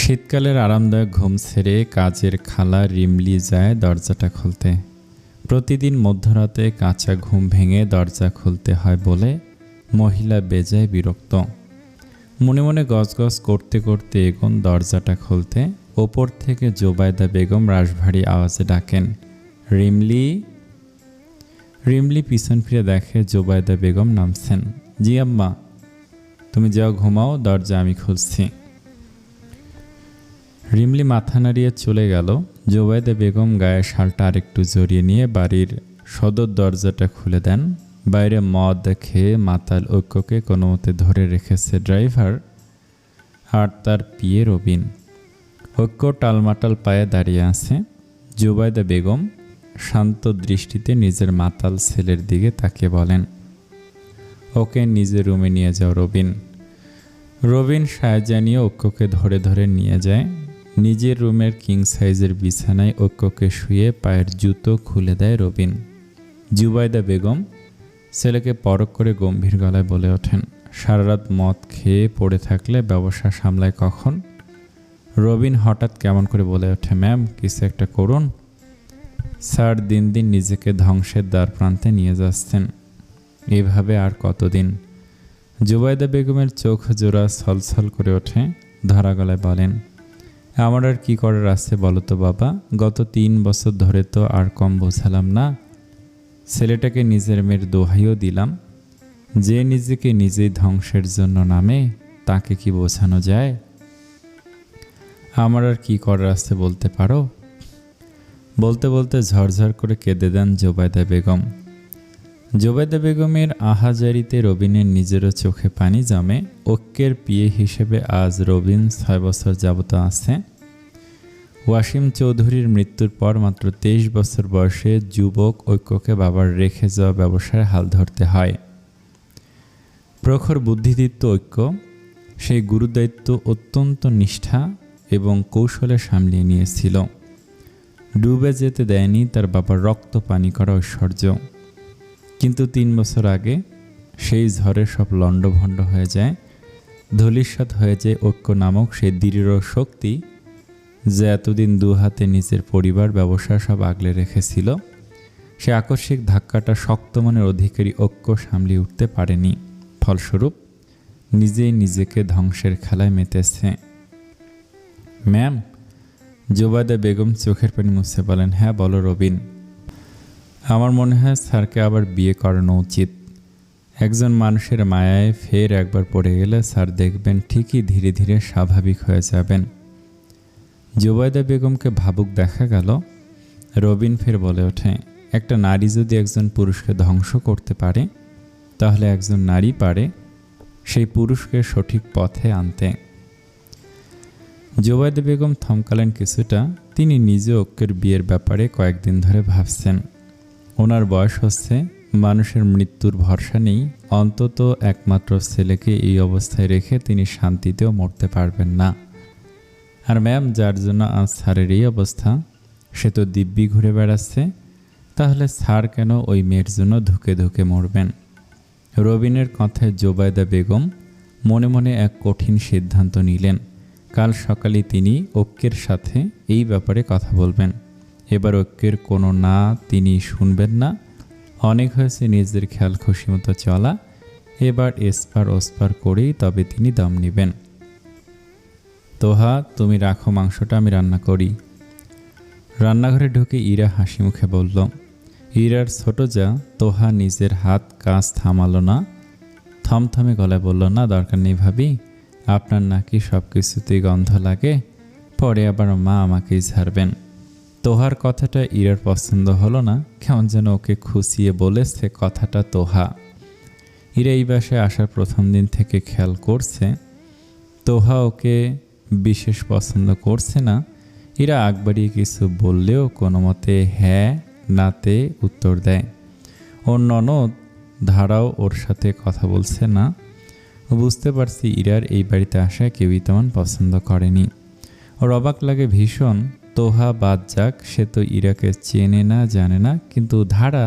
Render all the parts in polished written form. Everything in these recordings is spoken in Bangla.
শীতকালের আরামদায়ক ঘুম ছেড়ে কাজের খালা রিমলি যায় দরজাটা খুলতে। প্রতিদিন মধ্যরাতে কাঁচা ঘুম ভেঙে দরজা খুলতে হয় বলে মহিলা বেজায় বিরক্ত। মনে মনে গজগজ করতে করতে এগোন দরজাটা খুলতে। ওপর থেকে জোবায়দা বেগম রাশভারী আওয়াজে ডাকেন, রিমলি। রিমলি পিছন ফিরে দেখে জোবায়দা বেগম নামছেন। জি আম্মা। তুমি যাও ঘুমাও, দরজা আমি খুলছি। রিমলি মাথা নাড়িয়ে চলে গেল। জোবায়দা বেগম গায়ে শালটা আরেকটু জড়িয়ে নিয়ে বাড়ির সদর দরজাটা খুলে দেন। বাইরে মদ খেয়ে মাতাল ঐক্যকে কোনো মতে ধরে রেখেছে ড্রাইভার আর তার পিয়ে রবিন। ঐক্য টালমাটাল পায়ে দাঁড়িয়ে আছে। জোবায়দা বেগম শান্ত দৃষ্টিতে নিজের মাতাল ছেলের দিকে তাকিয়ে বলেন, ওকে নিজের রুমে নিয়ে যাও রবিন। রবিন সায়জা নিয়ে ঐক্যকে ধরে ধরে নিয়ে যায়। নিজের রুমের কিং সাইজের বিছানায় ঐক্যকে শুয়ে পায়ের জুতো খুলে দেয় রবিন। জুবায়দা বেগম ছেলেকে পরখ করে গম্ভীর গলায় বলে ওঠেন, সারা রাত মদ খেয়ে পড়ে থাকলে ব্যবসা সামলায় কখন? রবিন হঠাৎ কেমন করে বলে ওঠে, ম্যাম কিছু একটা করুন। স্যার দিন দিন নিজেকে ধ্বংসের দ্বার প্রান্তে নিয়ে যাচ্ছেন। এভাবে আর কতদিন? জুবায়দা বেগমের চোখ জোড়া ছলছল করে ওঠে। ধরা গলায় বলেন, আমার আর কি করার আছে বলো তো বাবা? গত 3 বছর ধরে তো আর কম বোঝালাম না। ছেলেটাকে নিজের মেয়ের দোহাইও দিলাম। যে নিজেকে নিজেই ধ্বংসের জন্য নামে তাকে কি বোঝানো যায়? আমার আর কি করার আছে বলতে পারো? বলতে বলতে ঝরঝর করে কেঁদে দেন জোবায়দা বেগম। জোবায়দা বেগমের আহাজারিতে রবিনের নিজেরও চোখে পানি জমে। ঐক্যের পিয়ে হিসেবে আজ রবিন 6 বছর যাবত আছে। ওয়াসিম চৌধুরীর মৃত্যুর পর মাত্র 23 বছর বয়সে যুবক ঐক্যকে বাবার রেখে যাওয়া ব্যবসায় হাল ধরতে হয়। প্রখর বুদ্ধিদীপ্ত ঐক্য সেই গুরুদায়িত্ব অত্যন্ত নিষ্ঠা এবং কৌশলে সামলিয়ে নিয়েছিল। ডুবে যেতে দেয়নি তার বাবার রক্ত পানি করা ঐশ্বর্য। কিন্তু 3 বছর আগে সেই ঝড়ে সব লণ্ডভণ্ড হয়ে যায়। ধূলিসাৎ হয়ে যায় ঐক্য নামক সেই দৃঢ় শক্তি, যে এতদিন 2 হাতে নিজের পরিবার ব্যবসা সব আগলে রেখেছিল। সে আকস্মিক ধাক্কাটা শক্ত মনের অধিকারী ঐক্য সামলিয়ে উঠতে পারেনি। ফলস্বরূপ নিজেই নিজেকে ধ্বংসের খেলায় মেতেছে। ম্যাম। জোবায়দা বেগম চোখের পানি মুছে বলেন, হ্যাঁ বলো রবিন। আমার মনে হয় স্যারকে আবার বিয়ে করানো উচিত। একজন মানুষের মায়ায় ফের একবার পড়ে গেলে স্যার দেখবেন ঠিকই ধীরে ধীরে স্বাভাবিক হয়ে যাবেন। জোবায়দা বেগমকে ভাবুক দেখা গেল। রবিন ফের বলে ওঠে, একটা নারী যদি একজন পুরুষকে ধ্বংস করতে পারে, তাহলে একজন নারী পারে সেই পুরুষকে সঠিক পথে আনতে। জোবায়দা বেগম থমকালেন কিছুটা। তিনি নিজে ঐক্যের বিয়ের ব্যাপারে কয়েকদিন ধরে ভাবছেন। ওনার বয়স হচ্ছে, মানুষের মৃত্যুর ভরসা নেই। অন্তত একমাত্র ছেলেকে এই অবস্থায় রেখে তিনি শান্তিতেও মরতে পারবেন না। আর ম্যাম, যার জন্য আজ স্যারের এই অবস্থা, সে তো দিব্যি ঘুরে বেড়াচ্ছে। তাহলে স্যার কেন ওই মেয়ের জন্য ধুকে ধুকে মরবেন? রবিনের কথায় জোবায়দা বেগম মনে মনে এক কঠিন সিদ্ধান্ত নিলেন। কাল সকালে তিনি ঐক্যের সাথে এই ব্যাপারে কথা বলবেন। এবার ঐক্যের কোনো না তিনি শুনবেন না। অনেক হয়েছে নিজের খেয়াল খুশি মতো চলা। এবার এসপার ওসপার করেই তবে তিনি দম নেবেন। তোহা, তুমি রাখো মাংসটা, আমি রান্না করি। রান্নাঘরে ঢুকে ইরা হাসি মুখে বলল। ইরার ছোট যা তোহা নিজের হাত কাজ থামালো না। থমথমে গলায় বলল, না দরকার নেই ভাবি, আপনার নাকি সব কিছুতেই গন্ধ লাগে, পরে আবার মা আমাকেই ঝাড়বেন। তোহার কথাটা ইরার পছন্দ হলো না। কেমন যেন ওকে খুশিয়ে বলেছে কথাটা তোহা। ইরা এই বাসায় আসার প্রথম দিন থেকে খেয়াল করছে তোহা ওকে বিশেষ পছন্দ করছে না। ইরা আগ বাড়িয়ে কিছু বললেও কোনো মতে হ্যাঁ নাতে উত্তর দেয়। ওর ননদ ধারাও ওর সাথে কথা বলছে না। বুঝতে পারছি ইরার এই বাড়িতে আসা কেউই তেমন পছন্দ করেনি। ওর অবাক লাগে ভীষণ। তোহা বাদ যাক, সে তো ইরাকে চেনে না জানে না, কিন্তু ধারা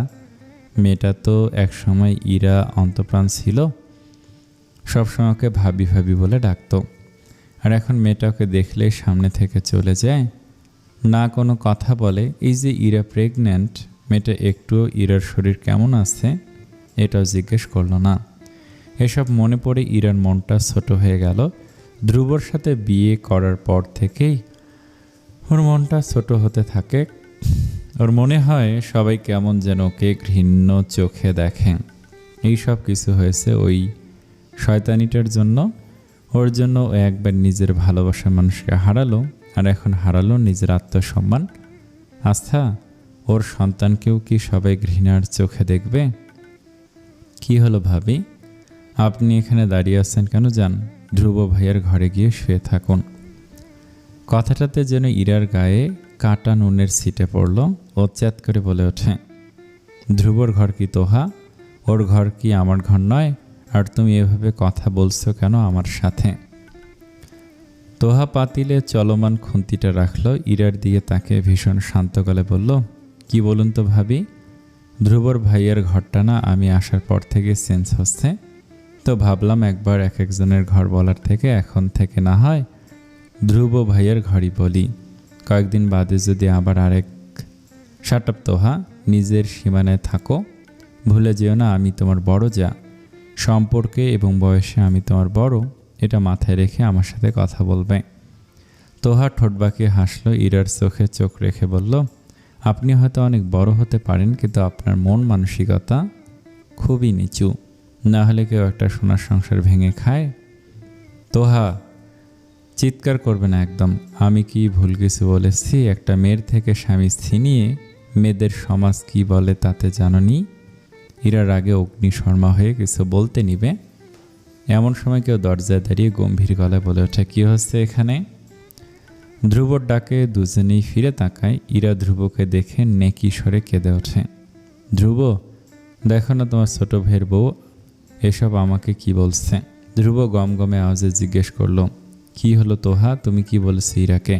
মেয়েটা তো একসময় ইরা অন্তপ্রাণ ছিল। সবসময় ওকে ভাবি ভাবি বলে ডাকত। আর এখন মেয়েটা ওকে দেখলেই সামনে থেকে চলে যায়, না কোনো কথা বলে। এই যে ইরা প্রেগন্যান্ট, মেয়েটা একটুও ইরার শরীর কেমন আছে এটাও জিজ্ঞেস করলো না। এসব মনে পড়ে ইরার মনটা ছোট হয়ে গেল। ধ্রুবর সাথে বিয়ে করার পর থেকেই ওর মনটা ছোট হতে থাকে। ওর মনে হয় সবাই কেমন যেন ওকে ঘৃণ্য চোখে দেখে। এই সব কিছু হয়েছে ওই শয়তানিটার জন্য। ওর জন্য ও একবার নিজের ভালোবাসার মানুষকে হারালো, আর এখন হারালো নিজের আত্মসম্মান। আচ্ছা, ওর সন্তানকেও কি সবাই ঘৃণার চোখে দেখবে? কি হলো ভাবি, আপনি এখানে দাঁড়িয়ে আছেন কেন? যান ধ্রুব ভাইয়ার ঘরে গিয়ে শুয়ে থাকুন। কথাটাতে যেন ইরার গায়ে কাটা নুনের ছিটে পড়ল। ও চ্যাত করে বলে ওঠে, ধ্রুবর ঘর কি তোহা? ওর ঘর কি আমার ঘর নয়? আর তুমি এভাবে কথা বলছো কেন আমার সাথে? তোহা পাতিলে চলমান খুন্তিটা রাখলো, ইরার দিকে তাকে ভীষণ শান্ত গলায় বলল, কি বলুন তো ভাবি, ধ্রুবর ভাইয়ের ঘরটা না আমি আসার পর থেকে চেঞ্জ হচ্ছে, তো ভাবলাম একবার এক একজনের ঘর বলার থেকে এখন থেকে না হয় ধ্রুব ভাইয়ের ঘরই বলি। কয়েকদিন বাদে যদি আবার আরেক শাট আপ তোহা, নিজের সীমানায় থাকো, ভুলে যেও না আমি তোমার বড় যা, সম্পর্কে এবং বয়সে আমি তোমার বড়, এটা মাথায় রেখে আমার সাথে কথা বলবে। তোহা ঠোঁট বাঁকিয়ে হাসলো, ইরার চোখে চোখ রেখে বলল, আপনি হয়তো অনেক বড় হতে পারেন, কিন্তু আপনার মন মানসিকতা খুবই নিচু, না হলে কেউ একটা সোনার সংসার ভেঙে খায়? তোহা চিৎকার করবে না একদম। আমি কি ভুল কিছু বলেছি? একটা মেয়ের থেকে স্বামী ছিনিয়ে মেয়েদের সমাজ কি বলে তাতে জাননি? ইরার আগে অগ্নিশর্মা হয়ে কিছু বলতে নিবে, এমন সময় কেউ দরজায় দাঁড়িয়ে গম্ভীর গলায় বলে ওঠে, কী হচ্ছে এখানে? ধ্রুবর ডাকে দুজনেই ফিরে তাকায়। ইরা ধ্রুবকে দেখে নেকি স্বরে কেঁদে ওঠে, ধ্রুব দেখো না তোমার ছোট ভাইয়ের বউ এসব আমাকে কি বলছে। ধ্রুব গমগমে আওয়াজে জিজ্ঞেস করলো, কি হলো তোহা, তুমি কি বলেছো ইরাকে?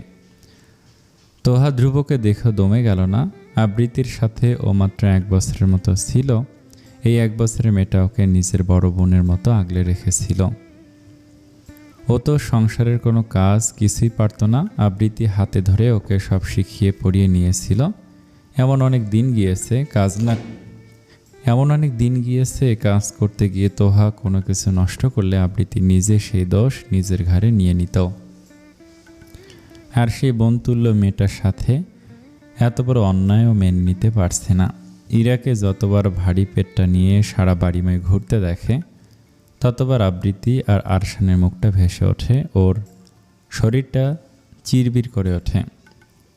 তোহা ধ্রুবকে দেখে দমে গেল না। আবৃত্তির সাথে ও মাত্র 1 বছরের মতো ছিল। এই 1 বছরের মেয়েটা ওকে নিজের বড় বোনের মতো আগলে রেখেছিল। ও তো সংসারের কোনো কাজ কিছুই পারত না। আবৃত্তি হাতে ধরে ওকে সব শিখিয়ে পড়িয়ে নিয়েছিল। এমন অনেক দিন গিয়েছে কাজ করতে গিয়ে তোহা কোনো কিছু নষ্ট করলে আবৃত্তি নিজে সেই দোষ নিজের ঘাড়ে নিয়ে নিত। আর সেই বনতুল্য মেয়েটার সাথে এত বড় অন্যায়ও মেনে নিতে পারছে না। ইরাকে যতবার ভারী পেটটা নিয়ে সারা বাড়িময় ঘুরতে দেখে, ততবার আবৃত্তি আর আরশানের মুখটা ভেসে ওঠে, ওর শরীরটা চিরবির করে ওঠে।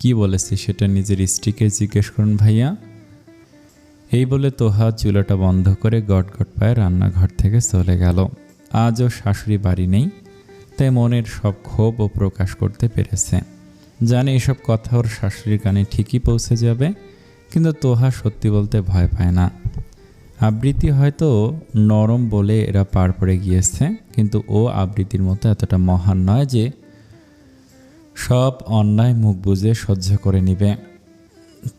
কি বলেছি সেটা নিজের স্ত্রীকে জিজ্ঞেস করুন ভাইয়া। এই বলে তোহা চুলাটা বন্ধ করে গটগট পায়ে রান্নাঘর থেকে চলে গেল। আজও শাশুড়ি বাড়ি নেই, তাই মনের সব ক্ষোভ ও প্রকাশ করতে পেরেছে। জানে এসব কথা ওর শাশুড়ির কানে ঠিকই পৌঁছে যাবে, কিন্তু তোহা সত্যি বলতে ভয় পায় না। আবৃত্তি হয়তো নরম বলে এরা পার পড়ে গিয়েছে, কিন্তু ও আবৃত্তির মতো এতটা মহান নয় যে সব অন্যায় মুখ বুজে সহ্য করে নিবে।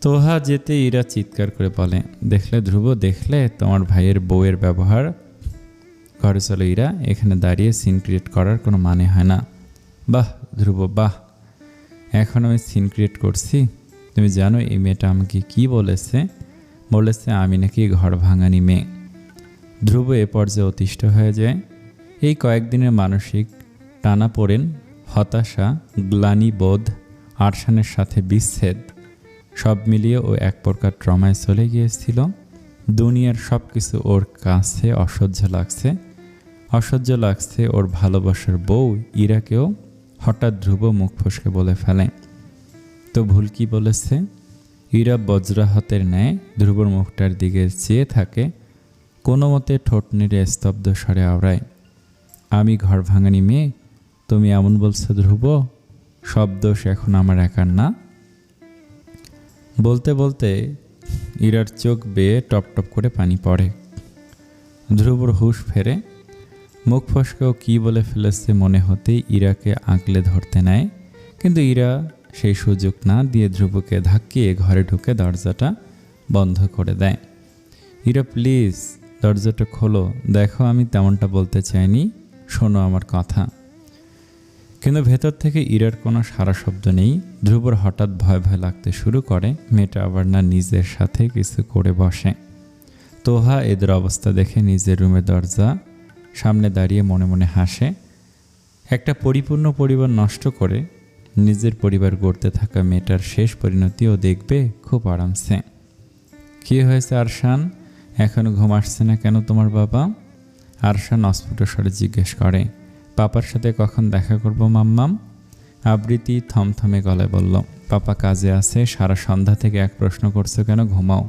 তোহা যেতে ইরা চিৎকার করে বলে, দেখলে ধ্রুব, দেখলে তোমার ভাইয়ের বউয়ের ব্যবহার। ঘরে চলো ইরা, এখানে দাঁড়িয়ে সিন ক্রিয়েট করার কোনো মানে হয় না। বাহ ধ্রুব বাহ, এখন আমি সিন ক্রিয়েট করছি? তুমি জানো এই মেয়েটা আমাকে কি বলেছে? আমি নাকি ঘর ভাঙানি মেয়ে। ধ্রুব এ পর্যায়ে অতিষ্ঠ হয়ে যায়। এই কয়েকদিনের মানসিক টানাপোড়েন, হতাশা, গ্লানিবোধ, আরশানের সাথে বিচ্ছেদ, সব মিলিয়ে ও এক প্রকার ট্রমায় চলে গিয়েছিল। দুনিয়ার সব কিছু ওর কাছে অসহ্য লাগছে। ওর ভালোবাসার বউ ইরাকেও হঠাৎ ধ্রুব মুখ ফসকে বলে ফেলে, তো ভুল কি বলেছে? ইরা বজ্রাহতের ন্যায় ধ্রুবর মুখটার দিকে চেয়ে থাকে, কোনো মতে ঠোঁট নেড়ে স্তব্ধ স্বরে আওড়ায়, আমি ঘর ভাঙানি মেয়ে? তুমি এমন বলছো ধ্রুব? সব দোষ এখন আমার একার না? বলতে বলতে ইরার চোখ বেয়ে টপ টপ করে পানি পড়ে। ধ্রুবর হুঁশ ফেরে। মুখ ফসকেও কী বলে ফেলেছে মনে হতেই ইরাকে আঁকলে ধরতে নেয়, কিন্তু ইরা সেই সুযোগ না দিয়ে ধ্রুবকে ধাক্কিয়ে ঘরে ঢুকে দরজাটা বন্ধ করে দেয়। ইরা প্লিজ দরজাটা খোলো, দেখো আমি তেমনটা বলতে চাইনি, শোনো আমার কথা। কিন্তু ভেতর থেকে ইরার কোনো সারা শব্দ নেই। ধ্রুবর হঠাৎ ভয় ভয় লাগতে শুরু করে। মেয়েটা আবার না নিজের সাথে কিছু করে বসে। তোহা এদের অবস্থা দেখে নিজের রুমের দরজা সামনে দাঁড়িয়ে মনে মনে হাসে। একটা পরিপূর্ণ পরিবার নষ্ট করে নিজের পরিবার গড়তে থাকা মেয়েটার শেষ পরিণতিও দেখবে খুব আরামসে। কী হয়েছে আরশান, এখনও ঘুম আসছে না কেন তোমার বাবা? আরশান অস্ফুট স্বরে জিজ্ঞেস করে। পাপার সাথে কখন দেখা করব মাম্মাম? আবৃত্তি থমথমে গলায় বলল, পাপা কাজে আছে, সারা সন্ধ্যা থেকে এক প্রশ্ন করছো কেন, ঘুমাও।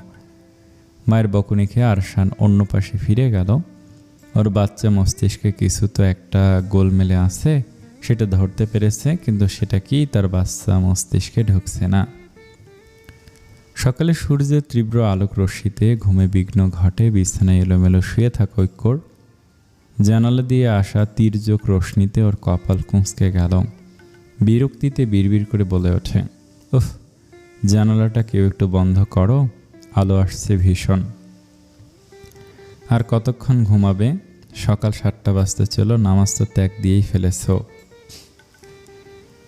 মায়ের বকুনি খেয়ে আরশান অন্য পাশে ফিরে গেল। ওর বাচ্চা মস্তিষ্কে কিছু তো একটা গোলমেলে আছে, সেটা ধরতে পেরেছে, কিন্তু সেটা কি তার বাচ্চা মস্তিষ্কে ঢুকছে না। সকালে সূর্যের তীব্র আলোক রশ্মিতে ঘুমে বিঘ্ন ঘটে। বিছানায় এলোমেলো শুয়ে থাকা ঐক্যর জানালা দিয়ে আসা তীর্যক রশ্মিতে ওর কপাল কুঁচকে গেল। বিরক্তিতে বিড়বিড় করে বলে ওঠে, উফ, জানালাটা কেউ একটু বন্ধ করো, আলো আসছে ভীষণ। আর কতক্ষণ ঘুমাবে? সকাল 7টা বাজতে চলো, নামাজ তো ত্যাগ দিয়েই ফেলেছ।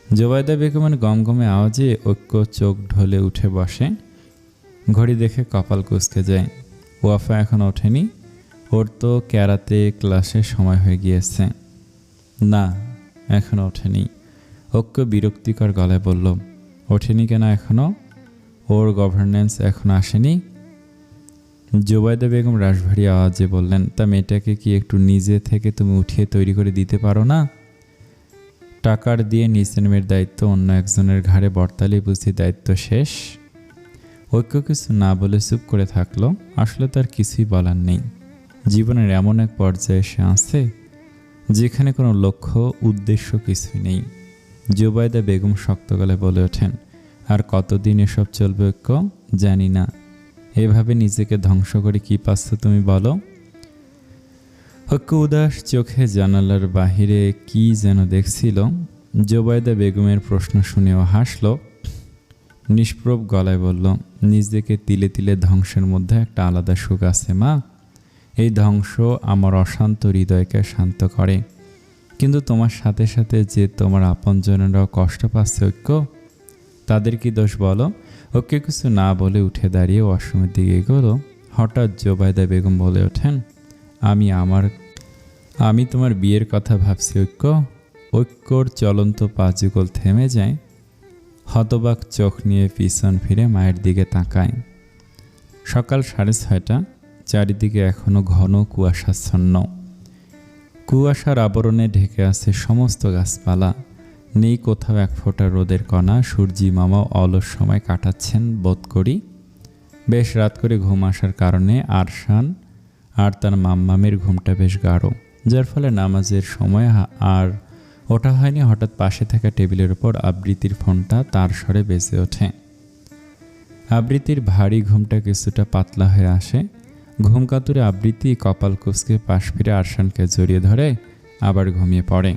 জোবায়দা বেগমের গমগমে আওয়াজে ঐক্য চোখ ঢলে উঠে বসে। ঘড়ি দেখে কপাল কুঁচকে যায়। ওয়াফা এখন ওঠেনি, ওর তো ক্যারাতে ক্লাসে সময় হয়ে গিয়েছে। না, এখনও ওঠেনি। ঐক্য বিরক্তিকর গলায় বলল, ওঠেনি কেন এখনও? ওর গভর্নেন্স এখনো আসেনি? জোবায়দা বেগম রাশভারী আওয়াজে বললেন, তা মেয়েটাকে কি একটু নিজে থেকে তুমি উঠিয়ে তৈরি করে দিতে পারো না? টাকার দিয়ে নিজের মেয়ের দায়িত্ব অন্য একজনের ঘাড়ে বর্তালে বুঝি দায়িত্ব শেষ? ঐক্য কিছু না বলে চুপ করে থাকলো। আসলে তার কিছুই বলার নেই। জীবনের এমন এক পর্যায়ে সে আছে যেখানে কোনো লক্ষ্য উদ্দেশ্য কিছুই নেই। জোবায়দা বেগম শক্ত গলায় বলে ওঠেন, আর কতদিন এসব চলবে ঐক্য? জানি না। এভাবে নিজেকে ধ্বংস করে কি পাচ্ছ তুমি বলো? ঐক্য উদাস চোখে জানালার বাহিরে কি যেন দেখছিল। জোবায়দা বেগমের প্রশ্ন শুনেও হাসল। নিষ্প্রভ গলায় বলল, নিজেকে তিলে তিলে ধ্বংসের মধ্যে একটা আলাদা সুখ আছে মা। এই ধ্বংস আমার অশান্ত হৃদয়কে শান্ত করে। কিন্তু তোমার সাথে সাথে যে তোমার আপনজনেরাও কষ্ট পাচ্ছে ঐক্য, তাদের কি দোষ বলো? ওকে কিছু না বলে উঠে দাঁড়িয়ে ওয়াশরুমের দিকে এগোলো। হঠাৎ জোবায়দা বেগম বলে ওঠেন, আমি তোমার বিয়ের কথা ভাবছি ঐক্য। ঐক্যর চলন্ত পা যুগল থেমে যায়। হতবাক চোখ নিয়ে পিছন ফিরে মায়ের দিকে তাকায়। সকাল 6:30। চারিদিকে এখনো ঘন কুয়াশাচ্ছন্ন। কুয়াশার আবরণে ঢেকে আছে সমস্ত গাছপালা। নেই কোথাও এক ফোঁটা রোদের কণা। সূর্যি মামাও অলস সময় কাটাচ্ছেন বোধ করি। বেশ রাত করে ঘুম আসার কারণে আরশান আর তার মাম্মামের ঘুমটা বেশ গাঢ়, যার ফলে নামাজের সময় আর ওঠা হয়নি। হঠাৎ পাশে থাকা টেবিলের উপর আবৃত্তির ফোনটা তার স্বরে বেজে ওঠে। আবৃত্তির ভারী ঘুমটা কিছুটা পাতলা হয়ে আসে। ঘুম কাতুরে আবৃত্তি কপাল কুঁচকে পাশ ফিরে আরশানকে জড়িয়ে ধরে আবার ঘুমিয়ে পড়ে।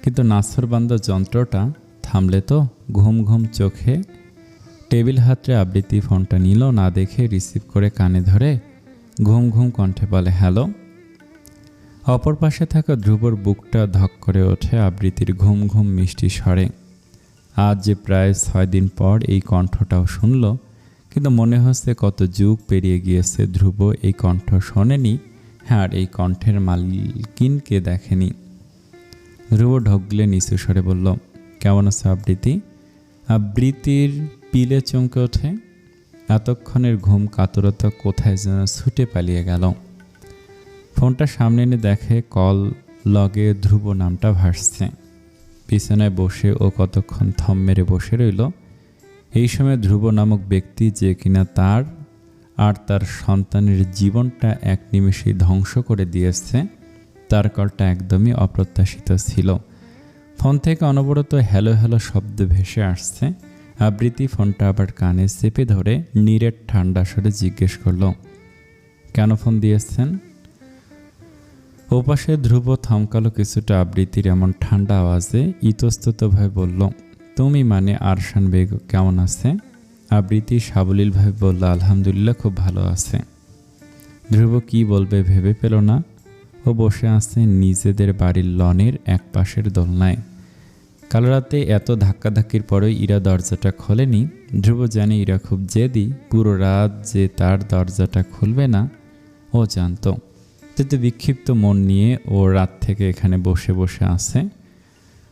কিন্তু নাছরবান্দা যন্ত্রটা থামলে তো। ঘুম ঘুম চোখে টেবিল হাতড়ে আবৃত্তি ফোনটা নিল না দেখে রিসিভ করে কানে ধরে ঘুম ঘুম কণ্ঠে বলে, হ্যালো। অপর পাশে থাকা ধ্রুবর বুকটা ধক করে ওঠে আবৃত্তির ঘুম ঘুম মিষ্টি স্বরে। আজ যে প্রায় 6 দিন পর এই কণ্ঠটাও শুনল, কিন্তু মনে হচ্ছে কত যুগ পেরিয়ে গিয়েছে ধ্রুব এই কণ্ঠ শোনেনি। হ্যাঁ, আর এই কণ্ঠের মালকিনকে দেখেনি। ধ্রুব ঢকলে নিচু স্বরে বলল, কেমন আছে আবৃত্তি? আবৃত্তির পিলে চমকে ওঠে। এতক্ষণের ঘুম কাতরতা কোথায় যেন ছুটে পালিয়ে গেল। ফোনটা সামনে এনে দেখে কল লগে ধ্রুব নামটা ভাসছে। বিছানায় বসে ও কতক্ষণ থম মেরে বসে রইল। এই সময় ধ্রুব নামক ব্যক্তি, যে কিনা তার আর তার সন্তানের জীবনটা এক নিমেষেই ধ্বংস করে দিয়েছে, তার কলটা একদমই অপ্রত্যাশিত ছিল। ফোন থেকে অনবরত হ্যালো হ্যালো শব্দ ভেসে আসছে। আবৃত্তি ফোনটা আবার কানে চেপে ধরে নিরেট ঠান্ডা স্বরে জিজ্ঞেস করল, কেন ফোন দিয়েছেন? ওপাশে ধ্রুব থমকালো কিছুটা আবৃত্তির এমন ঠান্ডা আওয়াজে। ইতস্ততভাবে বলল, তুমি মানে আরশান বেগ কেমন আছে? আবৃত্তি সাবলীলভাবে বলল, আলহামদুলিল্লাহ, খুব ভালো আছে। ধ্রুব কি বলবে ভেবে পেল না। ও বসে আছে নিজেদের বাড়ির লনের এক পাশের দোলনায়। কাল রাতে এত ধাক্কাধাক্কির পরেও ইরা দরজাটা খোলেনি। ধ্রুব জানে ইরা খুব জেদি, পুরো রাত যে তার দরজাটা খুলবে না ও জানত। কিন্তু বিক্ষিপ্ত মন নিয়ে ও রাত থেকে এখানে বসে বসে আছে।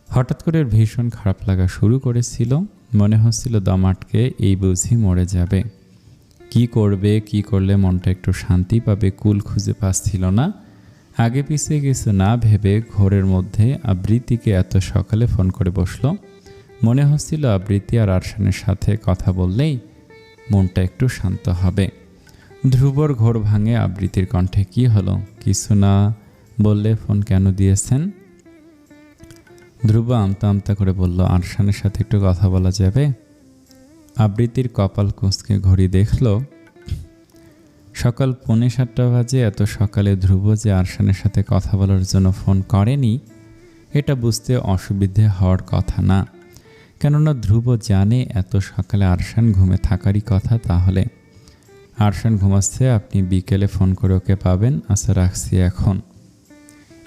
হঠাৎ করে ভীষণ খারাপ লাগা শুরু করেছিল। মনে হচ্ছিল দম আটকে এই বুঝি মরে যাবে। কি করবে, কি করলে মনটা একটু শান্তি পাবে কুল খুঁজে পাচ্ছিল না। আগে পিছিয়ে কিছু না ভেবে ঘোরের মধ্যে আবৃত্তিকে এত সকালে ফোন করে বসলো। মনে হচ্ছিল আবৃত্তি আর আরশানের সাথে কথা বললেই মনটা একটু শান্ত হবে। ধ্রুবর ঘোর ভাঙে আবৃত্তির কণ্ঠে, কি হলো? কিছু না বললে ফোন কেন দিয়েছেন? ধ্রুব আমতা আমতা করে বলল, আরশানের সাথে একটু কথা বলা যাবে? আবৃত্তির কপাল কুঁচকে ঘড়ি দেখল সকাল 6:45 বাজে। এত সকালে ধ্রুব যে আরশানের সাথে কথা বলার জন্য ফোন করেনি এটা বুঝতে অসুবিধে হওয়ার কথা না। কেননা ধ্রুব জানে এত সকালে আরশান ঘুমে থাকারই কথা। তাহলে আরশান ঘুমাচ্ছে, আপনি বিকেলে ফোন করে ওকে পাবেন। আচ্ছা রাখছি এখন।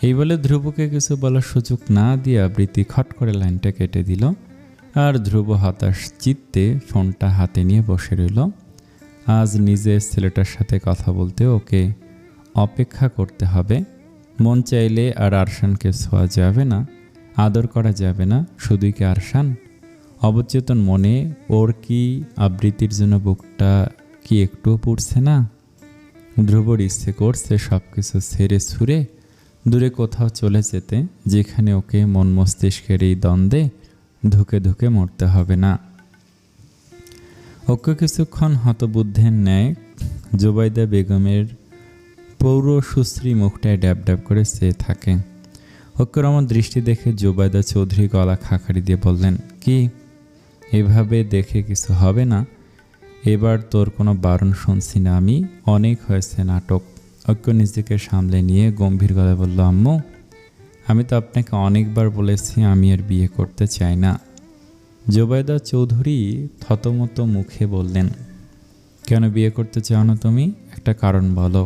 এই বলে ধ্রুবকে কিছু বলার সুযোগ না দিয়ে আবৃত্তি খট করে লাইনটা কেটে দিল। আর ধ্রুব হতাশ চিত্তে ফোনটা হাতে নিয়ে বসে রইল। আজ নিজের ছেলেটার সাথে কথা বলতে ওকে অপেক্ষা করতে হবে। মন চাইলে আর আরশানকে ছোঁয়া যাবে না, আদর করা যাবে না। শুধুই কি আরশান? অবচেতন মনে ওর কি আবৃত্তির জন্য বুকটা কি একটুও পুড়ছে না? ধ্রুবর ইচ্ছে করছে সব কিছু ছেড়ে ছুঁড়ে দূরে কোথাও চলে যেতে, যেখানে ওকে মন মস্তিষ্কের এই দ্বন্দ্বে ধুকে ধুকে মরতে হবে না। ওকে কিছুক্ষণ হতবুদ্ধের ন্যায় জোবাইদা বেগমের পৌর সুশ্রী মুখটায় ড্যাব ড্যাব করে চেয়ে থাকে। ওকে আমার দৃষ্টি দেখে জোবাইদা চৌধুরী গলা খাকারি দিয়ে বললেন, কি এভাবে দেখে কিছু হবে না? এবার তোর কোনো বারণ শুনছি না আমি, অনেক হয়েছে নাটক। ঐক্য নিজেকে সামলে নিয়ে গম্ভীর গলায় বলল, আম্মু আমি তো আপনাকে অনেকবার বলেছি আমি আর বিয়ে করতে চাই না। জোবাইদা চৌধুরী থতমত মুখে বললেন, কেন বিয়ে করতে চাও না তুমি? একটা কারণ বলো।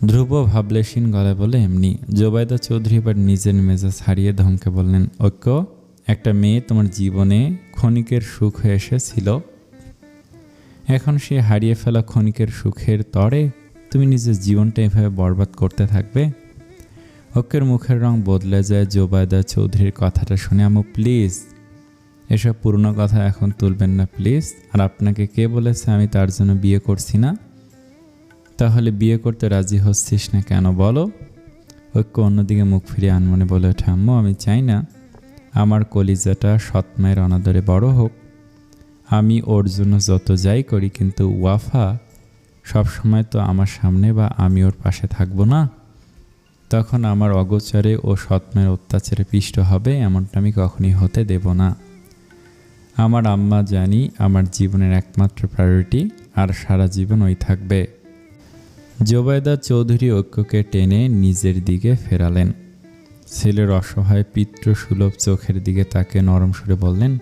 ধ্রুব ভাবলেশীন গলায় বলে, এমনি। জোবাইদা চৌধুরী এবার নিজের মেজাজ হারিয়ে ধমকে বললেন, ঐক্য একটা মেয়ে তোমার জীবনে ক্ষণিকের সুখ হয়ে এসেছিল, এখন সে হারিয়ে ফেলা ক্ষণিকের সুখের তরে তুমি নিজের জীবনটা এভাবে বরবাদ করতে থাকবে? ঐক্যের মুখের রং বদলে যায় জোবাইদা চৌধুরীর কথাটা শুনে। আম্মু প্লিজ এসব পুরনো কথা এখন তুলবেন না প্লিজ। আর আপনাকে কে বলেছে আমি তার জন্য বিয়ে করছি না? তাহলে বিয়ে করতে রাজি হচ্ছিস না কেন বলো? ঐক্য অন্যদিকে মুখ ফিরিয়ে আনমনে বলে ওঠে, আম্মু আমি চাই না আমার কলিজাটা সৎ মায়ের অনাদরে বড় হোক। আমি ওর জন্য যত যাই করি, কিন্তু ওয়াফা সবসময় তো আমার সামনে বা আমি ওর পাশে থাকবো না। তখন আমার অগোচরে ও সৎ মায়ের অত্যাচারে পিষ্ট হবে, এমনটা আমি কখনই হতে দেব না। আমার আম্মা জানি আমার জীবনের একমাত্র প্রায়োরিটি, আর সারা জীবন ওই থাকবে। জোবাইদা চৌধুরী ঐক্যকে টেনে নিজের দিকে ফেরালেন। ছেলের অসহায় পিতৃসুলভ চোখের দিকে তাকে নরম সুরে বললেন,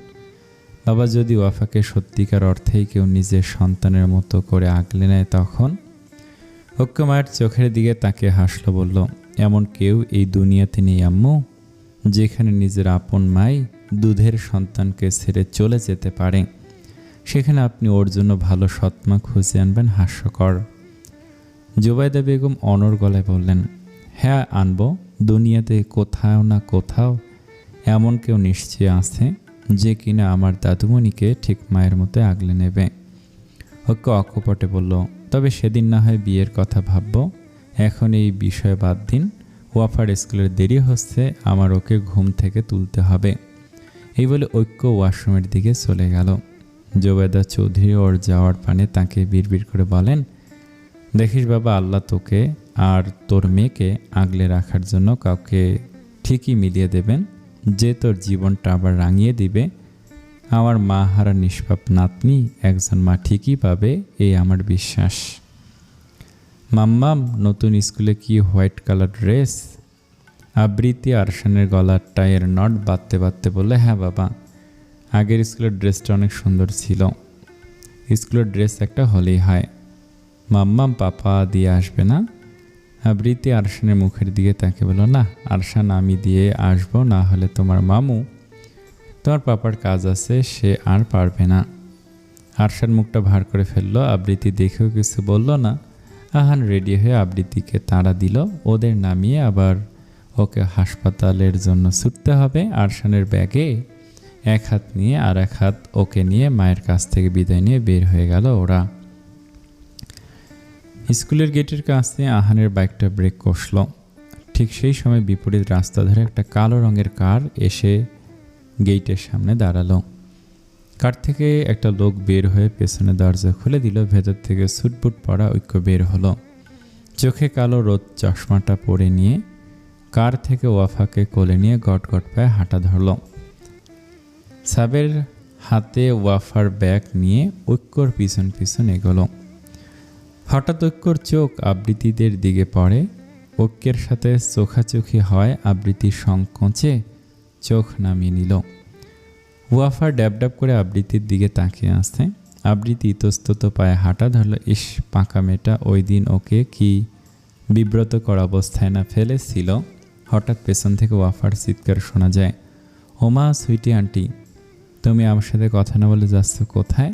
বাবা যদি ওয়াফাকে সত্যিকার অর্থেই কেউ নিজের সন্তানের মতো করে আগলে নেয় তখন? ঐক্য মায়ের চোখের দিকে তাকে হাসলো, বলল, এমন কেউ এই দুনিয়াতে নেই আম্মু, যেখানে নিজের আপন মাই দুধের সন্তানকে ছেড়ে চলে যেতে পারে। সেখানে আপনি ওর জন্য ভালো সৎমা খুঁজে আনবেন? হাস্যকর। জোবাইদা বেগম অনড় গলায় বললেন, হ্যাঁ আনবো। দুনিয়াতে কোথাও না কোথাও এমন কেউ নিশ্চয় আছে যে কিনা আমার দাদুমণিকে ঠিক মায়ের মতো আগলে নেবে। ঐক্য অকপটে বলল, তবে সেদিন না হয় বিয়ের কথা ভাববো, এখন এই বিষয়ে বাদ দিন। ওয়াফার স্কুলের দেরি হচ্ছে, আমার ওকে ঘুম থেকে তুলতে হবে। এই বলে ঐক্য ওয়াশরুমের দিকে চলে গেল। জোবাইদা চৌধুরী ওর যাওয়ার পানে তাকে বিড়বিড় করে বলেন, দেখিস বাবা, আল্লাহ তোকে আর তোর মেয়েকে আগলে রাখার জন্য কাউকে ঠিকই মিলিয়ে দেবেন, যে তোর জীবনটা আবার রাঙিয়ে দিবে। আমার মা হারা নিষ্পাপ নাতনি একজন মা ঠিকই পাবে, এই আমার বিশ্বাস। মাম্মাম নতুন স্কুলে কি হোয়াইট কালার ড্রেস? আবৃত্তি আরশানের গলার টাইয়ের নট বাঁধতে বাঁধতে বললে, হ্যাঁ বাবা, আগের স্কুলের ড্রেসটা অনেক সুন্দর ছিল, স্কুলের ড্রেস একটা হলেই হয়। মাম্মাম পাপা দিয়ে আসবে না? আবৃত্তি আরশানের মুখের দিকে তাকে বলল, না আরশান, আমি দিয়ে আসবো, না হলে তোমার মামু, তোমার পাপার কাজ আছে, সে আর পারবে না। আরশান মুখটা ভার করে ফেললো। আবৃত্তি দেখেও কিছু বলল না। আহান রেডি হয়ে আবৃত্তিকে তাড়া দিল। ওদের নামিয়ে আবার ওকে হাসপাতালের জন্য ছুটতে হবে। আরশানের ব্যাগে এক হাত নিয়ে আর এক হাত ওকে নিয়ে মায়ের কাছ থেকে বিদায় নিয়ে বের হয়ে গেল ওরা। স্কুলের গেটের কাছে আহানের বাইকটা ব্রেক কষল। ঠিক সেই সময় বিপরীত রাস্তা ধরে একটা কালো রঙের কার এসে গেটের সামনে দাঁড়ালো। কার থেকে একটা লোক বের হয়ে পেছনে দরজা খুলে দিল। ভেতর থেকে সুটবুট পরা ঐক্য বের হলো। চোখে কালো রোদ চশমাটা পরে নিয়ে কার থেকে ওয়াফাকে কোলে নিয়ে গট গট পায়ে হাঁটা ধরল। সাবের হাতে ওয়াফার ব্যাগ নিয়ে ঐক্যর পিছন পিছন এগোলো। হঠাৎ ঐক্যর চোখ আবৃত্তিদের দিকে পড়ে। ঐক্যের সাথে চোখাচোখি হয়। আবৃত্তি সংকোচে চোখ নামিয়ে নিল। ওয়াফা ড্যাব ড্যাব করে আবৃত্তির দিকে তাকিয়ে আসছে। আবৃত্তি ইতস্তত পায়ে হাঁটা ধরল। ইস, পাকা মেয়েটা ওই দিন ওকে কি বিব্রতকর অবস্থায় না ফেলেছিল। হঠাৎ পেছন থেকে ওয়াফার চিৎকার শোনা যায়, ওমা সুইটি আন্টি, তুমি আমার সাথে কথা না বলে যাচ্ছ কোথায়?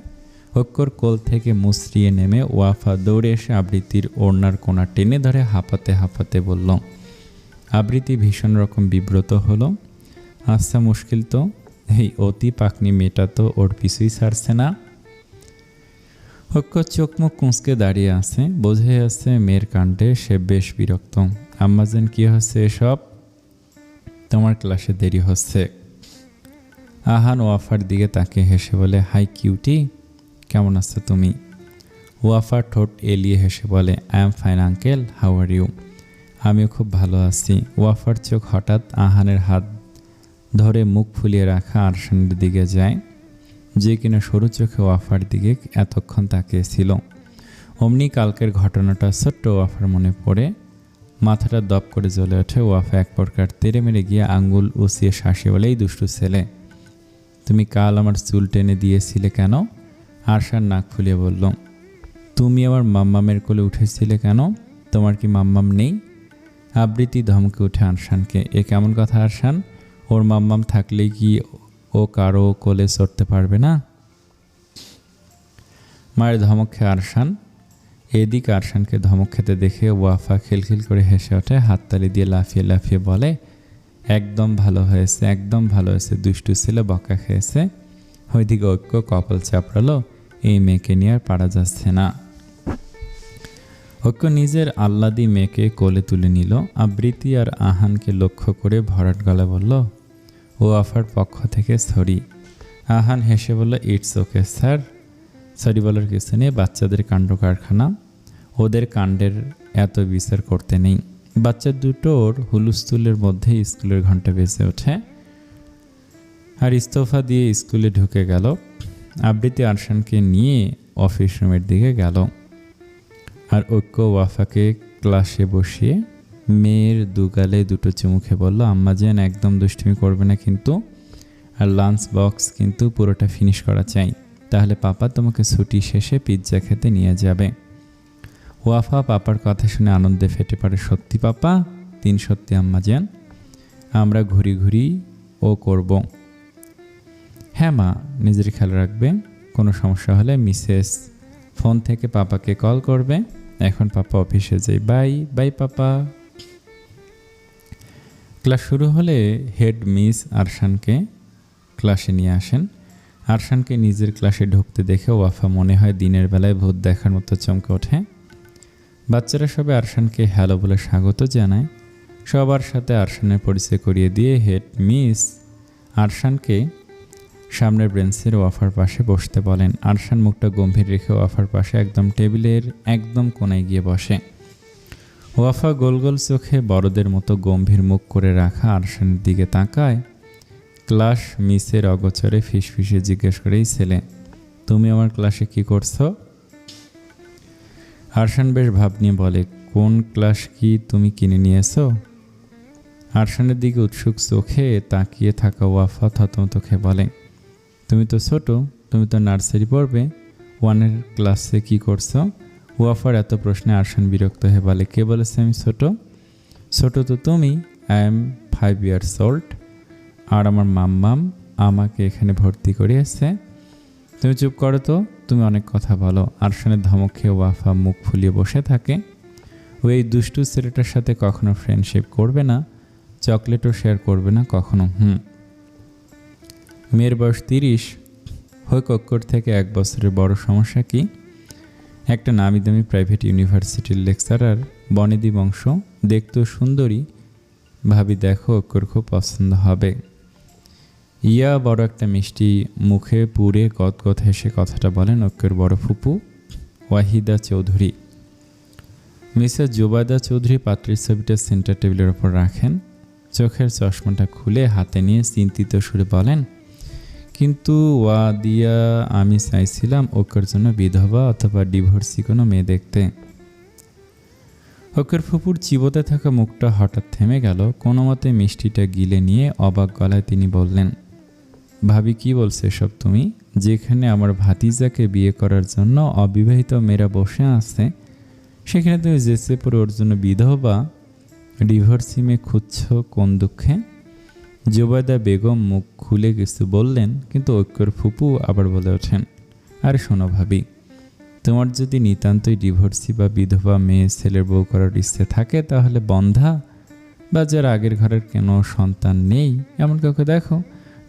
ঐক্যর কোল থেকে মুচড়িয়ে নেমে ওয়াফা দৌড়ে এসে আবৃত্তির ওড়নার কোণা টেনে ধরে হাঁপাতে হাঁপাতে বলল। আবৃত্তি ভীষণ রকম বিব্রত হলো। আচ্ছা, মুশকিল তো, এই অতি পাকনি মেয়েটা তো ওর পিছুই ছাড়ছে না। ঐক্য চোখ মুখ কুঁচকে দাঁড়িয়ে আছে। বোঝা যাচ্ছে মেয়ের কাণ্ডে সে বেশ বিরক্ত। আম্মাজান, কি হচ্ছে এসব? তোমার ক্লাসে দেরি হচ্ছে। আহান ওয়াফার দিকে তাকে হেসে বলে, হাই কিউটি, কেমন আছো তুমি? ওয়াফা ঠোঁট এলিয়ে হেসে বলে, I am fine uncle, how are you? আমিও খুব ভালো আছি। ওয়াফার চোখ হঠাৎ আহানের হাত ধরে মুখ ফুলিয়ে রাখা আরশানের দিকে যায়, যে কিনা সরু চোখে ওয়াফার দিকে এতক্ষণ তাকিয়েছিল। অমনি কালকের ঘটনাটা ছোট্ট ওয়াফার মনে পড়ে। মাথাটা দপ করে জ্বলে ওঠে। ওয়াফা এক প্রকার তেড়ে মেরে গিয়ে আঙ্গুল উঁচিয়ে শাসে বলে, এই দুষ্টু ছেলে, তুমি কাল আমার চুল টেনে দিয়েছিলে কেন? আরশান নাক ফুলিয়ে বলল, তুমি আমার মাম্মামের কোলে উঠেছিলে কেন? তোমার কি মাম্মাম নেই? আবৃত্তি ধমকে উঠে আরশানকে, এ কেমন কথা আরশান? ওর মাম্মাম থাকলেই কি ও কারো কোলে চড়তে পারবে না? মায়ের ধমক খেয়ে আরশান। এদিকে আরশানকে ধমক খেতে দেখে ওয়াফা খিলখিল করে হেসে ওঠে। হাততালি দিয়ে লাফিয়ে লাফিয়ে বলে, একদম ভালো হয়েছে, একদম ভালো হয়েছে, দুষ্টু ছেলে বকা খেয়েছে। ওইদিকে ঐক্য কপাল চাপড়ালো, এই মেয়েকে নিয়ে আর পারা যাচ্ছে না। ঐক্য নিজের আহ্লাদি মেয়েকে কোলে তুলে নিল। আবৃত্তি আর আহানকে লক্ষ্য করে ভরাট গলা বলল, ওয়াফার পক্ষ থেকে সরি। আহান হেসে বলল, ইটস ওকে স্যার, সরি বলার কিছু নেই, বাচ্চাদের কাণ্ড কারখানা, ওদের কাণ্ডের এত বিচার করতে নেই। বাচ্চা দুটোর হুলুস্থুলের মধ্যে স্কুলের ঘন্টা বেজে ওঠে আর ইস্তফা দিয়ে স্কুলে ঢুকে গেল। আবৃত্তি আরশানকে নিয়ে অফিস রুমের দিকে গেল আর ঐক্য ওয়াফাকে ক্লাসে বসিয়ে মেয়ের দুগালে দুটো চুমুখে বলল, আম্মাজান একদম দুষ্টুমি করবে না কিন্তু, আর লাঞ্চ বক্স কিন্তু পুরোটা ফিনিশ করা চাই, তাহলে পাপা তোমাকে ছুটি শেষে পিৎজা খেতে নিয়ে যাবে। ওয়াফা পাপার কথা শুনে আনন্দে ফেটে পড়ে, সত্যি পাপা? 3 সত্যি আম্মাজান, আমরা ঘুরি ঘুরি ও করব। হ্যাঁ মা, নিজের খেয়াল রাখবে, কোনো সমস্যা হলে মিসেস ফোন থেকে পাপাকে কল করবে। এখন পাপা অফিসে যাই, বাই বাই পাপা। ক্লাস শুরু হলে হেড মিস আরশানকে ক্লাসে নিয়ে আসেন। আরশানকে নিজের ক্লাসে ঢুকতে দেখে ওয়াফা মনে হয় দিনের বেলায় ভূত দেখার মতো চমকে ওঠে। বাচ্চারা সবে আরশানকে হ্যালো বলে স্বাগত জানায়। সবার সাথে আরশানের পরিচয় করিয়ে দিয়ে হেড মিস আরশানকে সামনের বেঞ্চের ওয়াফার পাশে বসতে বলেন। আরশান মুখটা গম্ভীর রেখে ওয়াফার পাশে একদম টেবিলের একদম কোনায় গিয়ে বসে। ওয়াফা গোল গোল চোখে বড়দের মতো গম্ভীর মুখ করে রাখা আরশানের দিকে তাকায়। ক্লাস মিসের অগোচরে ফিসফিসে জিজ্ঞেস করে, এই ছেলে, তুমি আমার ক্লাসে কি করছো? আরশান বেশ ভাব নিয়ে বলে, কোন ক্লাস কি তুমি কিনে নিয়েছো? আরশানের দিকে উৎসুক চোখে তাকিয়ে থাকা ওয়াফা থতমত খেয়ে বলে, তুমি তো ছোট, তুমি তো নার্সারি পড়বে, 1 ক্লাসে কি করছো? ওয়াফার এত প্রশ্নে আরশান বিরক্ত হয়ে বলে, কে বলেছে আমি ছোট? ছোট তো তুমি। আই এম 5 years old, আর আমার মাম্মাম আমাকে এখানে ভর্তি করিয়েছে। তুমি চুপ করো তো, তুমি অনেক কথা বলো। আরশানের ধমক খেয়ে ওয়াফা মুখ ফুলিয়ে বসে থাকে। ও এই দুষ্টু ছেলেটার সাথে কখনো ফ্রেন্ডশিপ করবে না, চকলেটও শেয়ার করবে না কখনো। মেয়ের বয়স 30, হোক অক্ষর থেকে 1 বছরের বড় সমস্যা কি? একটা নামি দামি প্রাইভেট ইউনিভার্সিটির লেকচারার, বনেদি বংশ, দেখতেও সুন্দরী। ভাবি দেখো অক্ষর খুব পছন্দ হবে। ইয়া বড় একটা মিষ্টি মুখে পুরে গদগদ হেসে কথাটা বলেন অক্ষর বড় ফুপু ওয়াহিদা চৌধুরী। মিসেস জুবাইদা চৌধুরী পাত্রীর ছবিটা সেন্টার টেবিলের ওপর রাখেন। চোখের চশমাটা খুলে হাতে নিয়ে চিন্তিত সুরে বলেন, কিন্তু ওয়াদিয়া, আমি চাইছিলাম ওকের জন্য বিধবা অথবা ডিভোর্সি কোনো মেয়ে দেখতে। ওকের ফুপুর চিবোতে থাকা মুখটা হঠাৎ থেমে গেল। কোনো মতে মিষ্টিটা গিলে নিয়ে অবাক গলায় তিনি বললেন, ভাবি কি বলছে এসব তুমি? যেখানে আমার ভাতিজাকে বিয়ে করার জন্য অবিবাহিত মেয়েরা বসে আছে, সেখানে তুমি যেচে পড়ে ওর জন্য বিধবা ডিভোর্সি মেয়ে খুঁজছ কোন দুঃখে? জুবাইদা বেগম মুখ খুলে কিছু বললেন, কিন্তু ঐক্যর ফুপু আবার বলে ওঠেন, আরে শোনো ভাবি, তোমার যদি নিতান্তই ডিভোর্সি বা বিধবা মেয়ে ছেলের বউ করার ইচ্ছে থাকে, তাহলে বন্ধা বা যার আগের ঘরের কেন সন্তান নেই এমন কাউকে দেখো,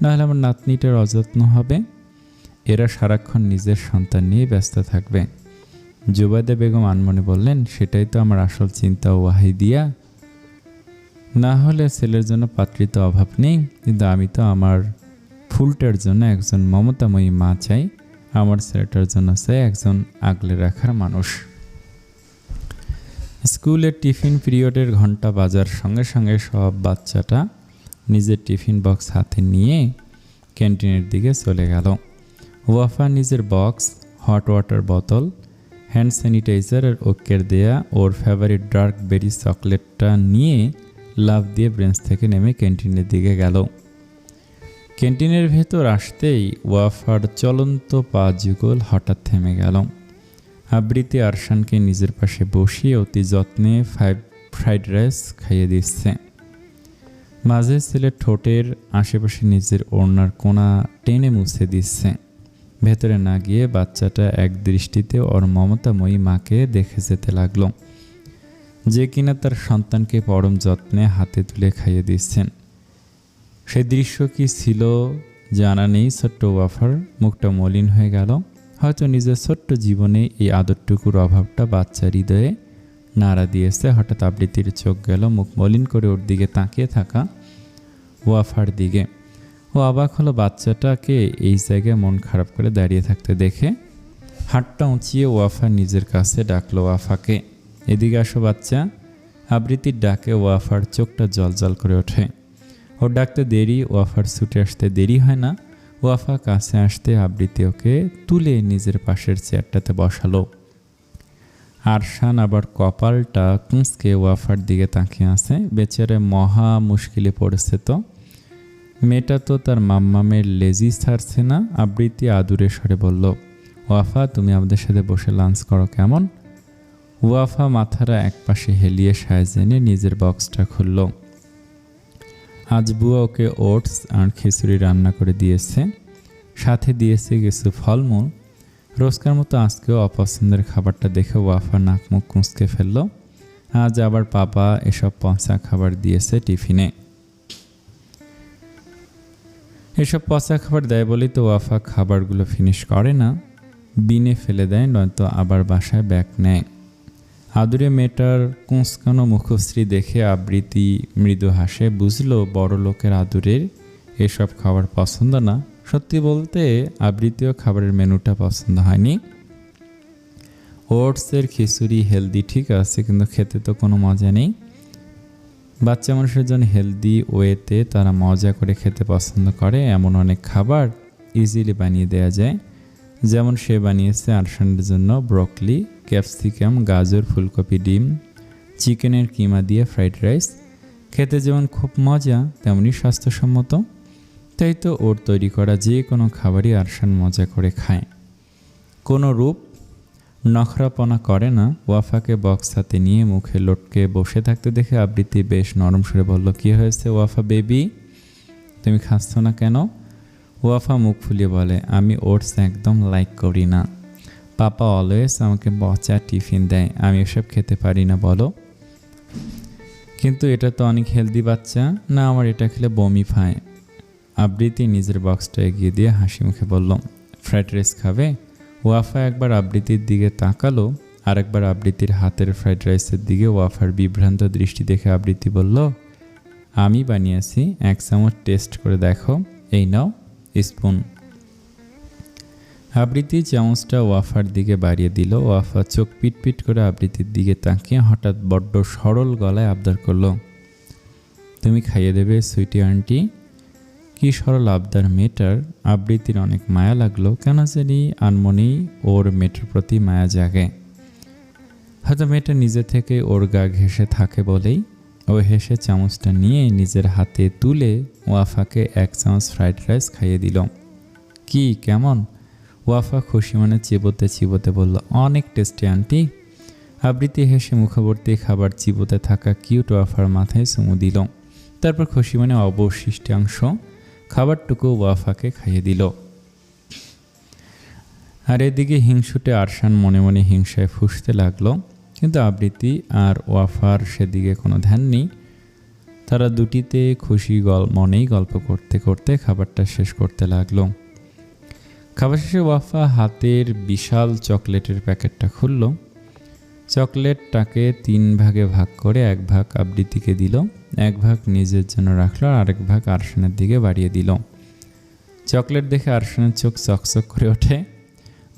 নাহলে আমার নাতনিটার অযত্ন হবে। এরা সারাক্ষণ নিজের সন্তান নিয়ে ব্যস্ত থাকবে। জুবাইদা বেগম আনমনে বললেন, সেটাই তো আমার আসল চিন্তা ওয়াহিদিয়া। না হলে ছেলের জন্য পাত্রী তো অভাব নেই, কিন্তু আমি তো আমার ফুলটার জন্য একজন মমতাময়ী মা চাই, আমার ছেলেটার জন্য চাই একজন আগলে রাখার মানুষ। স্কুলের টিফিন পিরিয়ডের ঘন্টা বাজার সঙ্গে সঙ্গে সব বাচ্চাটা নিজের টিফিন বক্স হাতে নিয়ে ক্যান্টিনের দিকে চলে গেল। ওয়াফা নিজের বক্স, হট ওয়াটার বোতল, হ্যান্ড স্যানিটাইজার আর ওকের দেয়া ওর ফেভারিট ডার্ক বেরি চকলেটটা নিয়ে লাফ দিয়ে ব্রেঞ্চ থেকে নেমে ক্যান্টিনের দিকে গেল। ক্যান্টিনের ভেতর আসতেই ওয়াফার চলন্ত পা যুগল হঠাৎ থেমে গেল। আবৃত্তি আরশানকে নিজের পাশে বসিয়ে অতি যত্নে ফ্রাইড রাইস খাইয়ে দিচ্ছে। মাঝে ছেলে ঠোঁটের আশেপাশে নিজের ওড়নার কোণা টেনে মুছে দিচ্ছে। ভেতরে না গিয়ে বাচ্চাটা এক দৃষ্টিতে ওর মমতাময়ী মাকে দেখে যেতে লাগলো, যে কিনা তার সন্তানকে পরম যত্নে হাতে তুলে খাইয়ে দিচ্ছেন। সেই দৃশ্য কি ছিল জানা নেই। ছোট্ট ওয়াফার মুখটা মলিন হয়ে গেল। হয়তো নিজের ছোট্ট জীবনে এই আদরটুকুর অভাবটা বাচ্চার হৃদয়ে নাড়া দিয়েছে। হঠাৎ আবৃত্তির চোখ গেল মুখ মলিন করে ওর দিকে তাকিয়ে থাকা ওয়াফার দিকে। ও অবাক হলো বাচ্চাটাকে এই জায়গায় মন খারাপ করে দাঁড়িয়ে থাকতে দেখে। হাতটা উঁচিয়ে ওয়াফা নিজের কাছে ডাকলো ওয়াফাকে, এদিকে আসো বাচ্চা। আবৃত্তির ডাকে ওয়াফার চোখটা জলজল করে ওঠে। ওর ডাকতে দেরি, ওয়াফার ছুটে আসতে দেরি হয় না। ওয়াফা কাছে আসতে আবৃত্তি ওকে তুলে নিজের পাশের চেয়ারটাতে বসালো। আরশান আবার কপালটা কুঁচকে ওয়াফার দিকে তাকিয়ে আছে। বেচারে মহা মুশকিলে পড়েছে তো। মেয়েটা তো তার মাম্মামের লেজি ছাড়ছে না। আবৃত্তি আদুরে স্বরে বলল, ওয়াফা তুমি আমাদের সাথে বসে লাঞ্চ করো কেমন? ওয়াফা মাথাটা একপাশে হেলিয়ে সাইজ এনে নিজের বক্সটা খুলল। আজ বুয়া ওকে ওটস আর খিচুড়ি রান্না করে দিয়েছে, সাথে দিয়েছে কিছু ফলমূল। রোজকার মতো আজকেও অপছন্দের খাবারটা দেখে ওয়াফা নাক মুখ কুঁচকে ফেলল। আজ আবার পাপা এসব পচা খাবার দিয়েছে টিফিনে। এসব পচা খাবার দেয় বলেই তো ওয়াফা খাবারগুলো ফিনিশ করে না, বিনে ফেলে দেয়, নয়তো আবার বাসায় ব্যাগ নেয়। আদুরে মেয়েটার কুঁচকানো মুখশ্রী দেখে আবৃত্তি মৃদু হাসে। বুঝলো বড় লোকের আদুরের এসব খাবার পছন্দ না। সত্যি বলতে আবৃত্তিও খাবারের মেনুটা পছন্দ হয়নি। ওটসের খিচুড়ি হেলদি ঠিক আছে, কিন্তু খেতে তো কোনো মজা নেই। বাচ্চা মানুষের জন্য হেলদি ওয়েতে তারা মজা করে খেতে পছন্দ করে এমন অনেক খাবার ইজিলি বানিয়ে দেওয়া যায়। যেমন সে বানিয়েছে আরশানের জন্য ব্রকলি, ক্যাপসিকাম, গাজর, ফুলকপি, ডিম, চিকেনের কিমা দিয়ে ফ্রাইড রাইস। খেতে যেমন খুব মজা, তেমনি স্বাস্থ্যসম্মত। তাই তো ওর তৈরি করা যে কোনো খাবারই আরশান মজা করে খায়। কোনো রূপ নখরাপনা করে না। ওয়াফাকে বক্স হাতে নিয়ে মুখে লটকে বসে থাকতে দেখে আবৃত্তি বেশ নরম সুরে বলল, কি হয়েছে ওয়াফা বেবি, তুমি খাচ্ছ না কেন? ওয়াফা মুখ ফুলিয়ে বলে, আমি ওটস একদম লাইক করি না। পাপা অলওয়েজ আমাকে পচা টিফিন দেয়, আমি এসব খেতে পারি না। বলো, কিন্তু এটা তো অনেক হেলদি বাচ্চা না, আমার এটা খেলে বমি পায়। আবৃত্তি নিজের বক্সটা এগিয়ে দিয়ে হাসি মুখে বলল, ফ্রাইড রাইস খাবে? ওয়াফা একবার আবৃত্তির দিকে তাকালো, আর একবার আবৃত্তির হাতের ফ্রাইড রাইসের দিকে। ওয়াফার বিভ্রান্ত দৃষ্টি দেখে আবৃত্তি বলল, আমি বানিয়েছি, 1 চামচ টেস্ট করে দেখো, এই নাও স্পুন। আবৃত্তি চামচটা ওয়াফার দিকে বাড়িয়ে দিল। ওয়াফা চোখ পিটপিট করে আবৃত্তির দিকে তাকিয়ে হঠাৎ বড্ড সরল গলায় আবদার করলো, তুমি খাইয়ে দেবে সুইটি আন্টি। কি সরল আবদার মেয়েটার! আবৃত্তির অনেক মায়া লাগলো, কেন জানি আনমনেই ওর মেয়েটার প্রতি মায়া জাগে। হয়তো মেয়েটা নিজে থেকে ওর গা ঘেঁষে থাকে বলেই। ও হেসে চামচটা নিয়ে নিজের হাতে তুলে ওয়াফাকে 1 চামচ ফ্রাইড রাইস খাইয়ে দিল। কি কেমন? ওয়াফা খুশি মনে চিবোতে চিবোতে বলল, অনেক টেস্টি আন্টি। আবৃত্তি হেসে মুখবর্তী খাবার চিবোতে থাকা কিউট ওয়াফার মাথায় চুমু দিল। তারপর খুশি মনে অবশিষ্টাংশ খাবারটুকু ওয়াফাকে খাইয়ে দিল। আর এদিকে হিংসুটে আরশান মনে মনে হিংসায় ফুঁসতে লাগলো, কিন্তু আবৃত্তি আর ওয়াফার সেদিকে কোনো ধ্যান নেই। তারা দুটিতে খুশি মনেই গল্প করতে করতে খাবারটা শেষ করতে লাগলো। খাবার শেষে ওয়াফা হাতের বিশাল চকলেটের প্যাকেটটা খুলল। চকলেটটাকে 3 ভাগে ভাগ করে 1 ভাগ আবৃত্তিকে দিল, 1 ভাগ নিজের জন্য রাখলো, আর আরেক ভাগ আরশানের দিকে বাড়িয়ে দিল। চকলেট দেখে আরশানের চোখ চকচক করে ওঠে,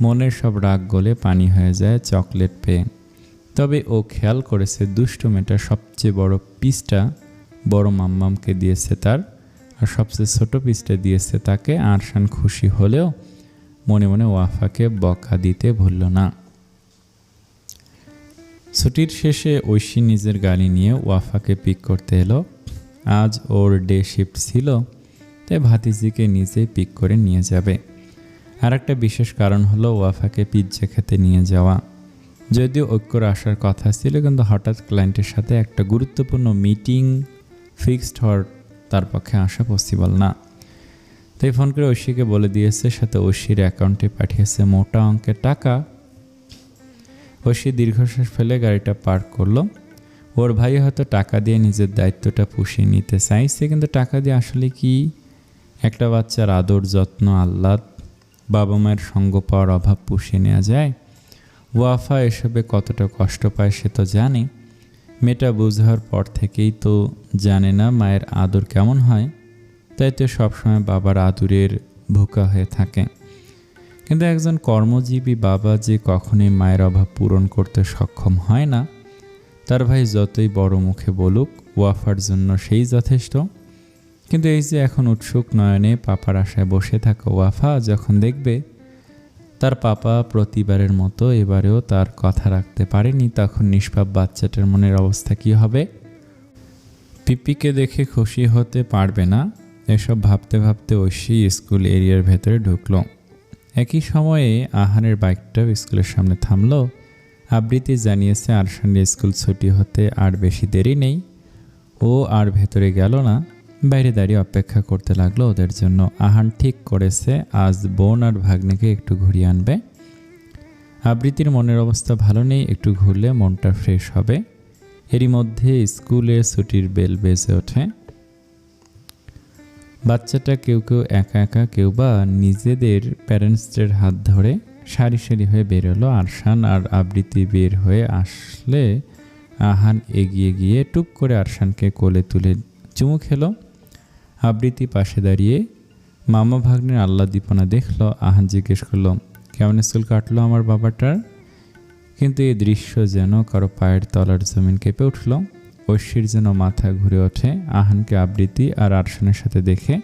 মনের সব রাগ গলে পানি হয়ে যায় চকলেট পেয়ে। তবে ও খেয়াল করেছে দুষ্ট মেয়েটা সবচেয়ে বড় পিসটা বড় মাম্মামকে দিয়েছে তার, আর সবচেয়ে ছোট পিসটা দিয়েছে তাকে। আরশান খুশি হলেও মনে মনে ওয়াফাকে বকা দিতে ভুলল না। ছুটির শেষে ঐশী নিজের গাড়ি নিয়ে ওয়াফাকে পিক করতে এলো। আজ ওর ডে শিফট ছিল, তাই ভাতিজিকে নিজেই পিক করে নিয়ে যাবে। আর একটা বিশেষ কারণ হলো ওয়াফাকে পিৎজা খেতে নিয়ে যাওয়া। যদিও ঐক্যর আসার কথা ছিল, কিন্তু হঠাৎ ক্লায়েন্টের সাথে একটা গুরুত্বপূর্ণ মিটিং ফিক্সড হওয়ার তার পক্ষে আসা পসিবল না। তাই ফোন করে ঐশীকে বলে দিয়েছে, সাথে ঐশীর অ্যাকাউন্টে পাঠিয়েছে মোটা অঙ্কের টাকা। ঐশী দীর্ঘশ্বাস ফেলে গাড়িটা পার্ক করলো। ওর ভাই হয়তো টাকা দিয়ে নিজের দায়িত্বটা পুষিয়ে নিতে চাইছে, কিন্তু টাকা দিয়ে আসলে কি একটা বাচ্চার আদর যত্ন আহ্লাদ বাবা মায়ের সঙ্গ পাওয়ার অভাব পুষিয়ে নেওয়া যায়? ওয়াফা এসবে কতটা কষ্ট পায় সে তো জানে। মেয়েটা বুঝার পর থেকেই তো জানে না মায়ের আদর কেমন হয়, তাই তো সবসময় বাবার আদরের ভোকা হয়ে থাকে। কিন্তু একজন কর্মজীবী বাবা যে কখনোই মায়ের অভাব পূরণ করতে সক্ষম হয় না, তার ভাই যতই বড় মুখে বলুক ওয়াফার জন্য সেই যথেষ্ট। কিন্তু এই যে এখন উৎসুক নয়নে পাপার আশায় বসে থাকা ওয়াফা যখন দেখবে তার পাপা প্রতিবারের মতো এবারেও তার কথা রাখতে পারেনি, তখন নিষ্পাপ বাচ্চাটার মনের অবস্থা কী হবে? পিপিকে দেখে খুশি হতে পারবে না, এসব ভাবতে ভাবতে ঐশী স্কুল এরিয়ার ভেতরে ঢুকলো। একই সময়ে আহানের বাইকটাও স্কুলের সামনে থামলো। আবৃত্তি জানিয়েছে আরশানের স্কুল ছুটি হতে আর বেশি দেরি নেই। ও আর ভেতরে গেল না, বাইরে দাঁড়িয়ে অপেক্ষা করতে লাগলো ওদের জন্য। আহান ঠিক করেছে আজ বোন আর ভাগ্নেকে একটু ঘুরিয়ে আনবে। আবৃত্তির মনের অবস্থা ভালো নেই, একটু ঘুরলে মনটা ফ্রেশ হবে। এরই মধ্যে স্কুলে ছুটির বেল বেজে ওঠে। বাচ্চাটা কেউ কেউ একা একা, কেউ বা নিজেদের প্যারেন্টসদের হাত ধরে সারি সারি হয়ে বেরোলো। আরশান আর আবৃত্তি বের হয়ে আসলে আহান এগিয়ে গিয়ে টুপ করে আরশানকে কোলে তুলে চুমু খেলো। আবৃত্তি পাশে দাঁড়িয়ে মামা ভাগ্নের আহ্লাদীপনা দেখলো। আহান জিজ্ঞেস করলো, কেমন স্কুল কাটলো আমার বাবাটার? কিন্তু এই দৃশ্য যেন কারো পায়ের তলার জমিন কেঁপে উঠল। ঐশীর যেন মাথা ঘুরে ওঠে। আহানকে আবৃত্তি আর আরশানের সাথে দেখে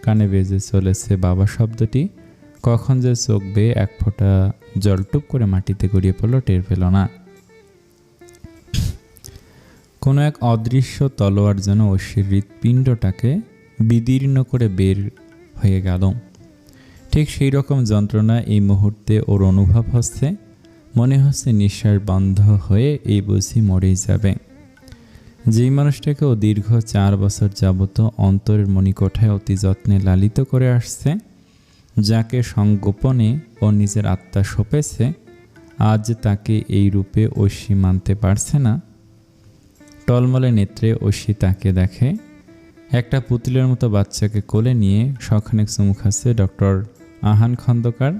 কানে বেজে চলেছে বাবা শব্দটি। কখন যে চোখ বেয়ে এক ফোঁটা জল টুপ করে মাটিতে গড়িয়ে পড়ল টের পেল না। কোনো এক অদৃশ্য তলোয়ার যেন ঐশীর হৃৎপিণ্ডটাকে বিদীর্ণ করে বের হয়ে গেল। ঠিক সেই রকম যন্ত্রণা এই মুহূর্তে ওর অনুভব হচ্ছে। মনে হচ্ছে নিঃশ্বাস বন্ধ হয়ে এই বুঝি মরেই যাবে। যেই মানুষটাকে ও দীর্ঘ 4 বছর যাবত অন্তরের মণিকোঠায় অতি যত্নে লালিত করে আসছে, যাকে সংগোপনে ও নিজের আত্মা সঁপেছে, আজ তাকে এই রূপে ঐশী মানতে পারছে না। টলমলে নেত্রে ঐশী তাকে দেখে। একটা পুতুলের মতো বাচ্চাকে কোলে নিয়ে সখানেক চুমু খাচ্ছে ডক্টর আহান খন্দকার।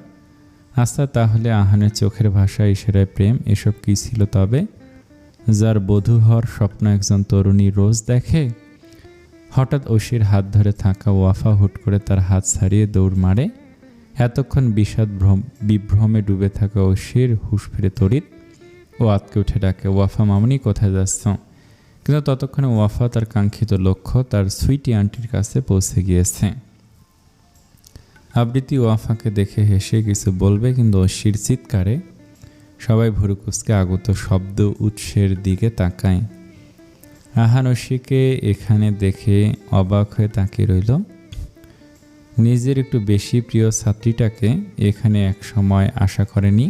আচ্ছা, তাহলে আহানের চোখের ভাষা, ইশারায় প্রেম এসব কী ছিল তবে, যার বধূ হওয়ার স্বপ্ন একজন তরুণী রোজ দেখে? হঠাৎ ঐশীর হাত ধরে থাকা ওয়াফা হুট করে তার হাত ছাড়িয়ে দৌড় মারে। এতক্ষণ বিষাদ বিভ্রমে ডুবে থাকা ঐশীর হুঁশ ফিরে তড়িৎ ও আতকে উঠে ডাকে, ওয়াফা মামনি, কোথায় যাচ্ছ? কিন্তু ততক্ষণে ওয়াফা তার কাঙ্ক্ষিত লক্ষ্য, তার সুইটি আন্টির কাছে পৌঁছে গিয়েছে। আবৃত্তি ওয়াফাকে দেখে হেসে কিছু বলবে, কিন্তু ঐশীর চিৎকারে সবাই ভুরুকুচকে আগত শব্দ উৎসের দিকে তাকায়। আহান ঐশীকে এখানে দেখে অবাক হয়ে তাকিয়ে রইল। নিজের একটু বেশি প্রিয় ছাত্রীটাকে এখানে এক সময় আশা করেনি।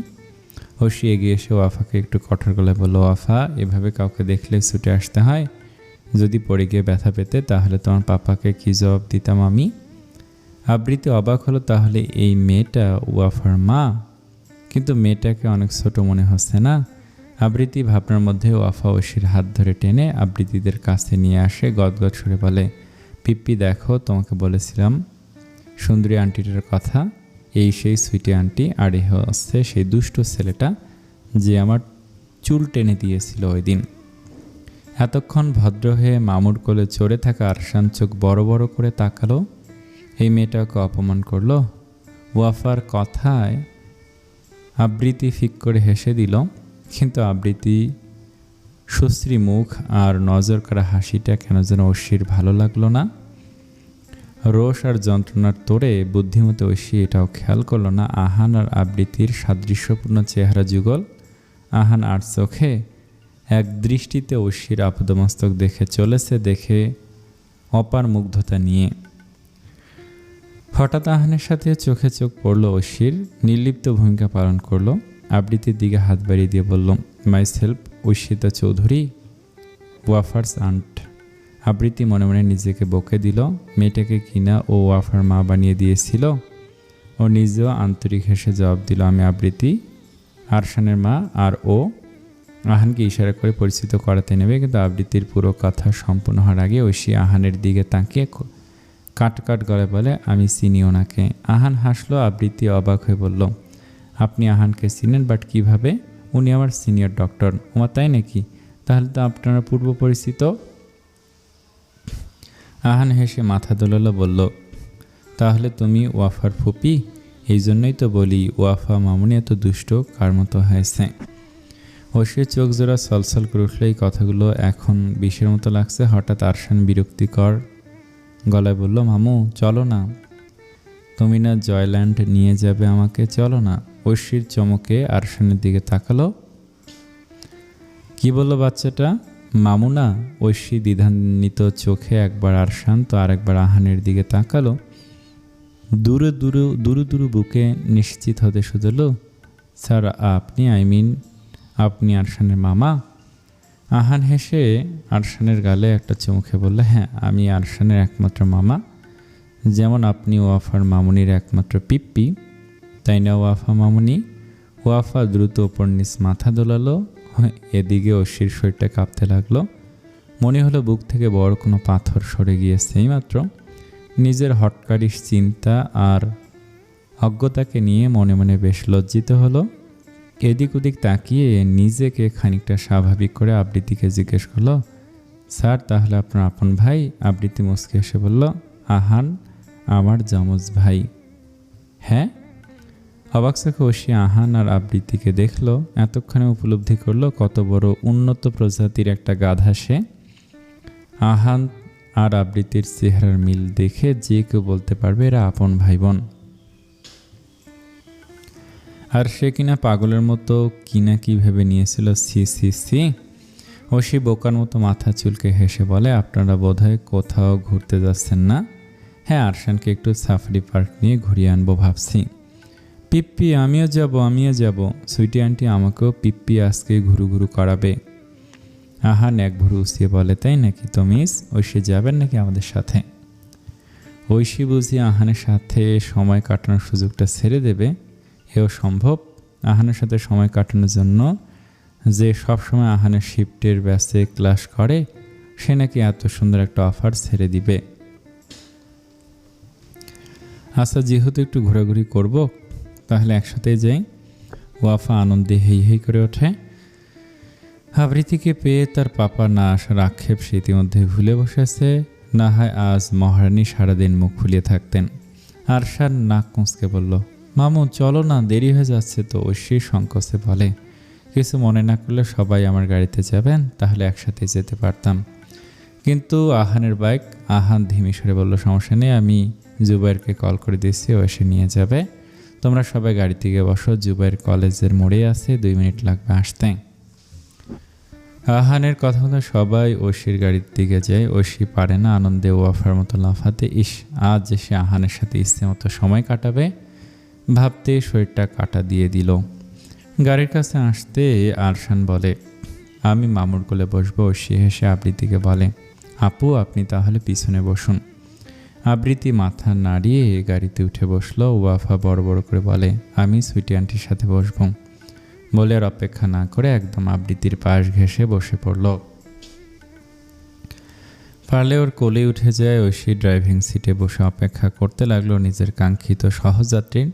ঐশী এগিয়ে এসে ওয়াফাকে একটু কঠোর গলায় বলল, ওয়াফা, এভাবে কাউকে দেখলে ছুটে আসতে হয়? যদি পড়ে গিয়ে ব্যথা পেতে তাহলে তোমার পাপাকে কী জবাব দিতাম আমি? আবৃত্তি অবাক হলো, তাহলে এই মেয়েটা ওয়াফার মা? কিন্তু মেয়েটাকে অনেক ছোট মনে হচ্ছে না? আবৃত্তি ভাবনার মধ্যে ওয়াফা ঐশীর হাত ধরে টেনে আবৃত্তিদের কাছে নিয়ে আসে, গদগদ সুরে বলে, পিপ্পি দেখো, তোমাকে বলেছিলাম সুন্দরী আন্টিটার কথা। এই সেই সুইটি আন্টি, আর এ হচ্ছে সেই দুষ্ট ছেলেটা যে আমার চুল টেনে দিয়েছিল ওই দিন। এতক্ষণ ভদ্র হয়ে মামুর কোলে চড়ে থাকা আরশান চোখ বড় বড় করে তাকালো। এই মেয়েটাকে অপমান করলো। ওয়াফার কথায় আবৃত্তি ফিক করে হেসে দিল, কিন্তু আবৃত্তি সুশ্রী মুখ আর নজর করা হাসিটা কেন যেন ঐশীর ভালো লাগলো না। রোষ আর যন্ত্রণার তোড়ে বুদ্ধিমতী ঐশী এটাও খেয়াল করলো না আহান আর আবৃত্তির সাদৃশ্যপূর্ণ চেহারা যুগল। আহান আর চোখে এক দৃষ্টিতে ঐশীর আপাদমস্তক দেখে চলেছে, দেখে অপার মুগ্ধতা নিয়ে। হঠাৎ আহানের সাথে চোখে চোখ পড়ল ঐশীর, নির্লিপ্ত ভূমিকা পালন করলো। আবৃত্তির দিকে হাত বাড়িয়ে দিয়ে বলল, মাই সেলফ ঐশিতা চৌধুরী, ওয়াফার্স আন্ট। আবৃত্তি মনে মনে নিজেকে বকে দিল, মেয়েটাকে কিনা ও ওয়াফার মা বানিয়ে দিয়েছিল। ও নিজেও আন্তরিক হেসে জবাব দিল, আমি আবৃত্তি, আরশানের মা। আর ও আহানকে ইশারা করে পরিচিত করাতে নেবে, কিন্তু আবৃত্তির পুরো কথা সম্পূর্ণ হওয়ার আগে ঐশী আহানের দিকে তাকিয়ে কাট কাট গলায় বলে, আমি চিনি ওনাকে। আহান হাসলো। আবৃত্তি অবাক হয়ে বলল, আপনি আহানকে চিনেন? বাট কিভাবে? উনি আমার সিনিয়র ডক্টর। ওমা, তাই নাকি? তাহলে তো আপনারা পূর্ব পরিচিত। আহান হেসে মাথা দোলালো, বলল, তাহলে তুমি ওয়াফার ফুপি? এই জন্যই তো বলি ওয়াফা মামুনি এত দুষ্ট কার মতো হয়েছে। ঐশীর চোখ জোড়া ছলছল করে উঠলে এই কথাগুলো এখন বিষের মতো লাগছে। হঠাৎ আরশান বিরক্তিকর গলায় বলল, মামু চলো না, তুমি না জয়ল্যান্ড নিয়ে যাবে আমাকে, চলো না। ঐশীর চমকে আরশানের দিকে তাকালো। কি বললো বাচ্চাটা? মামু না? ঐশী দ্বিধান্বিত চোখে একবার আরশান তো আরেকবার আহানের দিকে তাকালো। দূরে দূরে দূরে দূরে বুকে নিশ্চিত হতে শুধলো, স্যার আপনি, আপনি আরশানের মামা? আহান হেসে আরশানের গালে একটা চুমুকে বলল, হ্যাঁ, আমি আরশানের একমাত্র মামা। যেমন আপনি ওয়াফার মামুনির একমাত্র পিপ্পি, তাই না ওয়াফা মামুনি? ওয়াফা দ্রুত ওপর নিচ মাথা দোলালো। এদিকে ঐশীর শরীরটা কাঁপতে লাগলো। মনে হলো বুক থেকে বড় কোনো পাথর সরে গিয়েছে এইমাত্র। নিজের হটকারিস চিন্তা আর অজ্ঞতাকে নিয়ে মনে মনে বেশ লজ্জিত হলো। এদিক ওদিক তাকিয়ে নিজেকে খানিকটা স্বাভাবিক করে আবৃত্তিকে জিজ্ঞেস করলো, স্যার তাহলে আপনার আপন ভাই? আবৃত্তি মুচকে এসে বলল, আহান আমার যমজ ভাই। হ্যাঁ? অবাক চোখে ঐশী আহান আর আবৃত্তিকে দেখলো। এতক্ষণে উপলব্ধি করলো কত বড় উন্নত প্রজাতির একটা গাধা সে। আহান আর আবৃত্তির চেহারার মিল দেখে যে কেউ বলতে পারবে এরা আপন ভাই বোন। আর সে কিনা পাগলের মতো কিনা কি ভেবে নিয়েছিল। C C C. ঐশী বোকার মতো মাথা চুলকে হেসে বলে, আপনারা বোধহয় কোথাও ঘুরতে যাচ্ছেন না? হ্যাঁ, আরশানকে একটু সাফারি পার্ক নিয়ে ঘুরিয়ে আনবো ভাবছি। পিপ্পি আমিও যাব, সুইটি আন্টি আমাকেও পিপ্পি আজকে ঘুরু ঘুরু করাবে। আহান এক ভুরু উঁচিয়ে বলে, তাই নাকি তো মিস, ঐশী যাবেন নাকি আমাদের সাথে? ঐশী বুঝি আহানের সাথে সময় কাটানোর সুযোগটা ছেড়ে দেবে? এও সম্ভব? আহানের সাথে সময় কাটানোর জন্য যে সবসময় আহানের শিফটের ব্যাচে ক্লাস করে, সে নাকি এত সুন্দর একটা অফার ছেড়ে দিবে? আচ্ছা, যেহেতু একটু ঘোরাঘুরি করব, তাহলে একসাথে যাই। ওয়াফা আনন্দে হেই হেই করে ওঠে। আবৃতিকে পেয়ে তার পাপা না আসার আক্ষেপ সে ইতিমধ্যে ভুলে বসেছে। না হয় আজ মহারানী সারাদিন মুখ ফুলিয়ে থাকতেন। আরশান নাক কুঁচকে বলল, মামু চলো না, দেরি হয়ে যাচ্ছে তো। ঐশী সংকোচে বলে, কিছু মনে না করলে সবাই আমার গাড়িতে যাবেন, তাহলে একসাথে যেতে পারতাম। কিন্তু আহানের বাইক। আহান ধিমি সরে বলল, সমস্যা নেই, আমি জুবাইরকে কল করে দিচ্ছি, ও এসে নিয়ে যাবে। তোমরা সবাই গাড়িতে গিয়ে বসো, জুবাইর কলেজের মোড়ে আছে, 2 মিনিট লাগবে আসতে। আহানের কথা মতো সবাই ঐশীর গাড়ির দিকে যায়। ঐশী পারে না আনন্দে ওয়াফার মতো লাফাতে। ইস, আজ সে আহানের সাথে ইচ্ছে মতো সময় কাটাবে ভাবতে শরীরটা কাটা দিয়ে দিল। গাড়ির কাছে আসতে আরশান বলে, আমি মামুর কোলে বসবো। ঐশী হেসে আবৃতিকে বলে, আপু আপনি তাহলে পিছনে বসুন। আবৃতি মাথা নাড়িয়ে গাড়িতে উঠে বসলো। ওয়াফা বড় বড় করে বলে, আমি সুইটি আন্টির সাথে বসবো। বলে আর অপেক্ষা না করে একদম আবৃতির পাশ ঘেঁষে বসে পড়ল। পারলে ওর কোলে উঠে যায়। ঐশী ড্রাইভিং সিটে বসে অপেক্ষা করতে লাগলো নিজের কাঙ্ক্ষিত সহযাত্রীর।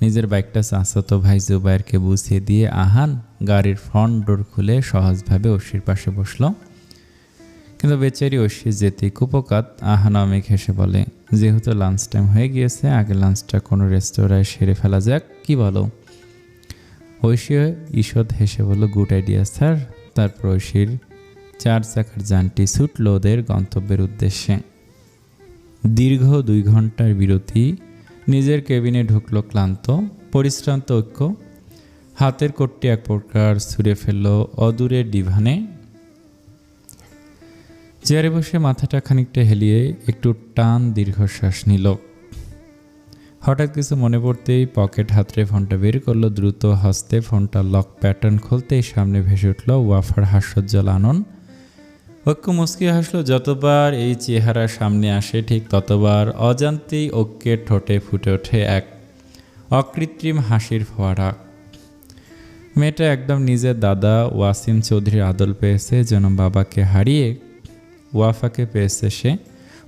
নিজের বাইকটা চাচাতো ভাই জুবাইরকে বুঝিয়ে দিয়ে আহান গাড়ির ফ্রন্ট ডোর খুলে সহজভাবে ঐশীর পাশে বসল। কিন্তু বেচারি ঐশী যেতেই কুপকাত। আহান অমেক হেসে বলে, যেহেতু লাঞ্চ টাইম হয়ে গিয়েছে, আগে লাঞ্চটা কোনো রেস্তোরাঁয় সেরে ফেলা যাক, কি বলো? ঐশী ঈষৎ হেসে বলল, গুড আইডিয়া স্যার। তারপর ঐশীর 4 চাকার যানটি ছুটল ওদের গন্তব্যের উদ্দেশ্যে। দীর্ঘ 2 ঘন্টার বিরতি। নিজের কেবিনে ঢুকলো ক্লান্ত পরিশ্রান্ত ঐক্য। হাতের কোটটি এক প্রকার ছুঁড়ে ফেলল অদূরের ডিভানে। চেয়ারে বসে মাথাটা খানিকটা হেলিয়ে একটু টান দীর্ঘশ্বাস নিল। হঠাৎ কিছু মনে পড়তেই পকেট হাতড়ে ফোনটা বের করলো। দ্রুত হস্তে ফোনটা লক প্যাটার্ন খুলতেই সামনে ভেসে উঠল ওয়াফার হাস্যোজ্জ্বল আনন। ঐক্য মুচকি হাসলো। যতবার এই চেহারা সামনে আসে, ঠিক ততবার অজান্তেই ঐক্যের ঠোঁটে ফুটে ওঠে এক অকৃত্রিম হাসির ফোয়ারা। মেয়েটা একদম নিজের দাদা ওয়াসিম চৌধুরীর আদল পেয়েছে, যেন বাবাকে হারিয়ে ওয়াফাকে পেয়েছে সে।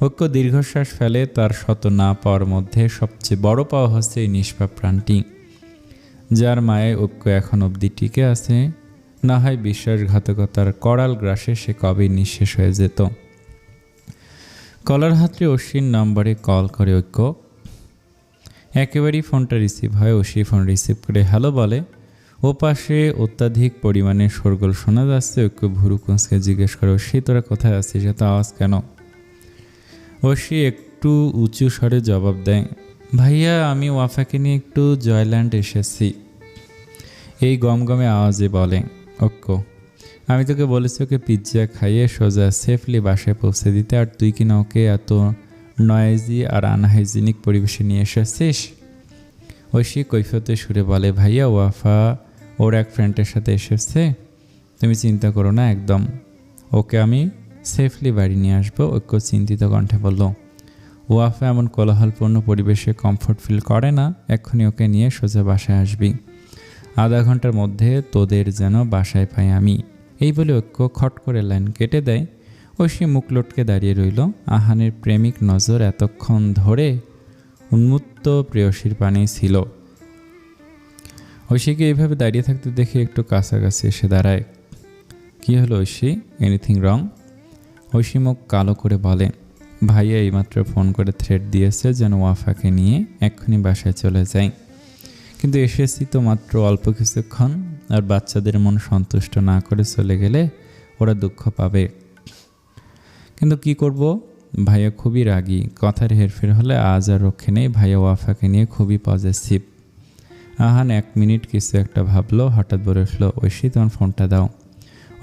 ঐক্য দীর্ঘশ্বাস ফেলে। তার শত না পাওয়ার মধ্যে সবচেয়ে বড় পাওয়া হচ্ছে এই নিষ্পাপ প্রাণটি, যার মায়ে ঐক্য এখন অবধি টিকে আছে। না হয় বিশ্বাসঘাতকতার করাল গ্রাসে সে কবেই নিঃশেষ হয়ে যেত। কলার হাতড়ে অশ্বিন নম্বরে কল করে ঐক্য। একেবারেই ফোনটা রিসিভ হয়। অশ্বিন ফোন রিসিভ করে হ্যালো বলে। ও পাশে অত্যাধিক পরিমাণে শোরগোল শোনা যাচ্ছে। ঐক্য ভুরু কুঁচকে জিজ্ঞেস করে, অশ্বিন তোরা কোথায় আছিস, এত আওয়াজ কেন? অশ্বিন একটু উঁচু স্বরে জবাব দেয়, ভাইয়া আমি ওয়াফাকে নিয়ে একটু জয়ল্যান্ড এসেছি। এই গমগমে আওয়াজে বলে ঐক্য, আমি তোকে বলেছি ওকে পিৎজা খাইয়ে সোজা সেফলি বাসায় পৌঁছে দিতে, আর তুই কিনা ওকে এত নয়েজি আর আনহাইজিনিক পরিবেশে নিয়ে এসেছিস। ঐশী কৈফিয়তে সুরে বলে, ভাইয়া ওয়াফা ওর এক ফ্রেন্ডের সাথে এসেছে, তুমি চিন্তা করো না, একদম ওকে আমি সেফলি বাড়ি নিয়ে আসবো। ঐক্য চিন্তিত কণ্ঠে বলল, ওয়াফা এমন কোলাহলপূর্ণ পরিবেশে কমফোর্ট ফিল করে না, এক্ষুনি ওকে নিয়ে সোজা বাসায় আসবি। আধা ঘন্টার মধ্যে তোদের যেন বাসায় পাই আমি। এই বলে ঐক্য খট করে লাইন কেটে দেয়। ঐশী মুখ লটকে দাঁড়িয়ে রইল। আহানের প্রেমিক নজর এতক্ষণ ধরে উন্মুক্ত প্রেয়সীর পানে ছিল। ঐশীকে এইভাবে দাঁড়িয়ে থাকতে দেখে একটু কাছাকাছি এসে দাঁড়ায়। কি হলো ঐশী, এনিথিং রং? ঐশী মুখ কালো করে বলে, ভাইয়া এইমাত্র ফোন করে থ্রেট দিয়েছে যেন ওয়াফাকে নিয়ে এক্ষুনি বাসায় চলে যায়। কিন্তু এসেছি তো মাত্র অল্প কিছুক্ষণ, আর বাচ্চাদের মন সন্তুষ্ট না করে চলে গেলে ওরা দুঃখ পাবে। কিন্তু কি করব, ভাইয়া খুবই রাগী, কথার হেরফের হলে আজ আর রক্ষে নেই। ভাইয়া ওয়াফাকে নিয়ে খুবই পজিটিভ। আহান 1 মিনিট কিছু একটা ভাবলো, হঠাৎ বলে উঠল, ঐশী তোমার ফোনটা দাও।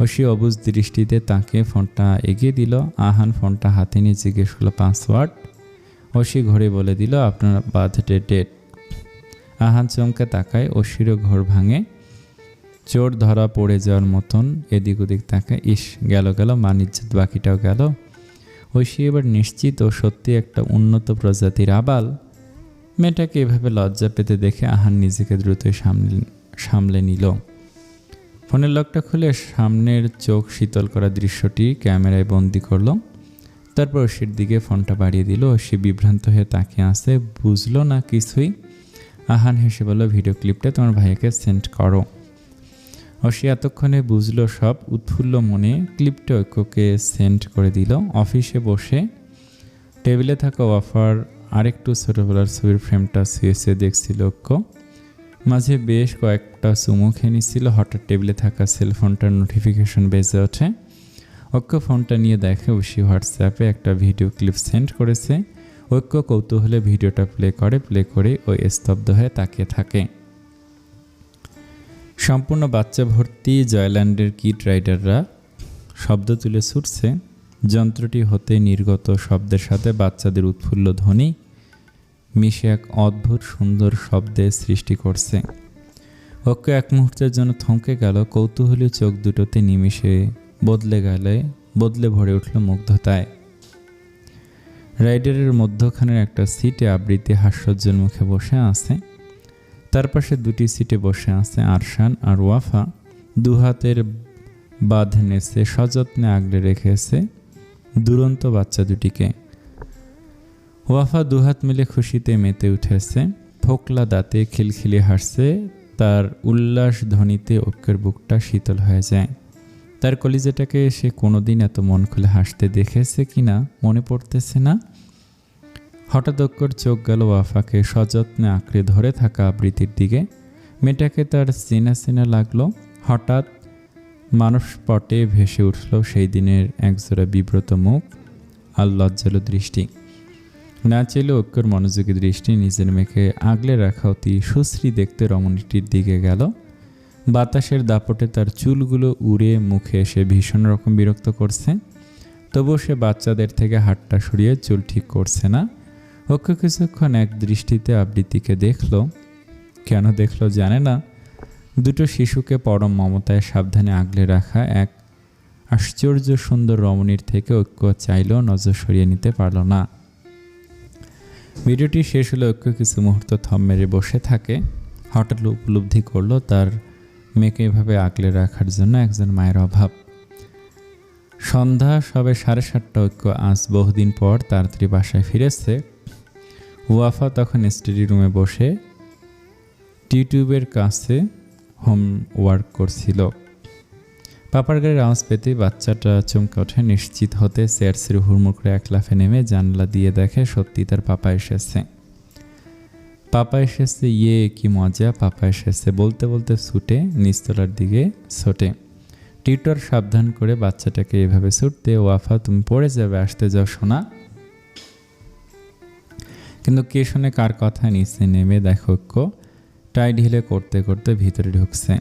ঐশী অবুঝ দৃষ্টিতে তাকে ফোনটা এগিয়ে দিল। আহান ফোনটা হাতে নিয়ে জিজ্ঞেস করলো পাসওয়ার্ড। ঐশী ঘরে বলে দিল, আপনার বার্থডে ডেট। আহান চমকে তাকায়, ঐশীরও ঘোর ভাঙে। চোর ধরা পড়ে যাওয়ার মতন এদিক ওদিক তাকায়। ইস, গেল গেল, মান ইজ্জত বাকিটাও গেল। ঐশী এবার নিশ্চিত ও সত্যি একটা উন্নত প্রজাতির আবাল। মেয়েটাকে এভাবে লজ্জা পেতে দেখে আহান নিজেকে দ্রুতই সামলে নিল। ফোনের লকটা খুলে সামনের চোখ শীতল করা দৃশ্যটি ক্যামেরায় বন্দি করল। তারপর ঐশীর দিকে ফোনটা বাড়িয়ে দিল। ঐশী বিভ্রান্ত হয়ে তাকিয়ে আসে, বুঝলো না কিছুই। আহান হেসে বলল, ভিডিও ক্লিপটা তোমার ভাইয়াকে সেন্ড করো। ঐশী এতক্ষণে বুঝলো সব। উৎফুল্ল মনে ক্লিপটা ঐক্যকে সেন্ড করে দিল। অফিসে বসে টেবিলে থাকা ওয়াফার আরেকটু ছোটোবেলার ছবির ফ্রেমটা শুয়েছে দেখছিল ঐক্য। মাঝে বেশ কয়েকটা চুমু খেয়ে নিচ্ছিল। হঠাৎ টেবিলে থাকা সেলফোনটার নোটিফিকেশন বেজে ওঠে। ঐক্য ফোনটা নিয়ে দেখে ঐশী হোয়াটসঅ্যাপে একটা ভিডিও ক্লিপ সেন্ড করেছে। ঐক্য কৌতূহলে ভিডিওটা প্লে করে ওই স্তব্ধ হয়ে তাকিয়ে থাকে। সম্পূর্ণ বাচ্চা ভর্তি জয়ল্যান্ডের কিড রাইডাররা শব্দ তুলে ছুটছে। যন্ত্রটি হতে নির্গত শব্দের সাথে বাচ্চাদের উৎফুল্ল ধ্বনি মিশে এক অদ্ভুত সুন্দর শব্দের সৃষ্টি করছে। ঐক্য এক মুহূর্তের জন্য থমকে গেল। কৌতূহলী চোখ দুটোতে নিমিষে বদলে ভরে উঠল মুগ্ধতায়। রাইডারের মধ্যখানের একটা সিটে আবৃত্তি হাস্যোজ্জ্বল মুখে বসে আছে। তার পাশে দুটি সিটে বসে আছে আরশান আর ওয়াফা। দুহাতের বাঁধ নেছে সযত্নে আগলে রেখেছে দুরন্ত বাচ্চা দুটিকে। ওয়াফা দুহাত মিলে খুশিতে মেতে উঠেছে, ফোকলা দাঁতে খিলখিলি হাসছে। তার উল্লাস ধ্বনিতে ঐক্যের বুকটা শীতল হয়ে যায়। তার কলিজাটাকে সে কোনোদিন এত মন খুলে হাসতে দেখেছে কিনা মনে পড়তেছে না। হঠাৎ ঐক্যর চোখ গেল ওয়াফাকে সযত্নে আঁকড়ে ধরে থাকা আবৃত্তির দিকে। মেয়েটাকে তার চেনা চেনা লাগলো। হঠাৎ মানসপটে ভেসে উঠল সেই দিনের একজোড়া বিব্রত মুখ আর লজ্জালো দৃষ্টি। না চাইলে ঐক্যর মনোযোগী দৃষ্টি নিজের মেয়েকে আগলে রাখা অতি সুশ্রী দেখতে রমণীটির দিকে গেল। বাতাসের দাপটে তার চুলগুলো উড়ে মুখে এসে ভীষণ রকম বিরক্ত করছে। তবুও সে বাচ্চাদের থেকে হাতটা সরিয়ে চুল ঠিক করছে না। ঐক্য কিছুক্ষণ এক দৃষ্টিতে আবৃত্তিকে দেখল। কেন দেখলো জানে না। দুটো শিশুকে পরম মমতায় সাবধানে আগলে রাখা এক আশ্চর্য সুন্দর রমণীর থেকে ঐক্য চাইলেও নজর সরিয়ে নিতে পারল না। ভিডিওটি শেষ হলে ঐক্য কিছু মুহূর্ত থম মেরে বসে থাকে। হঠাৎ উপলব্ধি করলো তার মেয়েকে এভাবে আগলে রাখার জন্য একজন মায়ের অভাব। সন্ধ্যা সবে 7:30 ঐক্য আজ বহুদিন পর তাড়াতাড়ি বাসায় ফিরেছে। ওয়াফা তখন স্টাডি রুমে বসে টিউবের কাছে হোমওয়ার্ক করছিল। পাপার গাড়ির আওয়াজ পেতে বাচ্চাটা চমকে ওঠে। নিশ্চিত হতে চেয়ার ছেড়ে হুড়মুড় করে এক লাফে নেমে জানলা দিয়ে দেখে সত্যি তার পাপা এসেছে। ইয়ে কি মজা, পাপা এসেছে বলতে বলতে ছুটে নিচতলার দিকে ছোটে। টিউটর সাবধান করে বাচ্চাটাকে এভাবে ছুটতে, ওয়াফা তুমি পড়ে যাবে, আসতে যাও শোনা। কিন্তু কে শুনে কার কথা নিচে নেমে দেখো টাই ঢিলে করতে করতে ভিতরে ঢুকছে।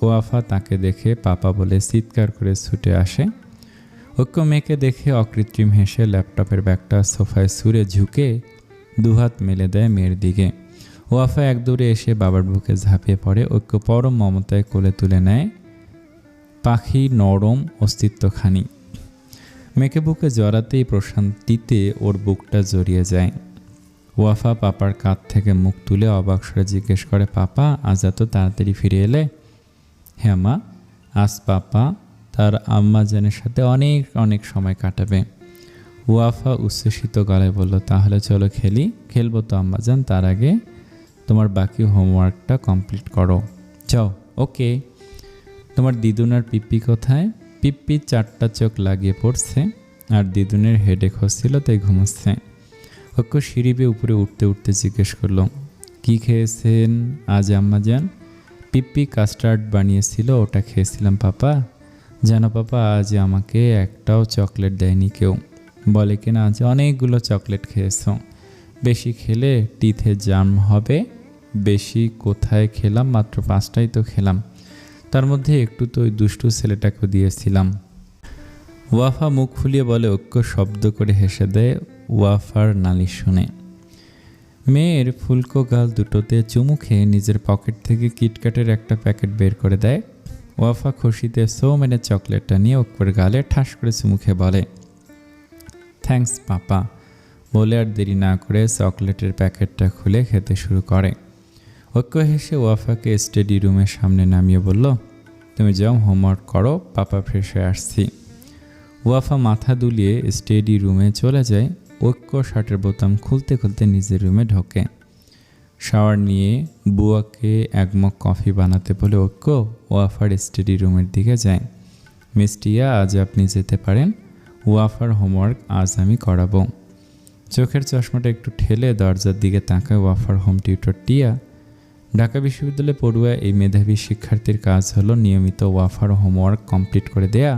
ওয়াফা তাকে দেখে পাপা বলে চিৎকার করে ছুটে আসে। ঐক্য মেয়েকে দেখে অকৃত্রিম হেসে ল্যাপটপের ব্যাগটা সোফায় ছুঁড়ে ঝুঁকে দুহাত মেলে দেয় মেয়ের দিকে। ওয়াফা এক দৌড়ে এসে বাবার বুকে ঝাঁপিয়ে পড়ে। ঐক্য পরম মমতায় কোলে তুলে নেয় পাখি নরম অস্তিত্বখানি। মেয়েকে বুকে জড়াতেই প্রশান্তিতে ওর বুকটা জড়িয়ে যায়। ওয়াফা পাপার কাঁধ থেকে মুখ তুলে অবাক স্বরে জিজ্ঞেস করে, পাপা আজ এত তাড়াতাড়ি ফিরে এলে? হ্যাঁ মা, আজ পাপা তার আম্মাজানের সাথে অনেক অনেক সময় কাটাবে। ওয়াফা উচ্ছ্বসিত গলায় বলল, তাহলে চলো খেলবো তো আম্মাজান, তার আগে তোমার বাকি হোমওয়ার্কটা কমপ্লিট করো। যাও। ওকে। তোমার দিদুনার পিপ্পি কোথায়? পিপ্পি 4টা চোখ লাগিয়ে পড়ছে আর দিদুনের হেডেক হচ্ছিল তাই ঘুমোচ্ছে। ঐক্য সিঁড়ি বেয়ে উপরে উঠতে উঠতে জিজ্ঞেস করলো, কি খেয়েছেন আজ আম্মাজান? পিপ্পি কাস্টার্ড বানিয়েছিল, ওটা খেয়েছিলাম পাপা। জানো পাপা, আজ আমাকে একটাও চকলেট দেয়নি কেউ। বলে কিনা আজ অনেকগুলো চকলেট খেয়েছ, বেশি খেলে টিথে জাম হবে। বেশি কোথায় খেলাম, মাত্র 5টাই তো খেলাম, তার মধ্যে একটু তো ওই দুষ্টু ছেলেটাকেও দিয়েছিলাম। ওয়াফা মুখ ফুলিয়ে বলে। ঐক্য শব্দ করে হেসে দেয় ওয়াফার নালিশ শুনে। মেয়ের ফুলকো গাল দুটোতে চুমু খেয়ে নিজের পকেট থেকে কিটক্যাটের একটা প্যাকেট বের করে দেয়। ওয়াফা খুশিতে সো মেনে চকলেটটা নিয়ে ওকর গালে ঠাস করে চুমু খেয়ে বলে, থ্যাঙ্কস পাপা, বলে আর দেরি না করে চকলেটের প্যাকেটটা খুলে খেতে শুরু করে। ঐক্য হেসে ওয়াফাকে স্টাডি রুমের সামনে নামিয়ে বলল, তুমি যাও হোমওয়ার্ক করো, পাপা ফ্রেশ হয়ে আসছি। ওয়াফা মাথা দুলিয়ে স্টাডি রুমে চলে যায়। ঐক্য শার্টের বোতাম খুলতে খুলতে নিজের রুমে ঢোকে। শাওয়ার নিয়ে বুয়াকে এক মগ কফি বানাতে বলে ঐক্য ওয়াফার স্টাডি রুমের দিকে যায়। মিস্টিয়া, আজ আপনি যেতে পারেন, ওয়াফার হোমওয়ার্ক আজ আমি করাবো। চোখের চশমাটা একটু ঠেলে দরজার দিকে তাকায় ওয়াফার হোম টিউটর টিয়া। ঢাকা বিশ্ববিদ্যালয়ে পড়ুয়া এই মেধাবী শিক্ষার্থীর কাজ হলো নিয়মিত ওয়াফার হোমওয়ার্ক কমপ্লিট করে দেয়া।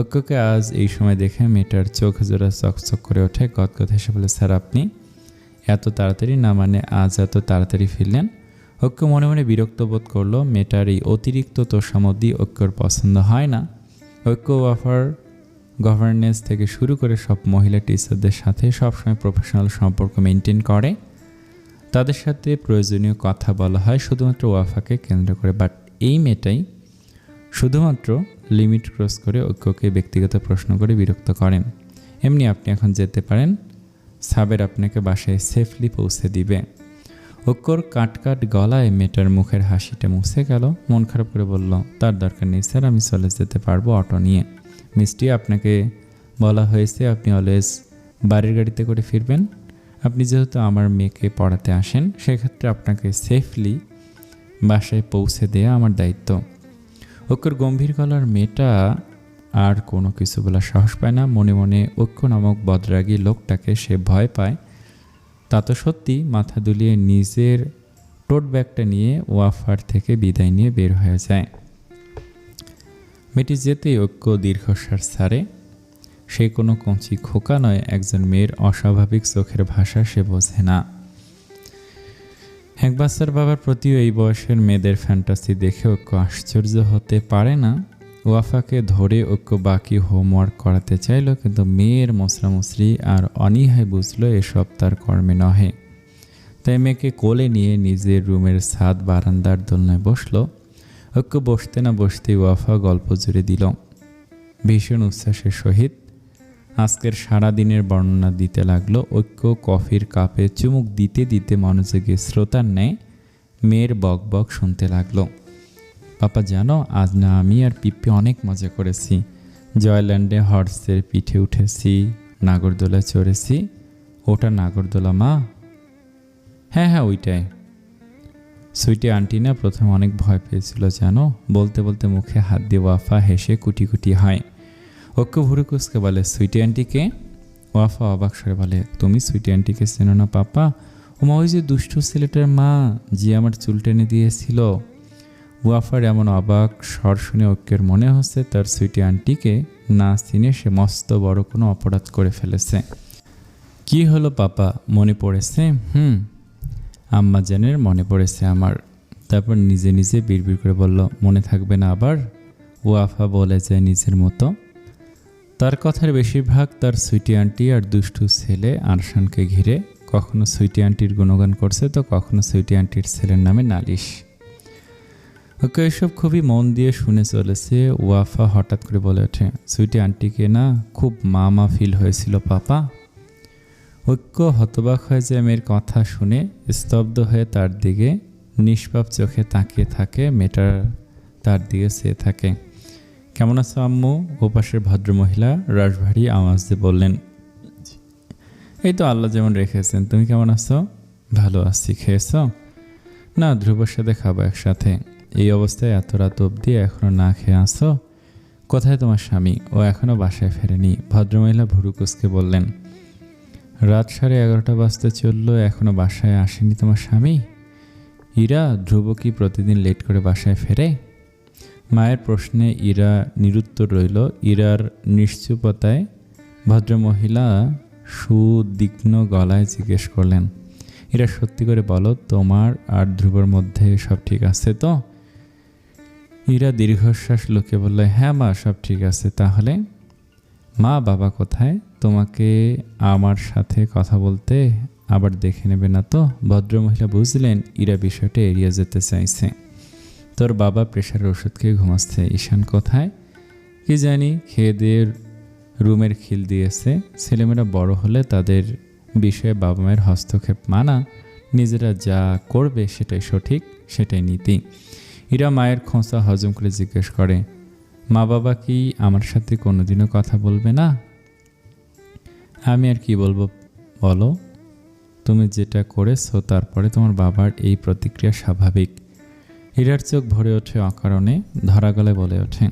ঐক্যকে আজ এই সময় দেখে মেয়েটার চোখ জোড়া চকচক করে ওঠে। গদগদ হেসে বলে, স্যার আপনি এত তাড়াতাড়ি না, মানে আজ এত তাড়াতাড়ি ফিরলেন? ঐক্য মনে মনে বিরক্ত বোধ করলো। মেয়েটার এই অতিরিক্ত তোষামদি ঐক্যর পছন্দ হয় না। ঐক্য ওয়াফার গভর্নেন্স থেকে শুরু করে সব মহিলা টিচারদের সাথে সবসময় প্রফেশনাল সম্পর্ক মেনটেন করে। তাদের সাথে প্রয়োজনীয় কথা বলা হয় শুধুমাত্র ওয়াফাকে কেন্দ্র করে। বাট এই মেয়েটাই শুধুমাত্র লিমিট ক্রস করে ঐক্যকে ব্যক্তিগত প্রশ্ন করে বিরক্ত করেন। এমনি আপনি এখন যেতে পারেন, সাবের আপনাকে বাসায় সেফলি পৌঁছে দিবে। ঐক্যর কাটকাট গলায় মেয়েটার মুখের হাসিটা মুছে গেল। মন খারাপ করে বলল, তার দরকার নেই স্যার, আমি চলে যেতে পারবো অটো নিয়ে। মিষ্টি, আপনাকে বলা হয়েছে আপনি অলওয়েজ বাড়ির গাড়িতে করে ফিরবেন। আপনি যেহেতু আমার মেয়েকে পড়াতে আসেন, সেক্ষেত্রে আপনাকে সেফলি বাসায় পৌঁছে দেওয়া আমার দায়িত্ব। ঐক্যর গম্ভীর গলার মেয়েটা আর কোনো কিছু বলার সাহস পায় না। মনে মনে ঐক্য নামক বদরাগী লোকটাকে সে ভয় পায়। তা তো সত্যি। মাথা দুলিয়ে নিজের টোট ব্যাগটা নিয়ে ওয়াফার থেকে বিদায় নিয়ে বের হয়ে যায়। মেয়েটি যেতেই ঐক্য দীর্ঘশ্বাস ছাড়ে। সে কোনো কঞ্চি খোকা নয়, একজন মেয়ের অস্বাভাবিক চোখের ভাষা সে বোঝে না। এক বাচ্চার বাবার প্রতিও এই বয়সের মেয়েদের ফ্যান্টাসি দেখে ঐক্য আশ্চর্য হতে পারে না। ওয়াফাকে ধরে ঐক্য বাকি হোমওয়ার্ক করাতে চাইল, কিন্তু মেয়ের মশরামশরি আর অনীহায় বুঝলো এসব তার কর্মে নহে। তাই মেয়েকে কোলে নিয়ে নিজের রুমের ছাদ বারান্দার দোলনায় বসলো। ঐক্য বসতে না বসতেই ওয়াফা গল্প জুড়ে দিল। ভীষণ উচ্ছ্বাসের সহিত আজকের সারাদিনের বর্ণনা দিতে লাগলো। ঐক্য কফির কাপে চুমুক দিতে দিতে মনোযোগী শ্রোতার ন্যায় মেয়ের বক বক শুনতে লাগলো। পাপা জানো, আজ না আমি আর পিপ্পি অনেক মজা করেছি। জয়ল্যান্ডে হর্সের পিঠে উঠেছি, নাগরদোলায় চড়েছি। ওটা নাগরদোলা মা? হ্যাঁ হ্যাঁ ওইটাই। সুইটি আন্টি না প্রথমে অনেক ভয় পেয়েছিল জানো। বলতে বলতে মুখে হাত দিয়ে ওয়াফা হেসে কুটি কুটি হয়। ঐক্য ভুরুকুসকে বলে, সুইটি আন্টিকে? ওয়াফা অবাক স্বরে বলে, তুমি সুইটি আন্টিকে চেনো না পাপা? ওমা ওই যে দুষ্টু ছেলেটার মা, যে আমার চুল টেনে দিয়েছিল। ওয়াফার এমন অবাক স্বর শুনে ঐক্যের মনে হচ্ছে তার সুইটি আন্টিকে না চিনে সে মস্ত বড় কোনো অপরাধ করে ফেলেছে। কি হলো পাপা, মনে পড়েছে? আম্মা জানের মনে পড়েছে আমার। তারপর নিজে নিজে বিড়বিড় করে বলল, মনে থাকবে না আবার? ওয়াফা বলে যায় নিজের মতো। তার কথার বেশিরভাগ তার সুইটি আন্টি আর দুষ্টু ছেলে আরশানকে ঘিরে। কখনো সুইটি আন্টির গুণগান করছে তো কখনো সুইটি আন্টির ছেলের নামে নালিশ। ওকে এসব খুবই মন দিয়ে শুনে চলেছে। ওয়াফা হঠাৎ করে বলে ওঠে, সুইটি আন্টিকে না খুব মা মা ফিল হয়েছিল পাপা। ঐক্য হতবাক হয়ে যায় মেয়ের কথা শুনে। স্তব্ধ হয়ে তার দিকে নিষ্পাপ চোখে তাকিয়ে থাকে। মেয়েটা তার দিকে চেয়ে থাকে। কেমন আছো আম্মু? ওপাশের ভদ্রমহিলা রাশভারী আওয়াজ দিয়ে বললেন, এই তো আল্লাহ যেমন রেখেছেন, তুমি কেমন আছো? ভালো আছি। খেয়েছ? না, ধ্রুবর সাথে খাবো একসাথে। এই অবস্থায় এত রাত অবধি এখনো না খেয়ে আসো? কোথায় তোমার স্বামী? ও এখনো বাসায় ফেরেনি। ভদ্রমহিলা ভুরুকুসকে বললেন, রাত 11:30 বাজতে চললো, এখনো বাসায় আসেনি তোমার স্বামী? ইরা, ধ্রুব কি প্রতিদিন লেট করে বাসায় ফেরে? মায়ের প্রশ্নে ইরা নিরুত্তর রইল। ইরার নিশ্চুপতায় ভদ্রমহিলা সুদিগ্ন গলায় জিজ্ঞেস করলেন, ইরা সত্যি করে বলো, তোমার আর ধ্রুবর মধ্যে সব ঠিক আছে তো? ইরা দীর্ঘশ্বাস লুকিয়ে বলল, হ্যাঁ মা, সব ঠিক আছে। তাহলে মা বাবা কোথায়? তোমাকে আমার সাথে কথা বলতে আবার দেখে নেবে না তো? ভদ্রমহিলা বুঝলেন ইরা বিষয়টা এড়িয়ে যেতে চাইছে। তোর বাবা প্রেশারের ওষুধ খেয়ে ঘুমাচ্ছে। ঈশান কোথায়? কি জানি, খেয়ে দিয়ে রুমের খিল দিয়েছে। ছেলেমেয়েরা বড় হলে তাদের বিষয়ে বাবা মায়ের হস্তক্ষেপ মানা, নিজেরা যা করবে সেটাই সঠিক, সেটাই নীতি। ইরা মায়ের খোঁচা হজম করে জিজ্ঞেস করে, মা বাবা কি আমার সাথে কোনোদিনও কথা বলবে না? আমি আর কি বলবো বলো? তুমি যেটা করেছো তারপরে তোমার বাবার এই প্রতিক্রিয়া স্বাভাবিক। ইরার চোখ ভরে ওঠে অকারণে, ধরা গলায় বলে ওঠে,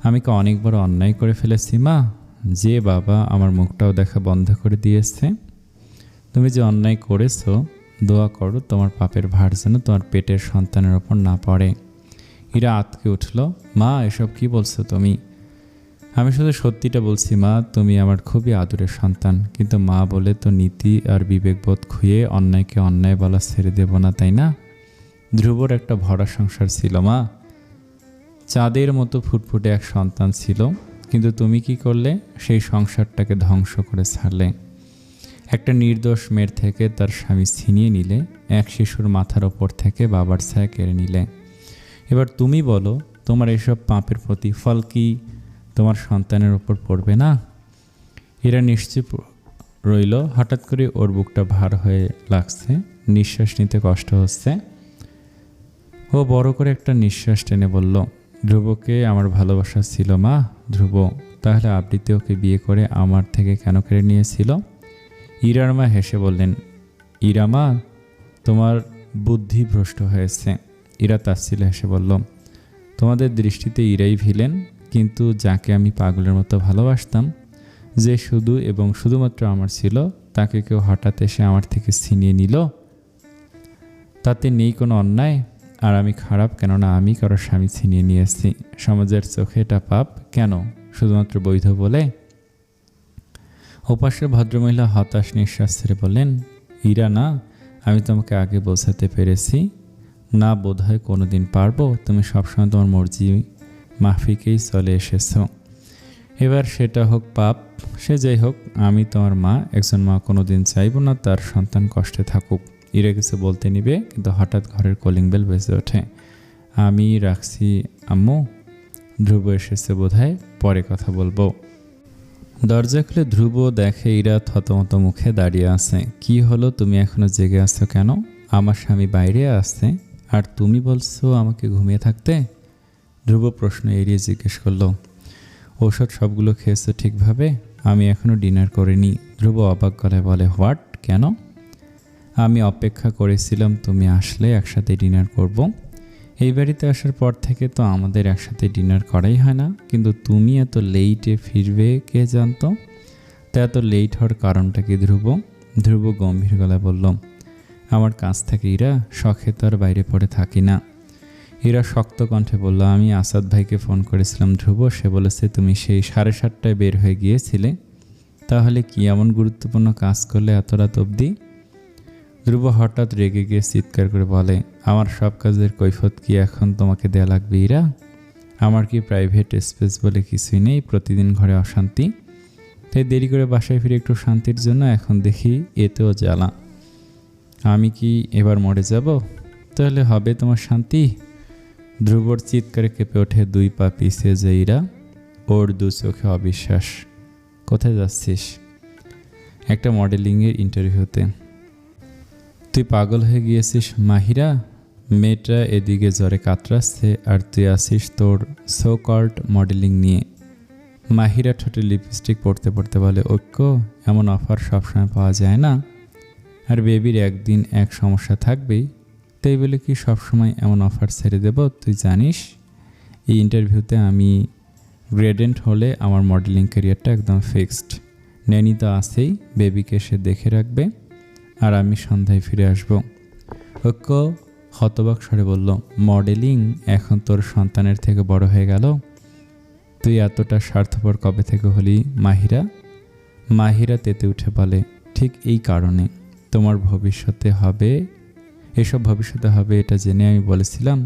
আমি কি অনেক বড় অন্যায় করে ফেলেছি মা, যে বাবা আমার মুখটাও দেখা বন্ধ করে দিয়েছে? তুমি যে অন্যায় করেছো, দোয়া করো তোমার পাপের ভার যেন তোমার পেটের সন্তানের ওপর না পড়ে। ইরা আতকে উঠল, মা এসব কি বলছো তুমি? আমি শুধু সত্যিটা বলছি মা, তুমি আমার খুবই আদরের সন্তান, কিন্তু মা বলে তো নীতি আর বিবেকবোধ খুইয়ে অন্যায়কে অন্যায় বলা ছেড়ে দেব না, তাই না? ধ্রুবর একটা ভরা সংসার ছিল মা, চাঁদের মতো ফুটফুটে এক সন্তান ছিল, কিন্তু তুমি কি করলে? সেই সংসারটাকে ধ্বংস করে ছাড়লে। একটা নির্দোষ মেয়ের থেকে তার স্বামী ছিনিয়ে নিলে, এক শিশুর মাথার ওপর থেকে বাবার ছায়া কেড়ে নিলে। এবার তুমি বলো, তোমার এসব পাপের প্রতিফল কি তোমার সন্তানের ওপর পড়বে না? এরা নিশ্চুপ রইল। হঠাৎ করে ওর বুকটা ভার হয়ে লাগছে, নিঃশ্বাস নিতে কষ্ট হচ্ছে। ও বড় করে একটা নিঃশ্বাস টেনে বলল, ধ্রুবকে আমার ভালোবাসা ছিল মা। ধ্রুব তাহলে আবৃত্তি ওকে বিয়ে করে আমার থেকে কেন কেড়ে নিয়েছিল? ইরার মা হেসে বললেন, ইরা মা, তোমার বুদ্ধি ভ্রষ্ট হয়েছে। ইরা তাচ্ছিল্যে হেসে বলল, তোমাদের দৃষ্টিতে ইরাই ভিলেন, কিন্তু যাকে আমি পাগলের মতো ভালোবাসতাম, যে শুধু এবং শুধুমাত্র আমার ছিল, তাকে কেউ হঠাৎ এসে আমার থেকে ছিনিয়ে নিল। তাতে নেই কোনো অন্যায়, আর আমি খারাপ কেননা আমি কারো স্বামী ছিনিয়ে নিয়েছি। সমাজের চোখে এটা পাপ কেন? শুধুমাত্র বৈধ বলে? ওপাশের ভদ্রমহিলা হতাশ নিঃশ্বাস ছেড়ে বললেন, ইরা না, আমি তোমাকে আগে বোঝাতে পেরেছি না, বোধহয় কোনো দিন পারবো। তুমি সবসময় তোমার মর্জি মাফিকেই চলে এসেছো। এবার সেটা হোক পাপ, সে যাই হোক, আমি তোমার মা। একজন মা কোনো দিন চাইব না তার সন্তান কষ্টে থাকুক। ইরা কিছু বলতে নিবে, কিন্তু হঠাৎ ঘরের কলিং বেল বেজে ওঠে। আমি রাখছি আম্মু, ধ্রুব এসেছে বোধহয়, পরে কথা বলবো। দরজা খুলে ধ্রুব দেখে ইরা থতমত মুখে দাঁড়িয়ে আছে। কি হলো, তুমি এখনো জেগে আছো কেন? আমার স্বামী বাইরে আছে আর তুমি বলছো আমাকে ঘুমিয়ে থাকতে? ধ্রুব প্রশ্ন এড়িয়ে জিজ্ঞেস করলো, ঔষধ সবগুলো খেয়েছো ঠিকভাবে? আমি এখনো ডিনার করিনি। ধ্রুব অবাক গলায় বলে, হোয়াট, কেন? আমি অপেক্ষা করেছিলাম তুমি আসলে একসাথে ডিনার করব। এই বাড়িতে আসার পর থেকে তো আমাদের একসাথে ডিনার করাই হয় না, কিন্তু তুমি এত লেইটে ফিরবে কে জানতো? তা এত লেট হওয়ার কারণটা কি ধ্রুব? ধ্রুব গম্ভীর গলায় বলল, আমার কাজ থাকে ইরা, শখে তো আর বাইরে পড়ে থাকি না। ইরা শক্ত কণ্ঠে বলল, আমি আসাদ ভাইকে ফোন করেছিলাম ধ্রুব, সে বলেছে তুমি সেই 7:30টায় বের হয়ে গিয়েছিলে। তাহলে কি এমন গুরুত্বপূর্ণ কাজ করলে এত রাত অবধি? ধ্রুব হঠাৎ রেগে গিয়ে চিৎকার করে বলে, আমার সব কাজের কৈফিয়ত কি এখন তোমাকে দেয়া লাগবে ইরা? আমার কি প্রাইভেট স্পেস বলে কিছুই নেই? প্রতিদিন ঘরে অশান্তি, তাই দেরি করে বাসায় ফিরে একটু শান্তির জন্য এখন দেখি এতেও জ্বালা। আমি কি এবার মরে যাব? তাহলে হবে তোমার শান্তি? ধ্রুবর চিৎকারে কেঁপে ওঠে 2 পা পিছিয়ে যে ইরা। ওর 2 চোখে অবিশ্বাস। কোথায় যাচ্ছিস? একটা মডেলিংয়ের ইন্টারভিউতে। তুই পাগল হয়ে গিয়েছিস মাহিরা? মেয়েটা এদিকে জ্বরে কাতরাচ্ছে আর তুই আসিস তোর সো কল্ড মডেলিং নিয়ে। মাহিরা ঠোঁটে লিপস্টিক পরতে পরতে বলে, ঐক্য, এমন অফার সবসময় পাওয়া যায় না, আর বেবির একদিন এক সমস্যা থাকবেই, তাই বলে কি সবসময় এমন অফার ছেড়ে দেব? তুই জানিস এই ইন্টারভিউতে আমি গ্রেডেন্ট হলে আমার মডেলিং ক্যারিয়ারটা একদম ফিক্সড। ন্যানি তো আছেই, বেবিকে সে দেখে রাখবে আর আমি সন্ধ্যায় ফিরে আসব। ঐক্য হতবাক স্বরে বলল, মডেলিং এখন তোর সন্তানের থেকে বড় হয়ে গেল? তুই এতটা স্বার্থপর কবে থেকে হলি মাহিরা? মাহিরা তেতে উঠে বলে, ঠিক এই কারণে তোমার ভবিষ্যতে হবে, এসব ভবিষ্যতে হবে এটা জেনে আমি বলেছিলাম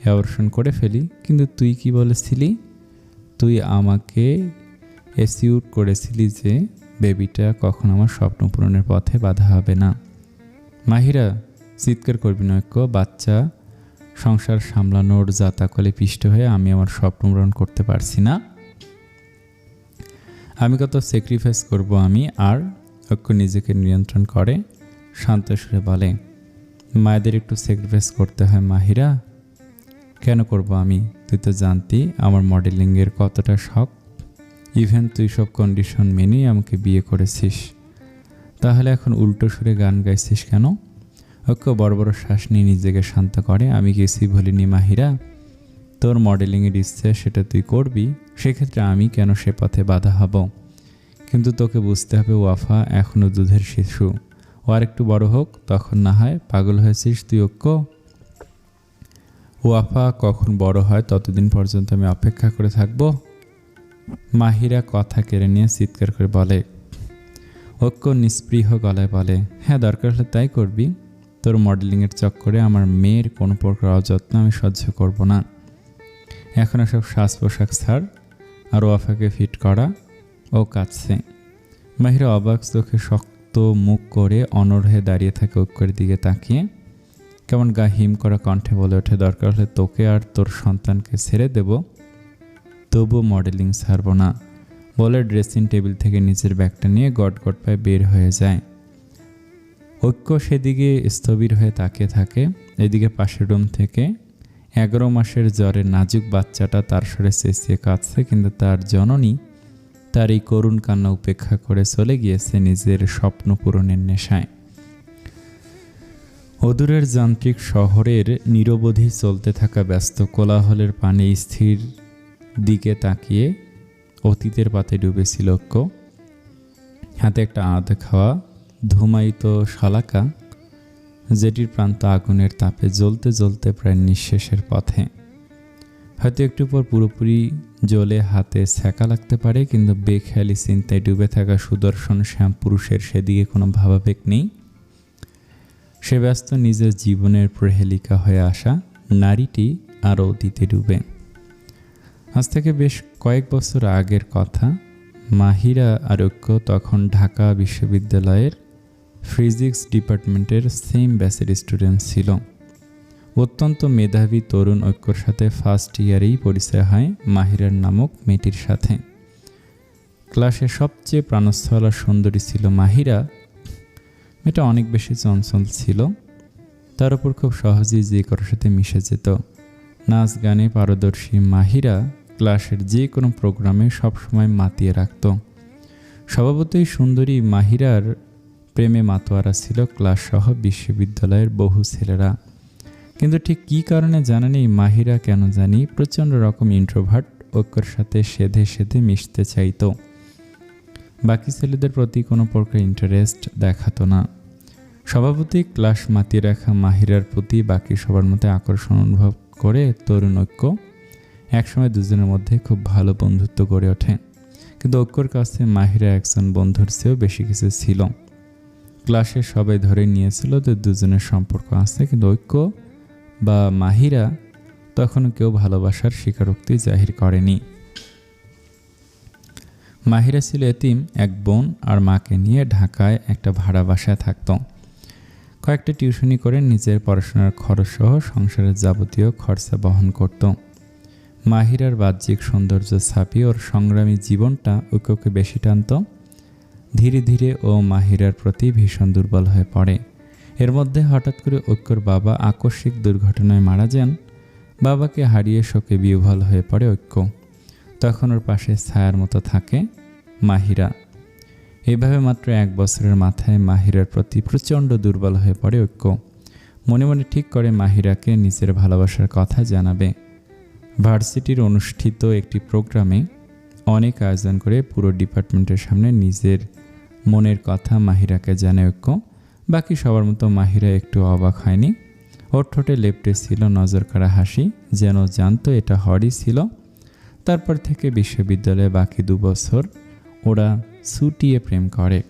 অ্যাবর্শন করে ফেলি, কিন্তু তুই কি বলেছিলি? তুই আমাকে অ্যাসিউর করেছিলি যে বেবিটা কখন আমার স্বপ্ন পূরণের পথে বাধা হবে না। মাহিরা, চিৎকার করবি না ঐক্য। বাচ্চা সংসার সামলানোর জাতাকলে পিষ্ট হয়ে আমি আমার স্বপ্ন পূরণ করতে পারছি না। আমি কত স্যাক্রিফাইস করব আমি। আর ঐক্য নিজেকে নিয়ন্ত্রণ করে শান্ত সুরে বলে, মায়েদের একটু স্যাক্রিফাইস করতে হয় মাহিরা। কেন করব আমি? তুই তো জানতি আমার মডেলিংয়ের কতটা শখ। ইভেন তুই সব কন্ডিশন মেনেই আমাকে বিয়ে করেছিস, তাহলে এখন উল্টো সুরে গান গাইছিস কেন? ঐক্য বড় বড় শ্বাস নিয়ে নিজেকে শান্ত করে। আমি কিছুই বলিনি মাহিরা, তোর মডেলিংয়ের ইচ্ছে সেটা তুই করবি, সেক্ষেত্রে আমি কেন সে পথে বাধা হব? কিন্তু তোকে বুঝতে হবে ওয়াফা এখনও দুধের শিশু, ও আর একটু বড় হোক তখন না হয়। পাগল হয়েছিস তুই ঐক্য? ওয়াফা কখন বড় হয় ততদিন পর্যন্ত আমি অপেক্ষা করে থাকবো? মাহিরা কথা কেড়ে নিয়ে চিৎকার করে বলে। ঐক্য নিস্পৃহ গলায় বলে, হ্যাঁ দরকার হলে তাই করবি। তোর মডেলিংয়ের চক্করে আমার মেয়ের কোনো প্রকার অযত্ন আমি সহ্য করব না। এখন সব সাজ পোশাক ছাড় আর ওয়াফাকে ফিট করা। ও কাঁদছে। মাহিরা অবাক চোখে শক্ত মুখ করে অনড় দাঁড়িয়ে থাকে ঐক্যের দিকে তাকিয়ে। কেমন গা হিম করা কণ্ঠে বলে ওঠে, দরকার হলে তোকে আর তোর সন্তানকে ছেড়ে দেব, তবু মডেলিং ছাড়ব না। বলে ড্রেসিং টেবিল থেকে নিচের ব্যাগটা নিয়ে গট গট পায়ে বের হয়ে যায়। ঐক্য সেদিকে স্থবির হয়ে তাকিয়ে থাকে। এদিকে পাশের রুম থেকে 11 মাসের জ্বরের নাজুক বাচ্চাটা তার স্বরে চেঁচিয়ে কাঁদছে, কিন্তু তার জননী তার এই করুণ কান্না উপেক্ষা করে চলে গিয়েছে নিজের স্বপ্ন পূরণের নেশায়। অদূরের যান্ত্রিক শহরের নিরবধি চলতে থাকা ব্যস্ত কোলাহলের পানে স্থির দিকে তাকিয়ে অতীতের পাতে ডুবেছিল ঐক্য। হাতে একটা আধ খাওয়া ধুমায়িত শলাকা, যেটির প্রান্ত আগুনের তাপে জ্বলতে জ্বলতে প্রায় নিঃশেষের পথে। হয়তো একটু পর পুরোপুরি জ্বলে হাতে ছ্যাঁকা লাগতে পারে, কিন্তু বেখেয়ালি চিন্তায় ডুবে থাকা সুদর্শন শ্যাম পুরুষের সেদিকে কোনো ভাবাবেগ নেই। সে ব্যস্ত নিজের জীবনের প্রহেলিকা হয়ে আসা নারীটি আরও অতীতে ডুবে। আজ থেকে বেশ কয়েক বছর আগের কথা। মাহিরা আর ঐক্য তখন ঢাকা বিশ্ববিদ্যালয়ের ফিজিক্স ডিপার্টমেন্টের সেম ব্যাচের স্টুডেন্ট ছিল। অত্যন্ত মেধাবী তরুণ ঐক্যর সাথে ফার্স্ট ইয়ারেই পরিচয় হয় মাহিরার নামক মেয়েটির সাথে। ক্লাসে সবচেয়ে প্রাণস্থল আর সুন্দরী ছিল মাহিরা। মেয়েটা অনেক বেশি চঞ্চল ছিল, তার উপর খুব সহজেই যে কারোর সাথে মিশে যেত। নাচ গানে পারদর্শী মাহিরা ক্লাসের যে কোনো প্রোগ্রামে সবসময় মাতিয়ে রাখত। স্বভাবতই সুন্দরী মাহিরার প্রেমে মাতোয়ারা ছিল ক্লাসসহ বিশ্ববিদ্যালয়ের বহু ছেলেরা। কিন্তু ঠিক কী কারণে জানা নেই, মাহিরা কেন জানি প্রচণ্ড রকম ইন্ট্রোভার্ট। ঐক্যর সাথে সেধে সেধে মিশতে চাইতো, বাকি ছেলেদের প্রতি কোনো প্রকার ইন্টারেস্ট দেখাতো না। স্বভাবতই ক্লাস মাতিয়ে রাখা মাহিরার প্রতি বাকি সবার মধ্যে আকর্ষণ অনুভব করে তরুণ ঐক্য একসময় দুজনের মধ্যে খুব ভালো বন্ধুত্ব গড়ে ওঠে। কিন্তু ঐক্যর কাছে মাহিরা একজন বন্ধুর চেয়েও বেশি কিছু ছিল। ক্লাসে সবাই ধরে নিয়েছিল যে দুজনের সম্পর্ক আছে, কিন্তু ঐক্য বা মাহিরা তখনও কেউ ভালোবাসার স্বীকারোক্তি জাহির করেনি। মাহিরা ছিল এতিম, এক বোন আর মাকে নিয়ে ঢাকায় একটা ভাড়া বাসায় থাকত। কয়েকটা টিউশনি করে নিজের পড়াশোনার খরচসহ সংসারের যাবতীয় খরচা বহন করত। মাহিরার বাহ্যিক সৌন্দর্য ছাপিয়ে ওর সংগ্রামী জীবনটা ঐক্যকে বেশি টানত। ধীরে ধীরে ও মাহিরার প্রতি ভীষণ দুর্বল হয়ে পড়ে। এর মধ্যে হঠাৎ করে ঐক্যর বাবা আকস্মিক দুর্ঘটনায় মারা যান। বাবাকে হারিয়ে শোকে বিহ্বল হয়ে পড়ে ঐক্য। তখন ওর পাশে ছায়ার মতো থাকে মাহিরা। এইভাবে মাত্র 1 বছরের মাথায় মাহিরার প্রতি প্রচণ্ড দুর্বল হয়ে পড়ে ঐক্য। মনে মনে ঠিক করে মাহিরাকে নিজের ভালোবাসার কথা জানাবে। ভার্সিটির অনুষ্ঠিত একটি প্রোগ্রামে অনেক আয়োজন করে পুরো ডিপার্টমেন্টের সামনে নিজের মনের কথা মাহিরাকে জানায় ঐক্য। বাকি সবার মতো মাহিরা একটু অবাক হয়নি। ওর ঠোঁটে লেপ্টে ছিল নজর কাড়া হাসি, যেন জানতো এটা হরই ছিল। তারপর থেকে বিশ্ববিদ্যালয়ে বাকি 2 বছর ওরা ছুটিয়ে প্রেম করে।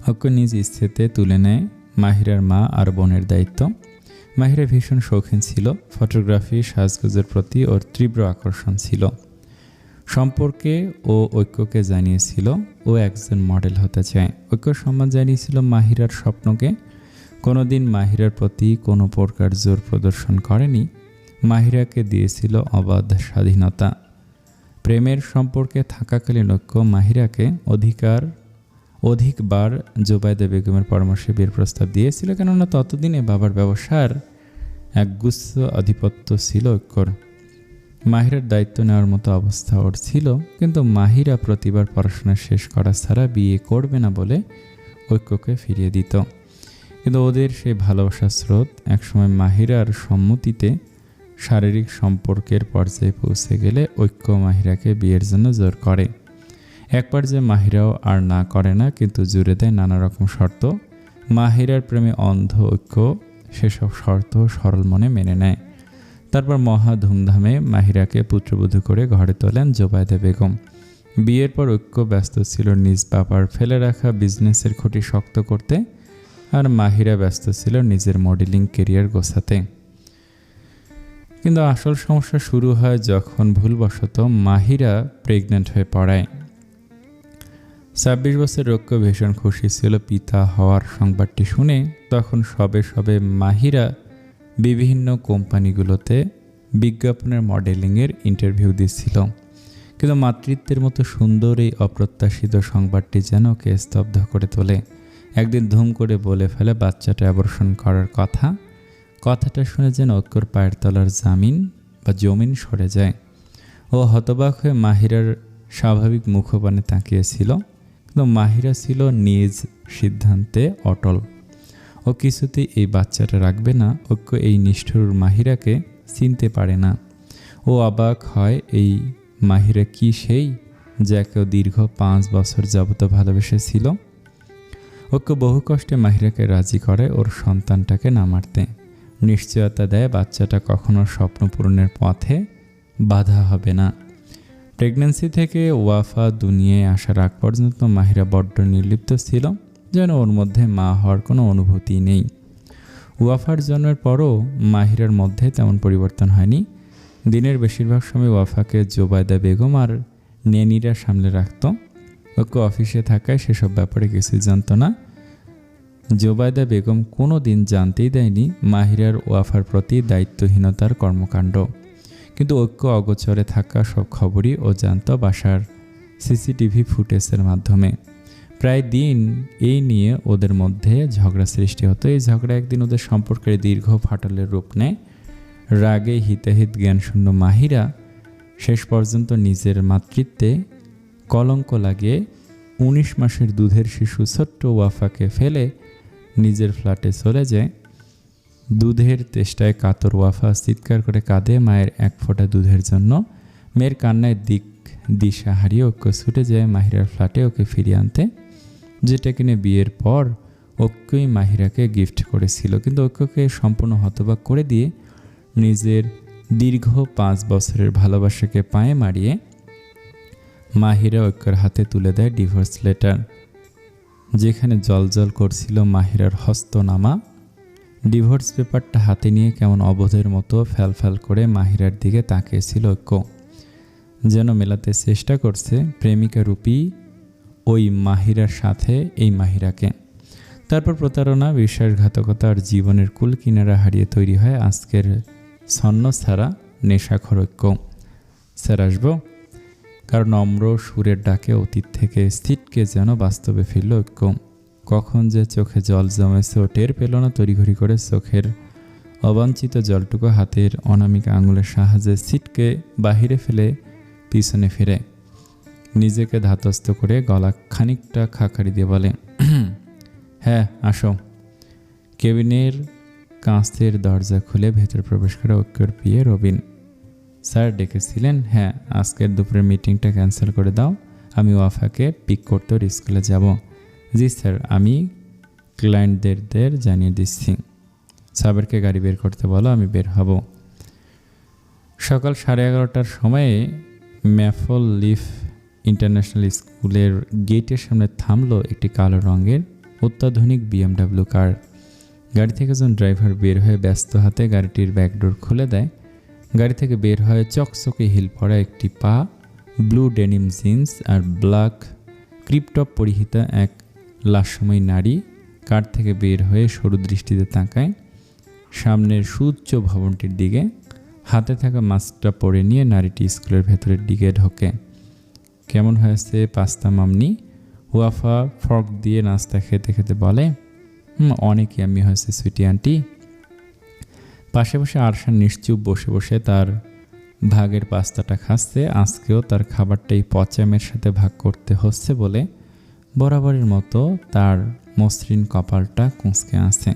ঐক্য নিজ ইচ্ছেতে তুলে নেয় মাহিরার মা আর বোনের দায়িত্ব। মাহিরা ভীষণ শৌখিন ছিল। ফটোগ্রাফি, সাজগোজের প্রতি ওর তীব্র আকর্ষণ ছিল। সম্পর্কে ও ঐক্যকে জানিয়েছিল ও একজন মডেল হতে চায়। ঐক্য সম্মান জানিয়েছিল মাহিরার স্বপ্নকে। কোনোদিন মাহিরার প্রতি কোনো প্রকার জোর প্রদর্শন করেনি। মাহিরাকে দিয়েছিল অবাধ স্বাধীনতা। প্রেমের সম্পর্কে থাকাকালীন ঐক্য মাহিরাকে অধিকবার জোবায়দা বেগমের পরামর্শে বিয়ের প্রস্তাব দিয়েছিল, কেননা ততদিনে বাবার ব্যবসার একগুচ্ছ আধিপত্য ছিল ঐক্যর। মাহিরার দায়িত্ব নেওয়ার মতো অবস্থা ওর ছিল, কিন্তু মাহিরা প্রতিবার পড়াশোনা শেষ করা ছাড়া বিয়ে করবে না বলে ঐক্যকে ফিরিয়ে দিত। কিন্তু ওদের সেই ভালোবাসার স্রোত একসময় মাহিরার সম্মতিতে শারীরিক সম্পর্কের পর্যায়ে পৌঁছে গেলে ঐক্য মাহিরাকে বিয়ের জন্য জোর করে। এক পর্যায়ে মাহিরাও আর না করে না, কিন্তু জুড়ে দেয় নানা রকম শর্ত। মাহিরার প্রেমে অন্ধ ঐক্য সেসব শর্ত সরল মনে মেনে নেয়। তারপর মহা ধুমধামে মাহিরাকে পুত্রবধূ করে ঘরে তোলেন জোবায়দা বেগম। বিয়ের পর ঐক্য ব্যস্ত ছিল নিজ বাবার ফেলে রাখা বিজনেসের খুঁটি শক্ত করতে, আর মাহিরা ব্যস্ত ছিল নিজের মডেলিং কেরিয়ার গোছাতে। কিন্তু আসল সমস্যা শুরু হয় যখন ভুলবশত মাহিরা প্রেগন্যান্ট হয়ে পড়ায়। 26 বছর ঐক্য ভীষণ খুশি ছিল পিতা হওয়ার সংবাদটি শুনে। তখন সবে মাহিরা বিভিন্ন কোম্পানিগুলোতে বিজ্ঞাপনের মডেলিংয়ের ইন্টারভিউ দিচ্ছিল। কিন্তু মাতৃত্বের মতো সুন্দর এই অপ্রত্যাশিত সংবাদটি যেন ওকে স্তব্ধ করে তোলে। একদিন ধুম করে বলে ফেলে বাচ্চাটা অ্যাবর্শন করার কথাটা শুনে যেন ঐক্যর পায়ের তলার জমিন সরে যায়। ও হতবাক হয়ে মাহিরার স্বাভাবিক মুখপানে তাকিয়েছিল, কিন্তু মাহিরা ছিল নিজ সিদ্ধান্তে অটল। ও কিছুতেই এই বাচ্চাটা রাখবে না। ঐক্য এই নিষ্ঠুর মাহিরাকে চিনতে পারে না। ও অবাক হয়, এই মাহিরা কি সেই যাকে দীর্ঘ 5 বছর যাবত ভালোবেসেছিল। ঐক্য বহু কষ্টে মাহিরাকে রাজি করে ওর সন্তানটাকে না মারতে। নিশ্চয়তা দেয় বাচ্চাটা কখনো স্বপ্ন পূরণের পথে বাধা হবে না। প্রেগন্যান্সি থেকে ওয়াফা দুনিয়ায় আসার আগ পর্যন্ত মাহিরা বড্ড নির্লিপ্ত ছিল, যেন ওর মধ্যে মা হওয়ার কোনো অনুভূতি নেই। ওয়াফার জন্মের পরও মাহিরার মধ্যে তেমন পরিবর্তন হয়নি। দিনের বেশিরভাগ সময় ওয়াফাকে জোবায়দা বেগম আর নেনিরা সামলে রাখত। ঐক্য অফিসে থাকায় সেসব ব্যাপারে কিছুই জানত না। জোবায়দা বেগম কোনো দিন জানতেই দেয়নি মাহিরার ওয়াফার প্রতি দায়িত্বহীনতার কর্মকাণ্ড। কিন্তু ঐক্য অগোচরে থাকা সব খবরই ও জানত বাসার সিসিটিভি ফুটেজের মাধ্যমে। প্রায় দিন এই নিয়ে ওদের মধ্যে ঝগড়া সৃষ্টি হতো। এই ঝগড়া একদিন ওদের সম্পর্কের দীর্ঘ ফাটলের রূপ নেয়। রাগে হিতাহিত জ্ঞানশূন্য মাহিরা শেষ পর্যন্ত নিজের মাতৃত্বে কলঙ্ক লাগিয়ে 19 মাসের দুধের শিশু ছোট্ট ওয়াফাকে ফেলে নিজের ফ্ল্যাটে চলে যায়। দুধের তেষ্টায় কাতর ওয়াফা চিৎকার করে কাঁদে মায়ের এক ফোঁটা দুধের জন্য। মেয়ের কান্নায় দিশা হারিয়ে ঐক্য ছুটে যায় মাহিরার ফ্ল্যাটে ওকে ফিরিয়ে আনতে, যেটা কিনে বিয়ের পর ঐক্যই মাহিরাকে গিফট করেছিল। কিন্তু ঐক্যকে সম্পূর্ণ হতবাক করে দিয়ে নিজের দীর্ঘ 5 বছরের ভালোবাসাকে পায়ে মারিয়ে মাহিরা ঐক্যর হাতে তুলে দেয় ডিভোর্স লেটার, যেখানে জলজল করছিল মাহিরার হস্তনামা। ডিভোর্স পেপারটা হাতে নিয়ে কেমন অবোধের মতো ফ্যাল করে মাহিরার দিকে তাকিয়েছিল ঐক্য, যেন মেলাতে চেষ্টা করছে প্রেমিকা রূপী ওই মাহিরার সাথে এই মাহিরাকে। তারপর প্রতারণা, বিশ্বাসঘাতকতা আর জীবনের কুল কিনারা হারিয়ে তৈরি হয় আজকের ছন্ন ছাড়া নেশাখোর ঐক্য। স্যার আসবো? কারণ নম্র সুরের ডাকে অতীত থেকে স্থিতকে যেন বাস্তবে ফিরল ঐক্য। কখন যে চোখে জল জমেছে ও টের পেল না। তড়িঘড়ি করে চোখের অবাঞ্ছিত জলটুকু হাতের অনামিকা আঙুলের সাহায্যে ছিটকে বাহিরে ফেলে পিছনে ফিরে নিজেকে ধাতস্থ করে গলা খানিকটা খাকারি দিয়ে বলে, হ্যাঁ আসো। কেবিনের কাঁচের দরজা খুলে ভেতর প্রবেশ করে ঐক্যর পিয়ে রবিন। স্যার ডেকেছিলেন? হ্যাঁ, আজকের দুপুরের মিটিংটা ক্যান্সেল করে দাও, আমি ওয়াফাকে পিক করতে ওর স্কুলে যাব। জি স্যার, আমি ক্লায়েন্টদের জানিয়ে দিচ্ছি। সাবেরকে গাড়ি বের করতে বলো, আমি বের হব। সকাল 11:30টার সময়ে ম্যাফল লিফ ইন্টারন্যাশনাল স্কুলের গেটের সামনে থামলো একটি কালো রঙের অত্যাধুনিক BMW কার। গাড়ি থেকে একজন ড্রাইভার বের হয়ে ব্যস্ত হাতে গাড়িটির ব্যাকডোর খুলে দেয়। গাড়ি থেকে বের হয়ে চকচকে হিল পড়া একটি পা ব্লু ডেনিম জিন্স আর ব্ল্যাক ক্রিপটপ পরিহিতা এক লাস্যময়ী নারী কার থেকে বের হয়ে সরু দৃষ্টিতে তাকায় সামনের সুউচ্চ ভবনটির দিকে। হাতে থাকা মাস্কটা পরে নিয়ে নারীটি স্কুলের ভেতরের দিকে ঢোকে। কেমন হয়েছে পাস্তা মামনি? ওয়াফা ফর্ক দিয়ে নাস্তা খেতে খেতে বলে, অনেক ইয়াম্মি হয়েছে সুইটি আন্টি। পাশে বসে আরশান নিশ্চুপ বসে বসে তার ভাগের পাস্তাটা খাচ্ছে। আজকেও তার খাবারটাই পচামের সাথে ভাগ করতে হচ্ছে বলে বরাবরের মতো তার মসৃণ কপালটা কুঁচকে আছে।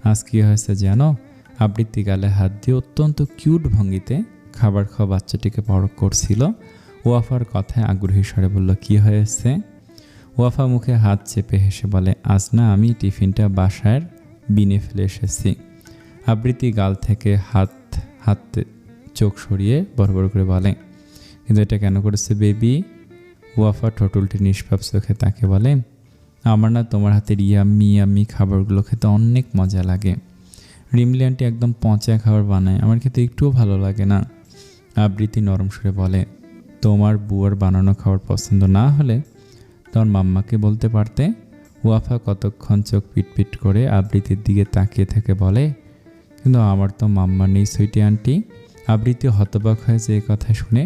আজ কী হয়েছে যেন? আবৃত্তি গালে হাত দিয়ে অত্যন্ত কিউট ভঙ্গিতে খাবার খাওয়া বাচ্চাটিকে পরখ করছিল। ওয়াফার কথায় আগ্রহী স্বরে বলল, কি হয়েছে? ওয়াফা মুখে হাত চেপে হেসে বলে, আজ না আমি টিফিনটা বাসায় বিনে ফেলে এসেছি। আবৃত্তি গাল থেকে হাত চোখ সরিয়ে বড় বড় করে বলে, কিন্তু এটা কেন করেছে বেবি? ওয়াফা ঠোঁটুলটি নিষ্পাপ চোখে তাকে বলে, আমার না তোমার হাতের ইয়াম্মি খাবারগুলো খেতে অনেক মজা লাগে। রিমলি আন্টি একদম পচা খাবার বানায়, আমার খেতে একটুও ভালো লাগে না। আবৃত্তি নরম সুরে বলে, তোমার বুয়ার বানানো খাবার পছন্দ না হলে তোমার মাম্মাকে বলতে পারতে। ওয়াফা কতক্ষণ চোখ পিটপিট করে আবৃত্তির দিকে তাকিয়ে থেকে বলে, কিন্তু আমার তো মাম্মা নেই সুইটি আন্টি। আবৃত্তি হতবাক হয়েছে এই কথা শুনে,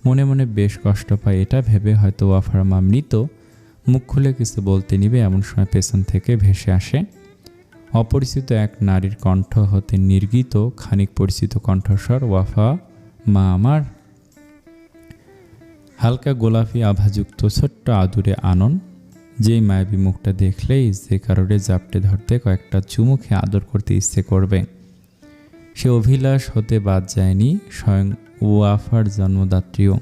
মনে মনে বেশ কষ্ট পায়। এটা ভেবে হয়তো ওয়াফার মামনি তো মুখ খুলে কিছু বলতে নিবে, এমন সময় পেছন থেকে ভেসে আসে অপরিচিত এক নারীর কণ্ঠ হতে নির্গীত খানিক পরিচিত কণ্ঠস্বর, ওয়াফা মা আমার। হালকা গোলাপি আভাযুক্ত ছোট্ট আদুরে আনন, যেই মায়াবী মুখটা দেখলেই যে কারোরে জাপটে ধরতে কয়েকটা চুমুখে আদর করতে ইচ্ছে করবে। সে অভিলাষ হতে বাদ যায়নি স্বয়ং ওয়াফার জন্মদাত্রীও।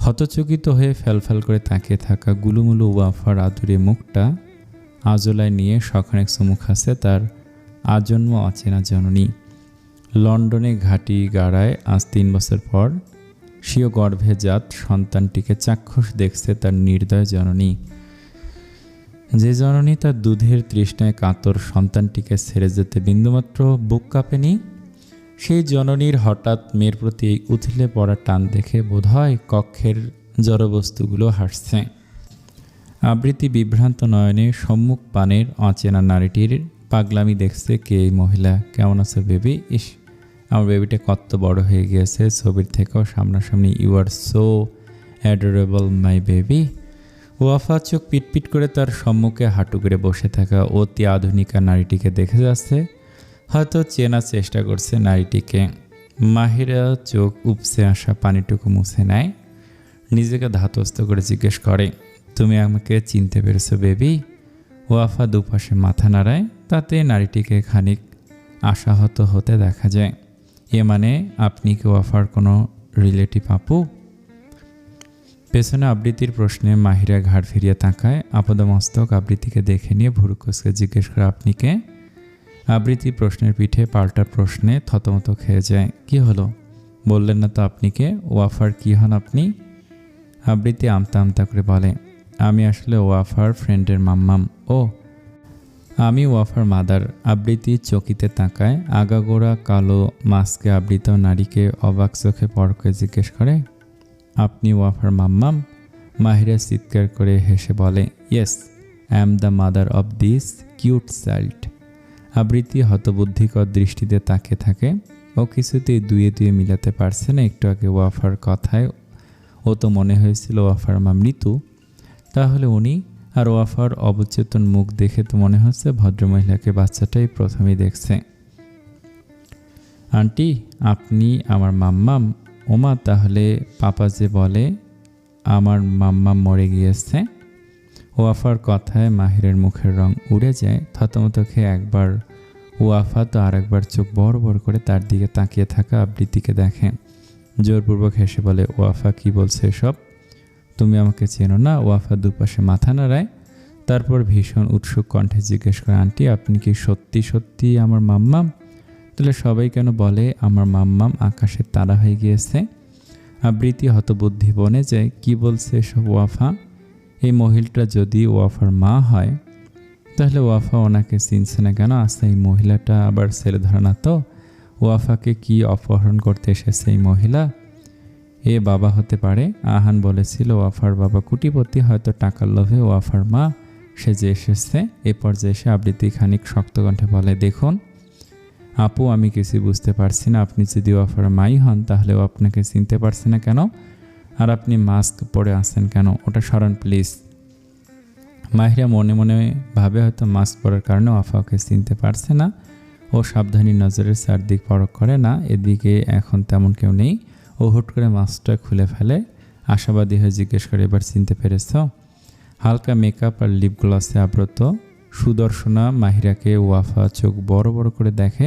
হতচকিত হয়ে ফ্যালফ্যাল করে তাকিয়ে থাকা গুলুমুলু ওয়াফার আদুরে মুখটা আজলায় নিয়ে সখানেক চুমু খাচ্ছে তার আজন্ম অচেনা জননী। লন্ডনে ঘাটি গাড়ায় আজ 3 বছর পর স্বীয় গর্ভেজাত সন্তানটিকে চাক্ষুষ দেখছে তার নির্দয় জননী। যে জননী তার দুধের তৃষ্ণায় কাতর সন্তানটিকে ছেড়ে যেতে বিন্দুমাত্র বুক কাঁপেনি, সেই জননীর হঠাৎ মেয়ের প্রতি এই উথলে পড়া টান দেখে বোধহয় কক্ষের জড়বস্তুগুলো হাসছে। আবৃত্তি বিভ্রান্ত নয়নে সম্মুখ পানের অচেনা নারীটির পাগলামি দেখছে। কে এই মহিলা? কেমন আছে বেবি? ইস, আমার বেবিটা কত বড় হয়ে গিয়েছে ছবির থেকেও সামনাসামনি। You are so adorable my baby. Wafa চোখ পিটপিট করে তার সম্মুখে হাঁটু করে বসে থাকা অতি আধুনিকা নারীটিকে দেখে যাচ্ছে, হয়তো চেনার চেষ্টা করছে নারীটিকে। মাহিরা চোখ উপসে আসা পানিটুকু মুছে নেয়, নিজেকে ধাতস্থ করে জিজ্ঞেস করে, তুমি আমাকে চিনতে পেরেছো বেবি? ওয়াফা দুপাশে মাথা নাড়ায়, তাতে নারীটিকে খানিক আশাহত হতে দেখা যায়। এ মানে আপনি কি ওয়াফার কোনো রিলেটিভ আপু? পেছনে আবৃত্তির প্রশ্নে মাহিরা ঘাড় ফিরিয়ে তাকায়। আপাদমস্তক আবৃত্তিকে দেখে নিয়ে ভুরুকুচকে জিজ্ঞেস করে, আপনি কে? আবৃত্তি প্রশ্নের পিঠে পাল্টা প্রশ্নে থতমত খেয়ে যায়। কি হলো, বললেন না তো আপনি কে? ওয়াফার কি হন আপনি? আবৃত্তি আমতা আমতা করে বলে, আমি আসলে ওয়াফার ফ্রেন্ডের মাম্মাম। ও, আমি ওয়াফার মাদার। আবৃত্তি চকিতে তাকায়। আগাগোড়া কালো মাস্কে আবৃত নারীকে অবাক চোখে পরকে জিজ্ঞেস করে, আপনি ওয়াফার মাম্মাম? মাহিরা চিৎকার করে হেসে বলে, yes, I am the mother of this cute child. আবৃত্তি হতবুদ্ধিকর দৃষ্টিতে তাকিয়ে থাকে। ও কিছুতেই দুয়ে মিলাতে পারছে না। একটু আগে ওয়াফার কথায় ও তো মনে হয়েছিল ওয়াফার মা মৃত্যু, তাহলে উনি? আর ওয়াফার অবচেতন মুখ দেখে তো মনে হচ্ছে ভদ্রমহিলাকে বাচ্চাটাই প্রথমেই দেখছে। আন্টি, আপনি আমার মাম্মাম? ওমা, তাহলে পাপা যে বলে আমার মাম্মাম মরে গিয়েছে? ওয়াফার কথায় মাহিরের মুখের রং উড়ে যায়। থতমত খেয়ে একবার ওয়াফা তো আর একবার চোখ বড় বড় করে তার দিকে তাকিয়ে থাকা আবৃত্তিকে দেখে। জোরপূর্বক হেসে বলে, ওয়াফা কি বলছে এসব? তুমি আমাকে চেনো না? ওয়াফা দুপাশে মাথা নাড়ায়, তারপর ভীষণ উৎসুক কণ্ঠে জিজ্ঞেস করে, আন্টি আপনি কি সত্যি সত্যি আমার মাম্মাম? তাহলে সবাই কেন বলে আমার মাম্মাম আকাশের তারা হয়ে গিয়েছে? আবৃত্তি হতবুদ্ধি বনে যায়। কি বলছে এসব ওয়াফা? এই মহিলাটা যদি ওয়াফার মা হয় তাহলে ওয়াফা ওনাকে চিনছে না কেন? আচ্ছা, এই মহিলাটা আবার ছেলে ধরে না তো? ওয়াফাকে কি অপহরণ করতে এসেছে এই মহিলা? এ বাবা হতে পারে। আহান বলেছিল ওয়াফার বাবা কোটিপতি, হয়তো টাকার লোভে ওয়াফার মা সেজে এসেছে। এ পর্যায়ে এসে আবৃত্তি খানিক শক্ত কণ্ঠে বলে, দেখুন আপু, আমি কিছু বুঝতে পারছি না। আপনি যদি ওয়াফার মাই হন তাহলে ও আপনাকে চিনতে পারছে না কেন? আর আপনি মাস্ক পরে আছেন কেন? ওটা সরান প্লিজ। মাহিরা মনে মনে ভাবে হয়তো মাস্ক পরার কারণে ওয়াফাকে চিনতে পারছে না। ও সাবধানী নজরের চারদিক পরখ করে না, এদিকে এখন তেমন কেউ নেই। ও হুট করে মাস্কটা খুলে ফেলে, আশাবাদী হয়ে জিজ্ঞেস করে, এবার চিনতে পেরেছ? হালকা মেকআপ আর লিপ গ্লসে আবৃত সুদর্শনা মাহিরাকে ওয়াফা চোখ বড় বড় করে দেখে।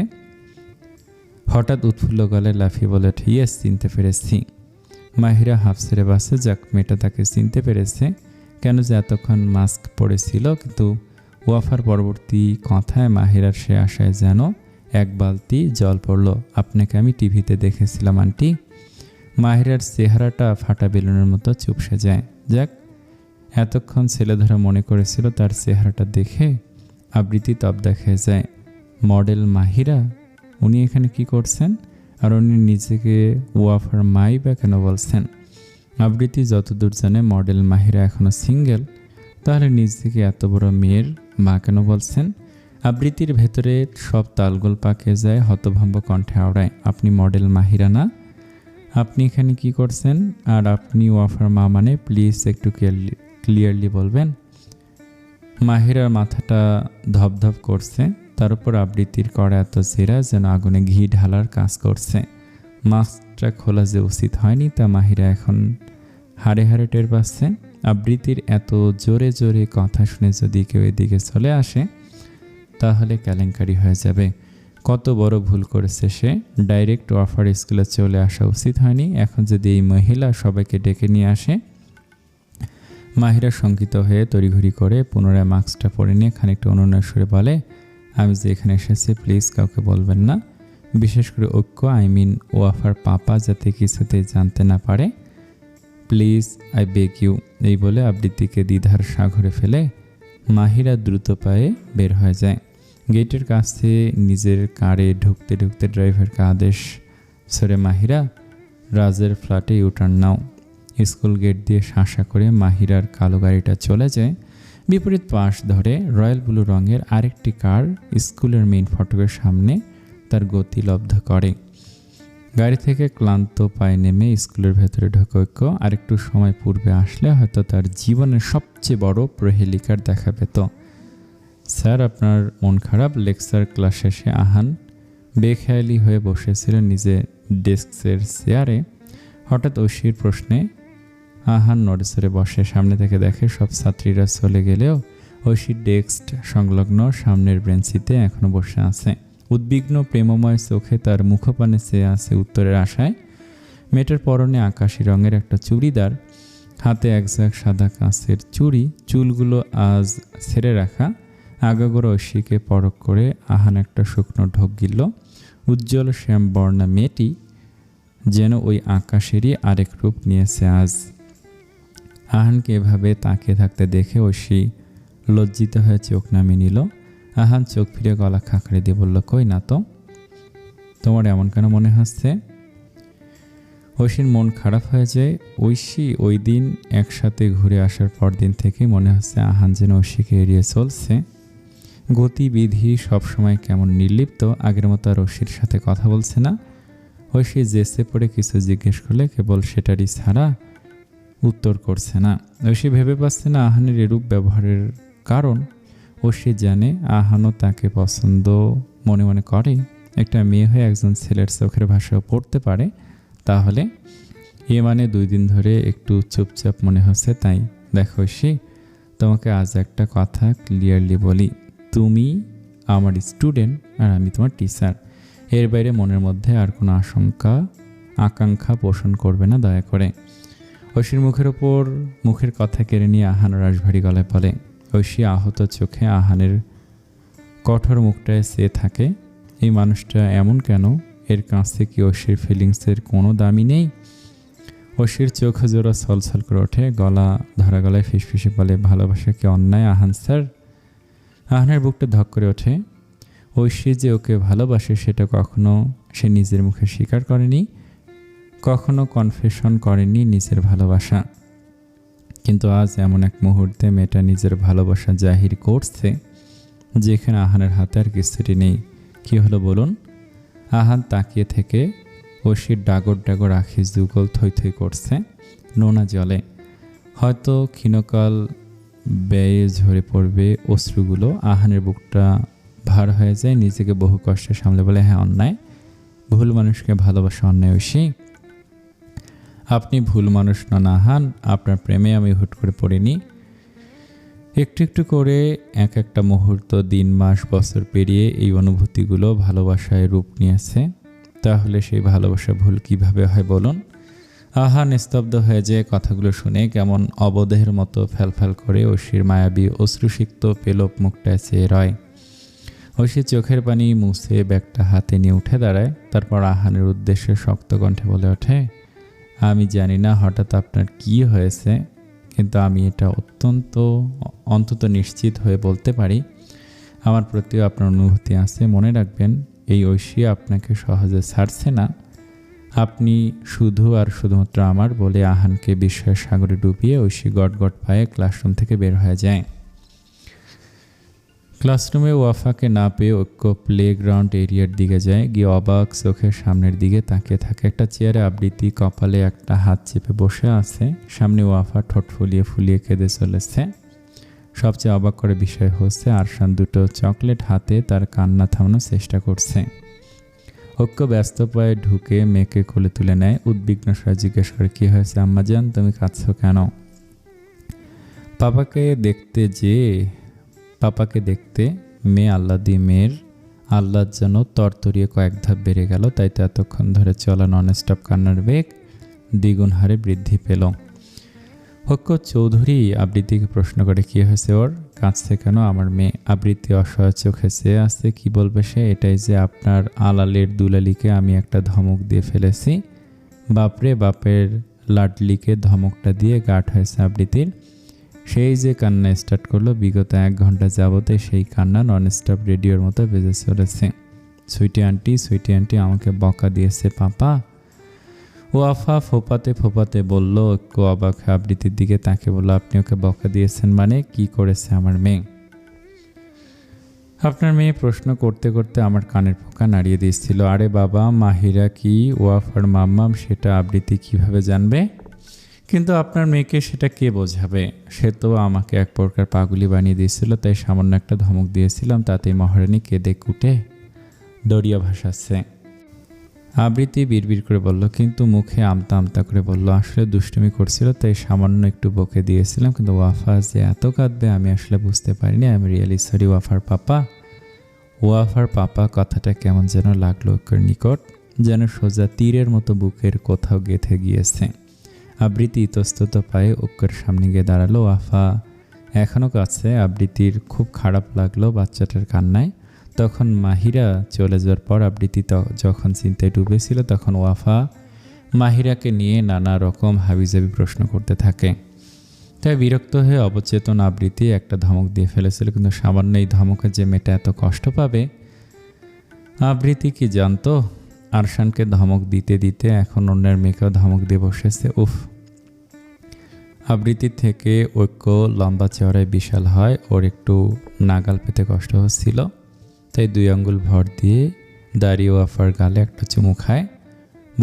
হঠাৎ উৎফুল্ল গলায় লাফিয়ে বলে, ইয়েস, চিনতে পেরেছি। মাহিরা হাফ ছেড়ে বাসে, যাক, মেয়েটা তাকে চিনতে পেরেছে। কেন যে এতক্ষণ মাস্ক পরেছিল। কিন্তু ওয়াফার পরবর্তী কথায় মাহিরার সে আশায় যেন এক বালতি জল পড়ল। আপনাকে আমি টিভিতে দেখেছিলাম আন্টি। মাহিরার চেহারাটা ফাটা বেলুনের মতো চুপসে যায়। যাক, এতক্ষণ ছেলেধরা মনে করেছিল তার চেহারাটা দেখে আবৃত্তি তবদা খেয়ে যায়। মডেল মাহিরা, উনি এখানে কি করছেন? আর উনি নিজেকে ওয়াফার মাই বা কেন বলছেন? আবৃত্তি যতদূর জানে মডেল মাহিরা এখনও সিঙ্গেল, তাহলে নিজেকে এত বড় মেয়ের মা কেন বলছেন? আবৃত্তির ভেতরে সব তালগোল পাকে যায়, হতভম্ব কণ্ঠে আওড়ায়, আপনি মডেল মাহিরা না? আপনি এখানে কি করছেন? আর আপনি ওয়াফার মা মানে? প্লিজ একটু ক্লিয়ারলি বলবেন। মাহিরার মাথাটা ধপধপ করছে, তার উপর আবৃত্তির করা এত জেরা যেন আগুনে ঘি ঢালার কাজ করছে। মাস্কটা খোলা যে উচিত হয়নি তা মাহিরা এখন হাড়ে হাড়ে টের পাচ্ছে। আবৃত্তির এত জোরে জোরে কথা শুনে যদি কেউ এদিকে চলে আসে তাহলে কেলেঙ্কারি হয়ে যাবে। কত বড় ভুল করেছে সে। ডাইরেক্ট ওয়াফার স্কুলে চলে আসা উচিত হয়নি। এখন যদি এই মহিলা সবাইকে ডেকে নিয়ে আসে। মাহিরা শঙ্কিত হয়ে তড়িঘড়ি করে পুনরায় মাস্কটা পরে নিয়ে খানিকটা অনুনয় সুরে বলে, আমি যে এখানে এসেছি প্লিজ কাউকে বলবেন না, বিশেষ করে ঐক্য, ওয়াফার পাপা যাতে কিছুতেই জানতে না পারে। Please, I beg you. এই বলে আবৃত্তিকে দ্বিধার সাগরে ফেলে মাহিরা দ্রুত পায়ে বের হয়ে যায়। গেটের কাছে নিজের কারে ঢুকতে ঢুকতে ড্রাইভারকে আদেশ সরে, মাহিরা, রাজের ফ্ল্যাটে ইউটার্ন নাও। স্কুল গেট দিয়ে শাঁসা করে মাহিরার কালো গাড়িটা চলে যায়। বিপরীত পাশ ধরে রয়্যাল ব্লু রঙের আরেকটি কার স্কুলের মেইন ফটকের সামনে তার গতি লব্ধ করে। গাড়ি থেকে ক্লান্ত পায়ে নেমে স্কুলের ভেতরে ঢোকে ঐক্য। আরেকটু সময় পূর্বে আসলে হয়তো তার জীবনের সবচেয়ে বড় প্রহেলিকার দেখা পেত। স্যার, আপনার মন খারাপ? লেকচার ক্লাস শেষে আহান বেখেয়ালি হয়ে বসেছিলেন নিজে ডেস্কের চেয়ারে। হঠাৎ ঐশীর প্রশ্নে আহান নড়েচড়ে বসে। সামনে থেকে দেখে সব ছাত্রীরা চলে গেলেও ঐশীর ডেস্ক সংলগ্ন সামনের বেঞ্চিতে এখনো বসে আছে। উদ্বিগ্ন প্রেমময় চোখে তার মুখপানে চেয়ে আছে উত্তরের আশায়। মেয়েটার পরনে আকাশি রঙের একটা চুড়িদার, হাতে এক ঝাঁক সাদা কাঁচের চুড়ি, চুলগুলো আজ ছেড়ে রাখা। আগাগোড়া ঐশীকে পরখ করে আহান একটা শুকনো ঢোক গিলল। উজ্জ্বল শ্যামবর্ণা মেয়েটি যেন ওই আকাশেরই আরেক রূপ নিয়েছে আজ। আহানকে এভাবে তাকিয়ে থাকতে দেখে ঐশী লজ্জিত হয়ে চোখ নামিয়ে নিল। আহান চোখ ফিরে গলা খাঁকড়ে দিয়ে বলল, কই না তো, তোমার এমন কেন মনে হচ্ছে? ঐশীর মন খারাপ হয়ে যায়। ঐশী ওই দিন একসাথে ঘুরে আসার পর দিন থেকেই মনে হচ্ছে আহান যেন ঐশীকে এড়িয়ে চলছে। গতিবিধি সবসময় কেমন নির্লিপ্ত, আগের মতো আর ঐশীর সাথে কথা বলছে না। ঐশী জেসে পড়ে কিছু জিজ্ঞেস করলে কেবল সেটারই ছাড়া উত্তর করছে না। ঐশী ভেবে পাচ্ছে না আহানের এরূপ ব্যবহারের কারণ। ঐশী জানে আহানও তাকে পছন্দ মনে মনে করে। একটা মেয়ে হয়ে একজন ছেলের চোখের ভাষাও পড়তে পারে। তাহলে এ মানে 2 দিন ধরে একটু চুপচাপ মনে হচ্ছে। তাই দেখো ঐশী, তোমাকে আজ একটা কথা ক্লিয়ারলি বলি, তুমি আমার স্টুডেন্ট আর আমি তোমার টিচার। এর বাইরে মনের মধ্যে আর কোনো আকাঙ্ক্ষা পোষণ করবে না দয়া করে। ঐশীর মুখের কথা কেড়ে নিয়ে আহান রাশভারী গলায় বলে। ঐশী আহত চোখে আহানের কঠোর মুখটায় চেয়ে থাকে। এই মানুষটা এমন কেন? এর কাছে কি ঐশীর ফিলিংসের কোনো দামই নেই? ঐশীর চোখ জোড়া ছলছল করে ওঠে, গলা ধরা গলায় ফিসফিসে বলে, ভালোবাসা কি অন্যায় আহান স্যার? আহানের বুকটা ধক করে ওঠে। ঐশী যে ওকে ভালোবাসে সেটা কখনো সে নিজের মুখে স্বীকার করেনি। কখনো কনফেশন করেনি নিজের ভালোবাসা, কিন্তু আজ এমন এক মুহূর্তে মেয়েটা নিজের ভালোবাসা জাহির করছে যেখানে আহানের হাতে আর কিছুটি নেই। কি হলো বলুন? আহান তাকিয়ে থেকে ঐশীর ডাগর ডাগর আখি যুগল থই থই করছে নোনা জলে। হয়তো ক্ষীণকাল ব্যয়ে ঝরে পড়বে অশ্রুগুলো। আহানের বুকটা ভার হয়ে যায়, নিজেকে বহু কষ্টে সামলে বলে, হ্যাঁ অন্যায়, ভুল মানুষকে ভালোবাসা অন্যায় ঐশী। আপনি ভুল মানুষ নন আহান, আপনার প্রেমে আমি হুট করে পড়িনি। একটু একটু করে এক একটা মুহূর্ত, দিন, মাস, বছর পেরিয়ে এই অনুভূতিগুলো ভালোবাসায় রূপ নিয়েছে। তাহলে সেই ভালোবাসা ভুল কিভাবে হয় বলুন? আহান স্তব্ধ হয়ে যায় কথাগুলো শুনে, কেমন অবদেহের মতো ফ্যালফ্যাল করে ঐশীর মায়াবী অশ্রুসিক্ত পেলব মুখটায় চেয়ে রয়। ঐশী চোখের পানি মুছে ব্যাগটা হাতে নিয়ে উঠে দাঁড়ায়। তারপর আহানের উদ্দেশ্যে শক্ত কণ্ঠে বলে ওঠে, আমি জানি না হঠাৎ আপনার কি হয়েছে, কিন্তু আমি এটা অন্তত নিশ্চিত হয়ে বলতে পারি, আমার প্রতিও আপনার অনুভূতি আছে। মনে রাখবেন, এই ঐশী আপনাকে সহজে ছাড়ছে না। আপনি শুধু আর শুধুমাত্র আমার বলে আহানকে বিস্ময়ের সাগরে ডুবিয়ে ঐশী গটগট পায়ে ক্লাসরুম থেকে বের হয়ে যায়। ক্লাসরুমে ওয়াফাকে না পেয়ে ঐক্য প্লেগ্রাউন্ড এরিয়ার দিকে যায়। গিয়ে অবাক চোখের সামনের দিকে তাকিয়ে থাকে। একটা চেয়ারে আবৃত্তি কপালে একটা হাত চেপে বসে আছে। সামনে ওয়াফা ঠোঁট ফুলিয়ে ফুলিয়ে কেঁদে চলেছে। সবচেয়ে অবাক করে বিষয় হচ্ছে আরশান দুটো চকলেট হাতে তার কান্না থামানোর চেষ্টা করছে। ঐক্য ব্যস্ত পায়ে ঢুকে মেয়েকে কোলে তুলে নেয়। উদ্বিগ্ন স্বরে জিজ্ঞেস করে, কি হয়েছে আম্মাজান, তুমি কাঁদছো কেন? পাপাকে দেখতে মেয়ে আহ্লাদি মেয়ের আহ্লাদ যেন তরতরিয়ে কয়েক ধাপ বেড়ে গেল। তাই তো এতক্ষণ ধরে চলা ননস্টপ কান্নার বেগ দ্বিগুণ হারে বৃদ্ধি পেল। ঐক্য চৌধুরী আবৃত্তিকে প্রশ্ন করে, কি হয়েছে ওর, কাঁদছে কেন আমার মেয়ে? আবৃত্তি অসহায় চোখে চেয়ে আসছে। কি বলবে সে? এটাই যে আপনার আলালের দুলালিকে আমি একটা ধমক দিয়ে ফেলেছি। বাপরে, বাপের লাডলিকে ধমকটা দিয়ে গাঢ় হয়েছে আবৃত্তির। সেই যে কান্না স্টার্ট করলো, বিগত 1 ঘন্টা যাবতে সেই কান্না ননস্টপ রেডিওর মতো বেজে চলেছে। সুইটি আন্টি আমাকে বকা দিয়েছে পাপা। ওয়াফা ফোপাতে ফোপাতে বলল। ঐক্য অবাক আবৃত্তির দিকে তাকে বলল, আপনি ওকে বকা দিয়েছেন মানে? কি করেছে আমার মেয়ে? আপনার মেয়ে প্রশ্ন করতে করতে আমার কানের পোকা নাড়িয়ে দিয়েছিল। আরে বাবা, মাহিরা কি ওয়াফার মাম্মাম সেটা আবৃত্তি কিভাবে জানবে? কিন্তু আপনার মেয়েকে সেটা কে বোঝাবে? সে তো আমাকে এক প্রকার পাগলি বানিয়ে দিয়েছিল, তাই সামান্য একটা ধমক দিয়েছিলাম, তাতেই মহারানী কেঁদে কুটে দড়িয়া ভাসাচ্ছে। আবৃত্তি বিড়বিড় করে বলল, কিন্তু মুখে আমতা আমতা করে বলল, আসলে দুষ্টুমি করছিল তাই সামান্য একটু বকে দিয়েছিলাম, কিন্তু ওয়াফা যে এত কাঁদবে আমি আসলে বুঝতে পারিনি। আমি রিয়েলি সরি ওয়াফার পাপা। ওয়াফার পাপা কথাটা কেমন যেন লাগলো ঐক্যের নিকট, যেন সোজা তীরের মতো বুকের কোথাও গেঁথে গিয়েছে। আবৃত্তি ইতস্তত পায়ে ঐক্যের সামনে গিয়ে দাঁড়ালো। ওয়াফা এখনও কাছে। আবৃত্তির খুব খারাপ লাগলো বাচ্চাটার কান্নায়। তখন মাহিরা চলে যাওয়ার পর আবৃত্তি যখন চিন্তায় ডুবেছিল, তখন ওয়াফা মাহিরাকে নিয়ে নানা রকম হাবিজাবি প্রশ্ন করতে থাকে। তাই বিরক্ত হয়ে অবচেতন আবৃত্তি একটা ধমক দিয়ে ফেলেছিল, কিন্তু সামান্য এই ধমকে যে মেয়েটা এত কষ্ট পাবে আবৃত্তি কি জানতো? আরশানকে ধমক দিতে দিতে এখন অন্যের মেয়েকেও ধমক দিয়ে বসেছে। উফ! আবৃত্তি থেকে ঐক্য লম্বা চওড়ায় বিশাল হয়, ওর একটু নাগাল পেতে কষ্ট হচ্ছিল, তাই 2 আঙ্গুল ভর দিয়ে দাঁড়িয়ে ওয়াফার গালে একটা চুমু খায়।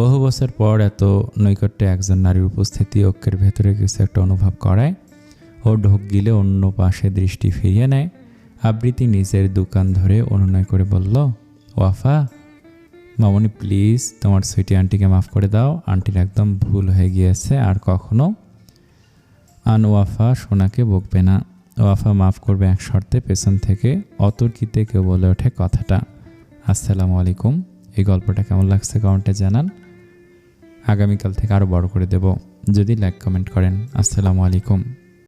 বহু বছর পর এত নৈকট্যে একজন নারীর উপস্থিতি ঐক্যের ভেতরে কিছু একটা অনুভব করায়। ও ঢোক গিলে অন্য পাশে দৃষ্টি ফিরিয়ে নেয়। আবৃত্তি নিজের দোকান ধরে অনুনয় করে বলল, ওয়াফা মামনি প্লিজ তোমার সুইটি আন্টিকে মাফ করে দাও, আন্টির একদম ভুল হয়ে গিয়েছে, আর কখনো ওয়াফা সোনাকে বকবে না। ওয়াফা মাফ করবে এক শর্তে, পেছন থেকে অতর্কিতে কেউ বলে ওঠে কথাটা, আসসালামু আলাইকুম। এই গল্পটা কেমন লাগছে কমেন্টে জানান। আগামীকাল থেকে আরও বড় করে দেব যদি লাইক কমেন্ট করেন। আসসালামু আলাইকুম।